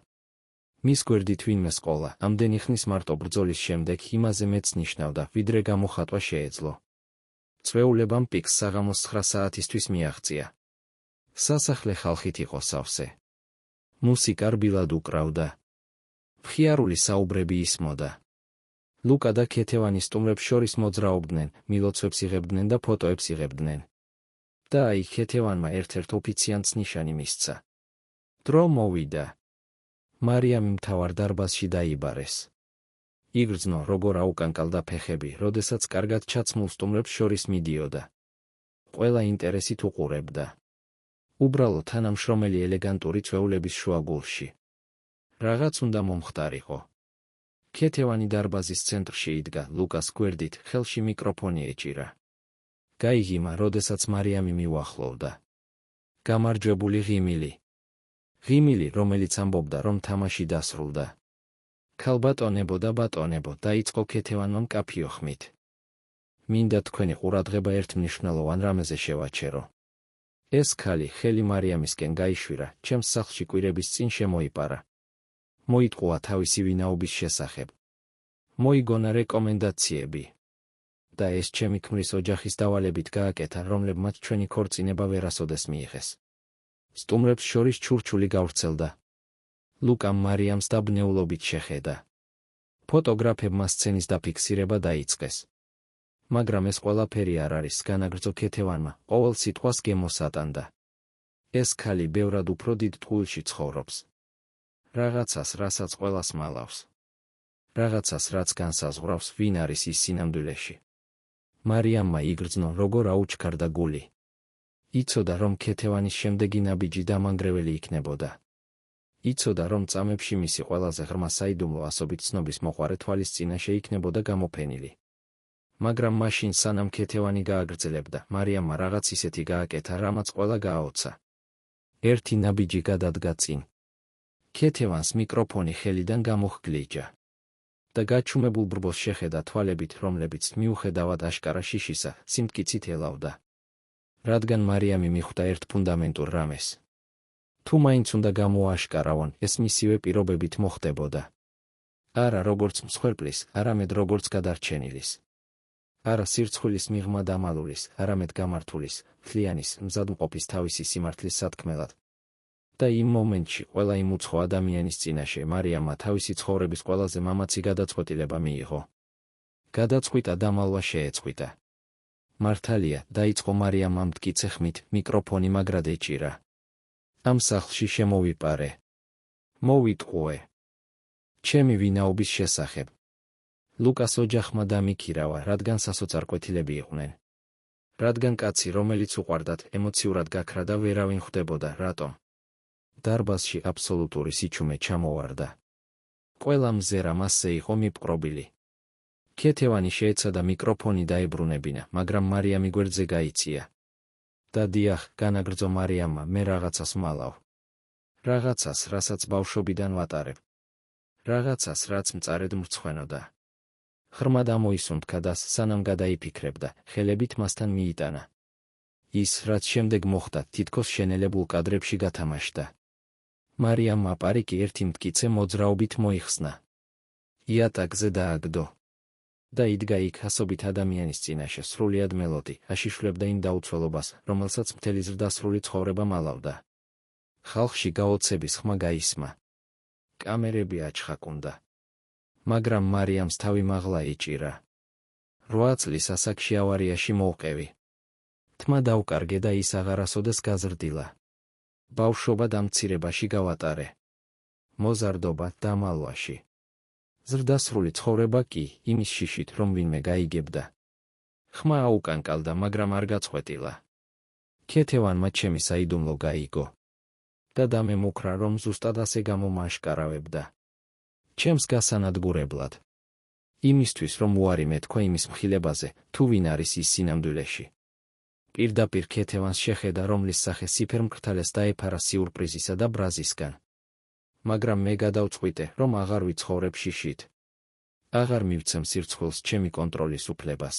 მის გვერდით ვინმე სკოლა, ამდენი ხნის მარტო ბრძოლის შემდეგ იმაზე მეც ნიშნავდა, ვიდრე გამოხატვა შეეძლო. წვეულებამ პიკს საღამოს 9 საათისთვის მიაღწია. სასახლე ხალხით იყო სავსე. მუსიკა რბილად უკრავდა. მხიარული საუბრები ისმოდა. ლუკა და ქეთევანი სტუმრებს შორის მოძრაობდნენ, მილოცვებს იღებდნენ და ფოტოებს იღებდნენ. და აი ქეთევანმა ერთ-ერთ ოფიციანტს ნიშანი მისცა. დრო მოვიდა. მარიამი მთავარ დარბაზში დაიბარეს. იგრძნო, როგორ აუკანკალდა ფეხები, როდესაც კარგად ჩაცმულ სტუმრებს შორის მიდიოდა. ყველა ინტერესით უყურებდა. უბრალო თანამშრომელი ელეგანტური წვეულების შუაგულში. რაღაც უნდა მომხდარიყო. ქეთევანი დარბაზის ცენტრში იდგა, ლუკას გვერდით, ხელში მიკროფონი ეჭირა. გაიგიმა, როდესაც მარიამი მიუახლოვდა. გამარჯვებული ღიმილი. ღიმილი, რომელიც ამბობდა, რომ თამაში დასრულდა. ქალბატონებო და ბატონებო, დაიწყო ქეთევანმა მკაფიო ხმით. მინდა თქვენი ყურადღება ერთმნიშვნელოვან რამეზე შევაჩერო. ეს ქალი ხელი მარიამისკენ გაიშვირა, ჩემს სახლში კვირების წინ შემოიპარა. მოიტყუა თავისი ვინაობის შესახებ. მოიგონა რეკომენდაციები. და ეს ჩემი ქმრის ოჯახის დავალებით გააკეთა, რომლებმაც ჩვენი ქორწინება ვერასოდეს მიიღეს. სტუმრებს შორის ჩურჩული გავრცელდა. ლუკამ მარიამს დაბნეულობით შეხედა. ფოტოგრაფებმა სცენის დაფიქსირება დაიწყეს. მაგრამ ეს ყველაფერი არ არის, განაგრძო ქეთევანმა, ყოველ სიტყვას გემოსატანდა. ეს ქალი ბევრად უფრო დიდ ტყუილში ცხოვრობს. რაღაცას, რასაც ყველას მალავს. რაღაცას, რაც განსაზღვრავს, ვინ არის ის სინამდვილეში. მარიამმა იგრძნო, როგორ აუჩქარდა გული. იცოდა, რომ ქეთევანის შემდეგი ნაბიჯი დამანგრეველი იქნებოდა. იცოდა, რომ წამებში მისი ყველაზე ღრმა საიდუმლო ასობით ცნობის მოყვარე თვალის წინაშე იქნებოდა გამოფენილი. მაგრამ მაშინ სანამ ქეთევანი გააგრძელებდა, მარიამმა რაღაც ისეთი გააკეთა, რამაც ყველა გააოცა. ერთი ნაბიჯი გადადგა წინ. ქეთევანს მიკროფონი ხელიდან გამოჰგლიჯა. და გაჩუმებულ ბრბოს შეხედა თვალებით, რომლებიც მიუხედავად აშკარა შიშისა, სიმტკიცით ელავდა. რადგან მარიამი მიხვდა ერთ ფუნდამენტურ რამეს. თუ მაინც უნდა გამოააშკარავონ, ეს მისივე პირობებით მოხდებოდა. არა როგორც მსხვერპლის, არამედ როგორც გადარჩენილის. არა სირცხვილის მიღმა დამალულის, არამედ გამართულის, მთლიანის, მზადმყოფის თავისი სიმართლის სათქმელად. და იმ მომენტში ყველა იმ უცხო ადამიანის წინაშე მარიამმა თავისი ცხოვრების ყველაზე მამაცი გადაწყვეტილება მიიღო. გადაწყვიტა დამალვა შეეწყვიტა. მართალია, დაიწყო მარიამმა მტკიცე ხმით, მიკროფონი მაგრად ეჭირა. ამ სახლში შემოვიპარე. მოვიტყუე. ჩემი ვინაობის შესახებ. ლუკას ოჯახმა დამიქირავა, რადგან სასოწარკვეთილები იყვნენ. რადგან კაცი, რომელიც უყვარდათ, ემოციურად გაქრა და ვერავინ ხვდებოდა, რატომ. დარბაზში აბსოლუტური სიჩუმე ჩამოვარდა. ყველა მზერა მასზე იყო მიპყრობილი. ქეთევანი შეეცადა მიკროფონი დაებრუნებინა, მაგრამ მარიამი გვერდზე გაიწია. და დიახ, განაგრძო მარიამმა, მე რაღაცას მალავ. რაღაცას, რასაც ბავშვობიდან ვატარებ. რაღაცას, რაც მწარედ მრცხვენოდა. ღრმად ამოისუნთქა და სანამ გადაიფიქრებდა, ხელებით მასთან მიიტანა. ის, რაც შემდეგ მოხდა, თითქოს შენელებულ კადრებში გათამაშდა. მარიამმა პარიკი ერთი მტკიცე მოძრაობით მოიხსნა. იატაკზე დააგდო. და იდგა იქ ასობით ადამიანის წინაშე სრულიად მელოდი, აშიშვლებდა იმ დაუცველობას, რომელსაც მთელი ზრდასრული ცხოვრება მალავდა. ხალხში გაოცების ხმა გაისმა. კამერები აჩხაკუნდა. მაგრამ მარიამს თავი მაღლა ეჭირა. 8 წლის ასაკში ავარიაში მოუყევი. თმა დაუკარგე და ის აღარასოდეს გაზრდილა. ბავშვობა დამცირებაში გავატარე. მოზარდობა დამალვაში. ზრდასრული ცხოვრება კი იმის შიშით, რომ ვინმე გაიგებდა. ხმა აუკანკალდა, მაგრამ არ გაწყვეტილა. ქეთევანმა ჩემი საიდუმლო გაიგო. და დამემუქრა, რომ ზუსტად ასე გამომაშკარავებდა. ჩემს გასანადგურებლად. იმისთვის, რომ უარი მეთქვა იმის მხილებაზე, თუ ვინ არის ის სინამდვილეში. პირდაპირ ქეთევანს შეხედა, რომლის სახე სიფერმკრთალეს დაეფარა სიურპრიზისა და ბრაზისგან. მაგრამ მე გადავწყვიტე, რომ აღარ ვიცხოვრებ შიშით. აღარ მივცემ სირცხვილს ჩემი კონტროლის უფლებას.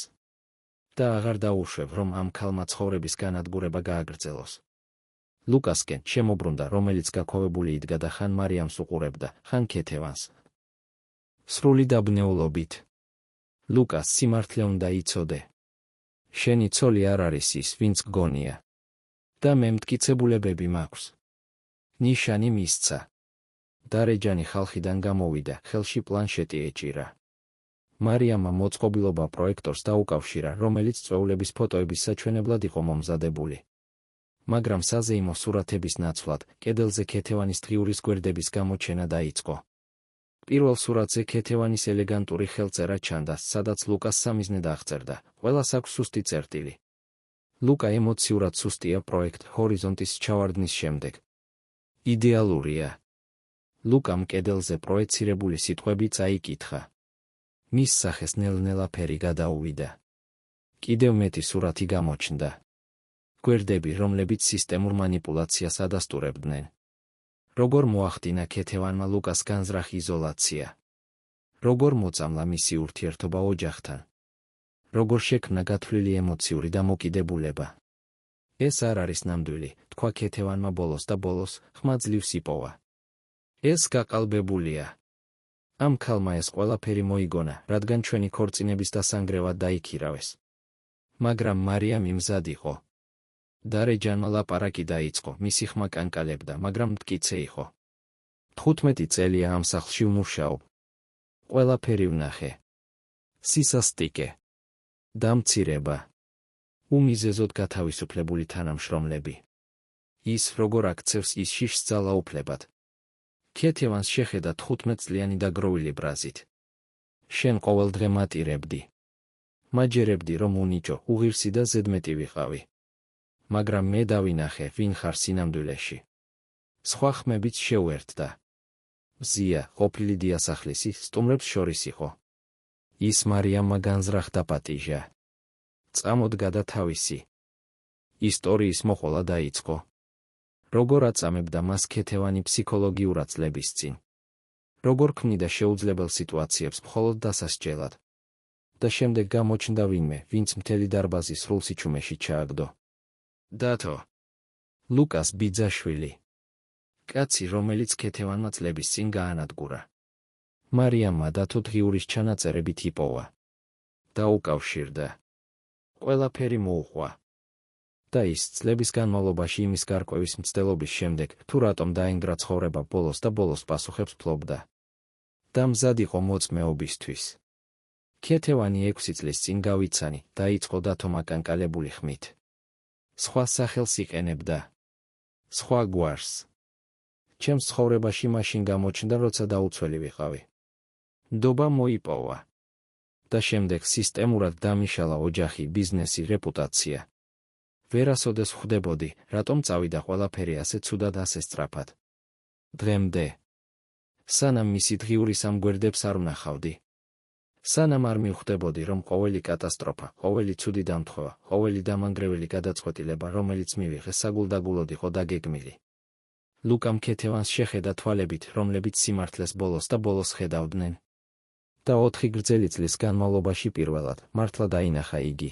და აღარ დაუშვებ, რომ ამ ქალმა ცხოვრების განადგურება გააგრძელოს. ლუკასკენ შემობრუნდა, რომელიც გაქვავებული იდგა და ხან მარიამს უყურებდა, ხან ქეთევანს. სრული დაბნეულობით. ლუკას, სიმართლე უნდა იცოდე. შენი ცოლი არ არის ის, ვინც გგონია. და მე მტკიცებულებები მაქვს. ნიშანი მისცა. დარეჯანი ხალხიდან გამოვიდა, ხელში პლანშეტი ეჭირა. მარიამმა მოწყობილობა პროექტორს დაუკავშირა, რომელიც წვეულების ფოტოების საჩვენებლად იყო მომზადებული. მაგრამ საზეიმო სურათების ნაცვლად, კედელზე ქეთევანის დღიურის გვერდების გამოჩენა დაიწყო. პირველ სურათზე ქეთევანის ელეგანტური ხელწერა ჩანდა, სადაც ლუკას სამიზნედ აღწერდა, ყველას აქვს სუსტი წერტილი. ლუკა ემოციურად სუსტია პროექტ ჰორიზონტის ჩავარდნის შემდეგ. იდეალურია. ლუკამ კედელზე პროექცირებული სიტყვები წაიკითხა. მის სახეს ნელ-ნელა ფერი გადაუვიდა. კიდევ მეტი სურათი გამოჩნდა. გვერდები, რომლებიც სისტემურ მანიპულაციას ადასტურებდნენ. როგორ მოახდინა ქეთევანმა ლუკას განზრახი იზოლაცია. როგორ მოწამლა მისი ურთიერთობა ოჯახთან. როგორ შექმნა გათვლილი ემოციური დამოკიდებულება. ეს არ არის ნამდვილი, თქვა ქეთევანმა ბოლოს და ბოლოს ხმა ძლივს იპოვა. ეს გაყალბებულია. ამ ქალმა ეს ყველაფერი მოიგონა, რადგან ჩვენი ქორწინების დასანგრევად დაიქირავეს. მაგრამ მარიამი მზად იყო. დარეჯანმა ლაპარაკი დაიწყო, მისი ხმა კანკალებდა, მაგრამ მტკიცე იყო. 15 წელია ამ სახლში ვმუშაობ. ყველაფერი ვნახე. სისასტიკე. დამცირება. უმიზეზოდ გათავისუფლებული თანამშრომლები. ის როგორ აქცევს ის შიშს ძალაუფლებად. ქეთევანს შეხედა 15 წლიანი დაგროვილი ბრაზით. შენ ყოველ დღე მატირებდი. მაჯერებდი, რომ უნიჭო, უღირსი და ზედმეტი ვიყავი. მაგრამ მე დავინახე, ვინ ხარ სინამდვილეში. სხვა ხმებიც შეუერთდა. მზია, ყოფილი დიასახლისი, სტუმრებს შორის იყო. ის მარიამმა განზრახდა პატიჟა. წამოდგა და თავისი ისტორიის მოყოლა დაიწყო. როგორ აწამებდა მას ქეთევანი ფსიქოლოგიურად წლების წინ. როგორ ქმნიდა შეუძლებელ სიტუაციებს მხოლოდ დასასჯელად. და შემდეგ გამოჩნდა ვინმე, ვინც მთელი დარბაზი სრულ სიჩუმეში ჩააგდო. დათო. ლუკას ბიძაშვილი. კაცი, რომელიც ქეთევანმა წლების წინ გაანადგურა. მარიამმა დათო დღიურის ჩანაწერებით იპოვა. დაუკავშირდა. ყველაფერი მოუყვა. და ის წლების განმავლობაში იმის გარკვევის მცდელობის შემდეგ, თუ რატომ დაინგრა ცხოვრება ბოლოს და ბოლოს პასუხებს ფლობდა. და მზად იყო მოწმეობისთვის. ქეთევანი 6 წლის წინ გავიცანი, დაიწყო დათომ აკანკალებული ხმით. სხვა სახელს იყენებდა. სხვა გვარს. ჩემს ცხოვრებაში მაშინ გამოჩნდა, როცა დაუცველი ვიყავი. ნდობა მოიპოვა. და შემდეგ სისტემურად დამიშალა ოჯახი, ბიზნესი, რეპუტაცია. ვერასოდეს ხვდებოდი, რატომ წავიდა ყველაფერი ასე ცუდად, ასე სწრაფად. დღემდე. სანამ მისი დღიურის ამ გვერდებს არ ვნახავდი. სანამ არ მივხვდებოდი, რომ ყოველი კატასტროფა, ყოველი ცუდი დამთხოვა, ყოველი დამანგრეველი გადაწყვეტილება, რომელიც მივიღე, საგულდაგულოდ იყო დაგეგმილი. ლუკამ ქეთევანს შეხედა თვალებით, რომლებიც სიმართლეს ბოლოს და ბოლოს ხედავდნენ. და 4 გრძელი წლის განმავლობაში პირველად, მართლა დაინახა იგი.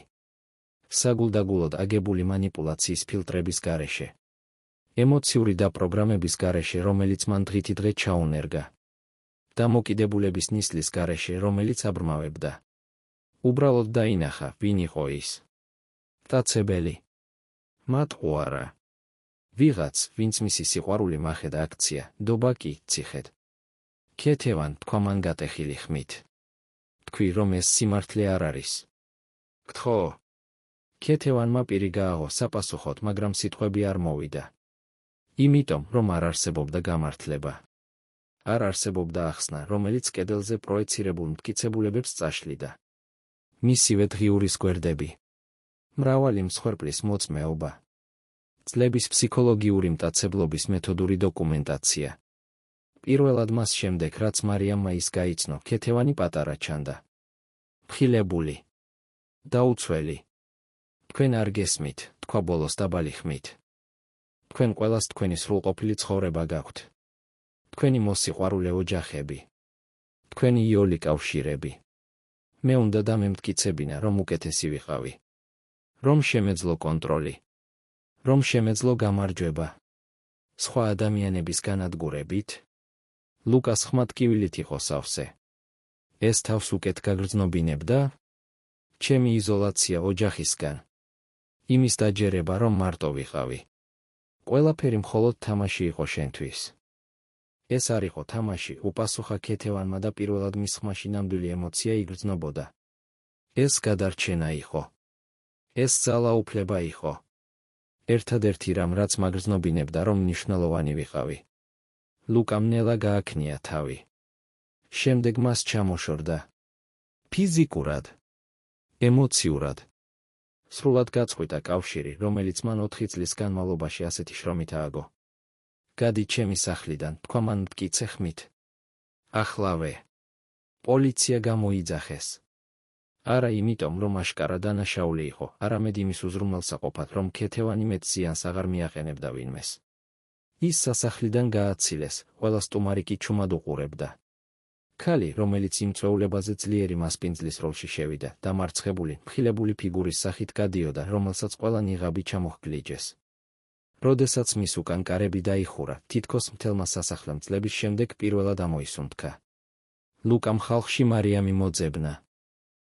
საგულდაგულოდ აგებული მანიპულაციის ფილტრების გარეშე. ემოციური დაპროგრამების გარეშე, რომელიც მან დღითი დღე ჩაუნერგა. დამოკიდებულების ნისლის გარეშე, რომელიც აბრმავებდა. უბრალოდ დაინახა, ვინ იყო ის. მტაცებელი. მათ უარა. ვიღაც, ვინც მისი სიყვარული მახედა აქცია, დობა კი ციხედ. ქეთევან, თქვა მან გატეხილი ხმით. თქვი, რომ ეს სიმართლე არ არის. გთხოვ. ქეთევანმა პირი გააღო საპასუხოდ, მაგრამ სიტყვები არ მოვიდა. იმიტომ, რომ არ არსებობდა გამართლება. არ არსებობდა ახსნა, რომელიც კედელზე პროექცირებულ მტკიცებულებებს წაშლიდა. მისივე დღიურის გვერდები. მრავალი მსხვერპლის მოწმეობა. წლების ფსიქოლოგიური მტაცებლობის მეთოდური დოკუმენტაცია. პირველად მას შემდეგ, რაც მარიამმა ის გაიცნო, ქეთევანი პატარა ჩანდა. მხილებული. დაუცველი. თქვენ არ გესმით, თქვა ბოლოს დაბალი ხმით. თქვენ ყველას თქვენი სრულყოფილი ცხოვრება გაქვთ. თქვენი მოსიყვარულე ოჯახები. თქვენი იოლი კავშირები. მე უნდა დამემტკიცებინა, რომ უკეთესი ვიყავი. რომ შემეძლო კონტროლი. რომ შემეძლო გამარჯვება. სხვა ადამიანების განადგურებით. ლუკას ხმა ტკივილით იყო სავსე. ეს თავს უკეთ გაგრძნობინებდა? ჩემი იზოლაცია ოჯახისგან. იმის დაჯერება, რომ მარტო ვიყავი. ყველაფერი მხოლოდ თამაში იყო შენთვის. ეს არ იყო თამაში, უპასუხა ქეთევანმა და პირველად მის ხმაში ნამდვილი ემოცია იგრძნობოდა. ეს გადარჩენა იყო. ეს ძალაუფლება იყო. ერთადერთი რამ, რაც მაგრძნობინებდა, რომ მნიშვნელოვანი ვიყავი. ლუკამ ნელა გააქნია თავი. შემდეგ მას ჩამოშორდა. ფიზიკურად. ემოციურად. სრულად გაწყვიტა კავშირი, რომელიც მან 4 წლის განმავლობაში ასეთი შრომით ააგო. გადი ჩემი სახლიდან, თქვა მან მტკიცე ხმით. ახლავე. პოლიცია გამოიძახეს. არა იმიტომ, რომ აშკარა დანაშაული იყო, არამედ იმის უზრუნველსაყოფად, რომ ქეთევანი მეტ ზიანს აღარ მიაყენებდა ვინმეს. ის სასახლიდან გააცილეს, ყველა სტუმარი კი ჩუმად უყურებდა. ქალი, რომელიც იმ წვეულებაზე ძლიერი მასპინძლის როლში შევიდა, დამარცხებული, მხილებული ფიგურის სახით გადიოდა, რომელსაც ყველა ნიღაბი ჩამოჰგლიჯეს. როდესაც მის უკან კარები დაიხურა, თითქოს მთელმა სასახლემ წლების შემდეგ პირველად ამოისუნთქა. ლუკამ ხალხში მარიამი მოძებნა.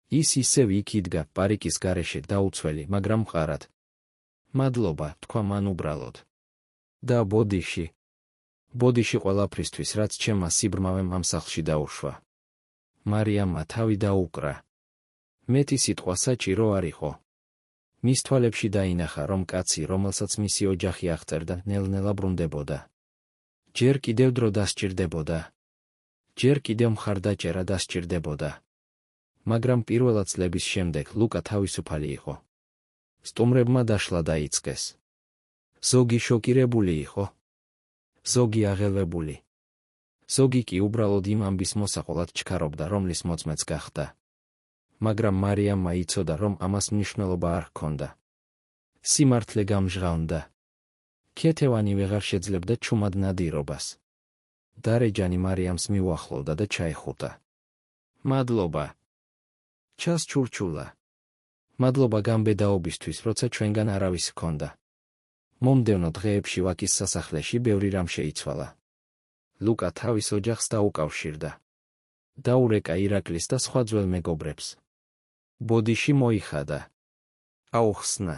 ის ისევ იქ იდგა, პარიკის გარეშე, დაუცველი, მაგრამ მყარად. მადლობა, თქვა მან უბრალოდ. და ბოდიში. ბოდიში ყველაფრისთვის, რაც ჩემმა სიბრმავემ ამ სახლში დაუშვა. მარიამმა თავი დაუკრა. მეტი სიტყვა საჭირო არ იყო. მის თვალებში დაინახა, რომ კაცი, რომელსაც მისი ოჯახი აღწერდა, ნელ-ნელა ბრუნდებოდა. ჯერ კიდევ დრო დასჭირდებოდა. ჯერ კიდევ მხარდაჭერა დასჭირდებოდა. მაგრამ პირველად წლების შემდეგ ლუკა თავისუფალი იყო. სტუმრებმა დაშლა დაიწყეს. ზოგი შოკირებული იყო. ზოგი აღელვებული. ზოგი კი უბრალოდ იმ ამბის მოსაყოლად ჩქარობდა, რომლის მოწმეც გახდა. მაგრამ მარიამმა იცოდა, რომ ამას მნიშვნელობა არ ჰქონდა. სიმართლე გამჟღავნდა. ქეთევანი ვეღარ შეძლებდა ჩუმად ნადირობას. დარეჯანი მარიამს მიუახლოვდა და ჩაეხუტა. მადლობა. ჩასჩურჩულა. მადლობა გამბედაობისთვის, როცა ჩვენგან არავის ჰქონდა. მომდევნო დღეებში ვაკის სასახლეში ბევრი რამ შეიცვალა. ლუკა თავის ოჯახს დაუკავშირდა. დაურეკა ირაკლის და სხვა ძველ მეგობრებს. ბოდიში მოიხადა. აუხსნა.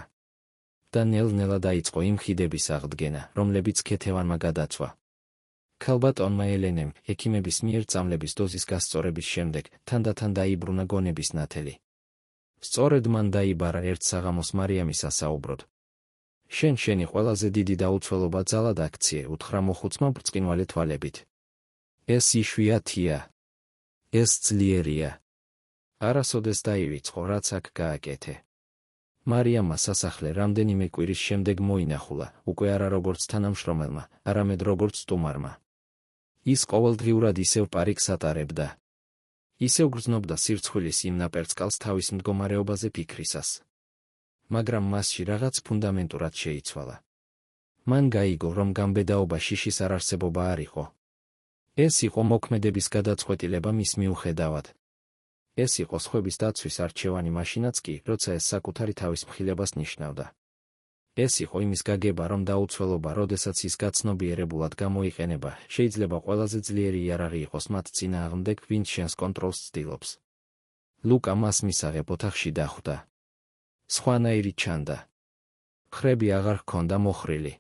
და ნელ-ნელა დაიწყო იმ ხიდების აღდგენა, რომლებიც ქეთევანმა გადაცვა. ქალბატონმა ელენემ, ექიმების მიერ წამლების დოზის გასწორების შემდეგ, თანდათან დაიბრუნა გონების ნათელი. სწორედ მან დაიბარა ერთ საღამოს მარიამის ასაუბროდ. შენი ყველაზე დიდი დაუცველობა ძალად აქციე, უთხრა მოხუცმა ბრწყინვალე თვალებით. ეს იშვიათია. ეს ძლიერია. არასოდეს დაივიწყო, რაც აქ გააკეთე. მარიამმა სასახლე რამდენიმე კვირის შემდეგ მოინახულა, უკვე არა როგორც თანამშრომელმა, არამედ როგორც სტუმარმა. ის ყოველდღიურად ისევ პარიკს ატარებდა. ისევ გრძნობდა სირცხვილის იმ ნაპერწკალს თავის მდგომარეობაზე ფიქრისას. მაგრამ მასში რაღაც ფუნდამენტურად შეიცვალა. მან გაიგო, რომ გამბედაობა შიშის არარსებობა არ იყო. ეს იყო მოქმედების გადაწყვეტილება მის მიუხედავად. ეს იყო სხვების დაცვის არჩევანი მაშინაც კი, როცა ეს საკუთარი თავის მხილებას ნიშნავდა. ეს იყო იმის გაგება, რომ დაუცველობა, როდესაც ის გაცნობიერებულად გამოიყენება, შეიძლება ყველაზე ძლიერი იარაღი იყოს მათ წინააღმდეგ, ვინც შენს კონტროლს ცდილობს. ლუკა მას მისაღებ ოთახში დახვდა. სხვანაირი ჩანდა. ხრები აღარ ჰქონდა მოხრილი.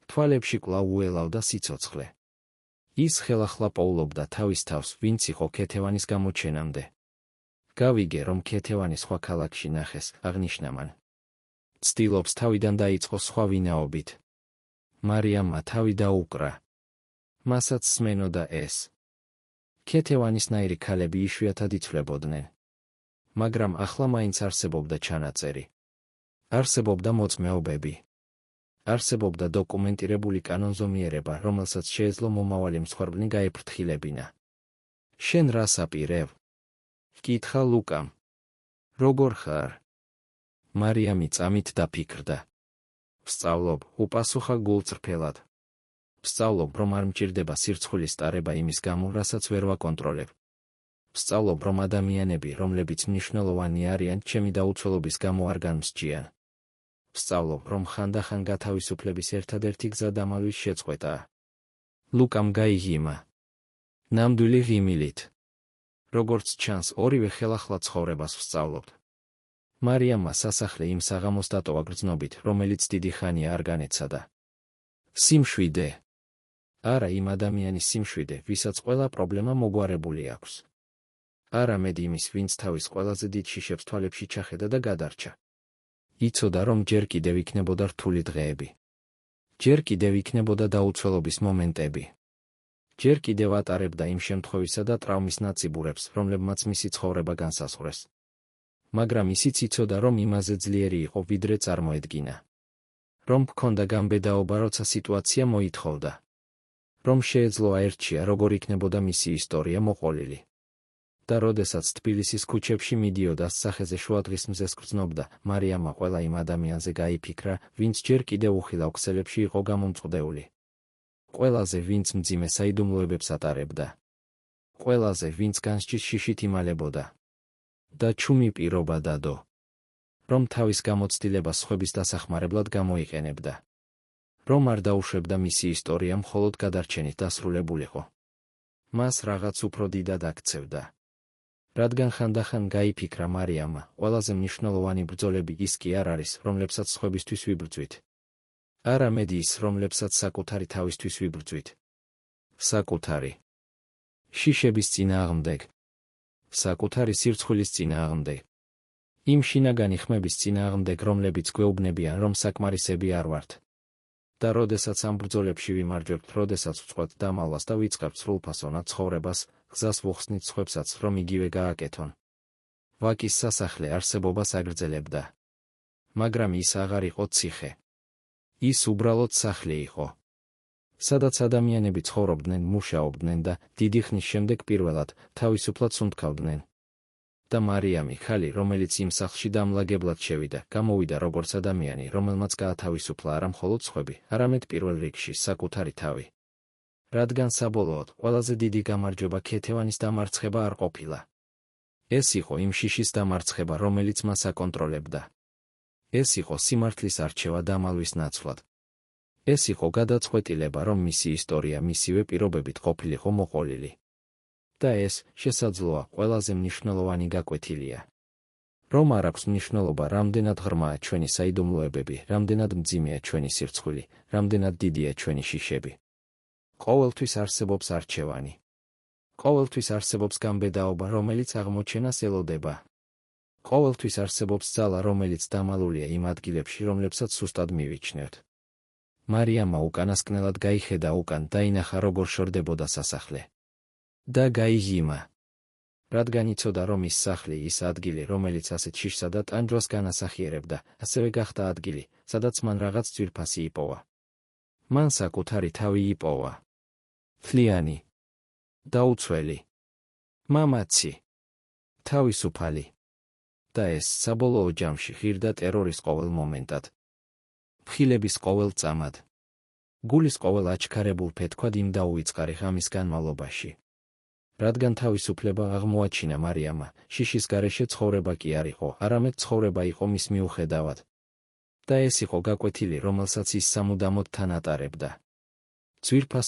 თვალებში კვლავ უელავდა სიცოცხლე. ის ხელახლა პოულობდა თავის თავს, ვინც იყო ქეთევანის გამოჩენამდე. გავიგე, რომ ქეთევანი სხვა ქალაქში ნახეს, აღნიშნა მან. ცდილობს თავიდან დაიწყოს სხვა ვინაობით. მარიამმა თავი დაუკრა. მასაც სმენოდა ეს. ქეთევანისნაირი ქალები იშვიათად იცვლებოდნენ. მაგრამ ახლა მაინც არსებობდა ჩანაწერი. არსებობდა მოწმეობები. არსებობდა დოკუმენტირებული კანონზომიერება, რომელსაც შეეძლო მომავალი მსხვერპლი გაეფრთხილებინა. შენ რას აპირებ? ჰკითხა ლუკამ. როგორ ხარ? მარიამი წამით დაფიქრდა. ვსწავლობ, უპასუხა გულწრფელად. ვსწავლობ, რომ არ მჭირდება სირცხვილის ტარება იმის გამო, რასაც ვერ ვაკონტროლებ. ვსწავლობ, რომ ადამიანები, რომლებიც მნიშვნელოვანი არიან, ჩემი დაუცველობის გამო არ განმსჯიან. ვსწავლობ, რომ ხანდახან გათავისუფლების ერთადერთი გზა დამალვის შეწყვეტაა. ლუკამ გაიღიმა. ნამდვილი ღიმილით. როგორც ჩანს, ორივე ხელახლა ცხოვრებას ვსწავლობთ. მარიამმა სასახლე იმ საღამოს დატოვა გრძნობით, რომელიც დიდი ხანია არ განეცადა. სიმშვიდე. არა იმ ადამიანის სიმშვიდე, ვისაც ყველა პრობლემა მოგვარებული აქვს. არამედ იმის, ვინც თავის ყველაზე დიდ შიშებს თვალებში ჩახედა და გადარჩა. იცოდა, რომ ჯერ კიდევ იქნებოდა რთული დღეები. ჯერ კიდევ იქნებოდა დაუცველობის მომენტები. ჯერ კიდევ ატარებდა იმ შემთხვევისა და ტრავმის ნაწიბურებს, რომლებმაც მისი ცხოვრება განსაზღვრეს. მაგრამ ისიც იცოდა, რომ იმაზე ძლიერი იყო, ვიდრე წარმოედგინა. რომ ჰქონდა გამბედაობა, როცა სიტუაცია მოითხოვდა. რომ შეეძლო აერჩია, როგორ იქნებოდა მისი ისტორია მოყოლილი. და როდესაც თბილისის ქუჩებში მიდიოდა სახეზე შუადღის მზეს გრძნობდა, მარიამმა ყველა იმ ადამიანზე გაიფიქრა, ვინც ჯერ კიდევ უხილავ ქსელებში იყო გამომწყდეული. ყველაზე, ვინც მძიმე საიდუმლოებებს ატარებდა. ყველაზე, ვინც განსჯის შიშით იმალებოდა. და ჩუმი პირობა დადო. რომ თავის გამოცდილებას სხვების დასახმარებლად გამოიყენებდა. რომ არ დაუშვებდა მისი ისტორია მხოლოდ გადარჩენით დასრულებულიყო. მას რაღაც უფრო დიდად აქცევდა. რადგან ხანდახან გაიფიქრა მარიამმა, ყველაზე მნიშვნელოვანი ბრძოლები ის კი არ არის, რომლებსაც სხვებისთვის ვიბრძვით. არამედ ის, რომლებსაც საკუთარი თავისთვის ვიბრძვით. საკუთარი შიშების წინააღმდეგ. საკუთარი სირცხვილის წინააღმდეგ. იმ შინაგანი ხმების წინააღმდეგ, რომლებიც გვეუბნებიან, რომ საკმარისები არ ვართ. და როდესაც ამ ბრძოლებში ვიმარჯვებთ, როდესაც ვწყვეტ დამალვას და ვიწყებთ სრულფასოვნად ცხოვრებას, გზას ვუხსნით სხვებსაც, რომ იგივე გააკეთონ. ვაკის სასახლე არსებობას აგრძელებდა. მაგრამ ის აღარ იყო ციხე. ის უბრალოდ სახლი იყო. სადაც ადამიანები ცხოვრობდნენ, მუშაობდნენ და დიდი ხნის შემდეგ პირველად თავისუფლად სუნთქავდნენ. და მარიამი, ხალი, რომელიც იმ სახლში დამლაგებლად შევიდა, გამოვიდა როგორც ადამიანი, რომელმაც გაათავისუფლა არა მხოლოდ სხვები, არამედ პირველ რიგში საკუთარი თავი. რადგან საბოლოოდ ყველაზე დიდი გამარჯვება ქეთევანის დამარცხება არ ყოფილა. ეს იყო იმ შიშის დამარცხება, რომელიც მას აკონტროლებდა. ეს იყო სიმართლის არჩევა დამალვის ნაცვლად. ეს იყო გადაწყვეტილება, რომ მისი ისტორია მისივე პირობებით ყოფილიყო მოყოლილი. და ეს, შესაძლოა, ყველაზე მნიშვნელოვანი გაკვეთილია. რომ არ აქვს მნიშვნელობა, რამდენად ღრმაა ჩვენი საიდუმლოებები, რამდენად მძიმეა ჩვენი სირცხვილი, რამდენად დიდია ჩვენი შიშები. ყოველთვის არსებობს არჩევანი. ყოველთვის არსებობს გამბედაობა, რომელიც აღმოჩენას ელოდება. ყოველთვის არსებობს ძალა, რომელიც დამალულია იმ ადგილებში, რომლებსაც სუსტად მივიჩნევთ. მარიამმა უკანასკნელად გაიხედა უკან, დაინახა როგორ შორდებოდა სასახლე. და გაიღიმა. რადგან იცოდა, რომ ის სახლი, ის ადგილი, რომელიც ასეთ შიშსა და ტანჯვას განასახიერებდა, ასევე გახდა ადგილი, სადაც მან რაღაც ძვირფასი იპოვა. მან საკუთარი თავი იპოვა. თლიანი. დაუცველი. მამაცი. თავისუფალი. და ეს საბოლოო ჯამში ღირდა ტერორის ყოველ მომენტად. ფხილების ყოველ წამად. გულის ყოველ აჩქარებულ ფეთქვად იმ დაუვიწყარი ღამის განმავლობაში. რადგან თავისუფლება აღმოაჩინა მარიამმა, შიშის გარეშე ცხოვრება კი არ იყო, არამედ ცხოვრება იყო მის მიუხედავად. და ეს იყო გაკვეთილი, რომელსაც ის სამუდამოდ თან ატარებდა. ძვირფას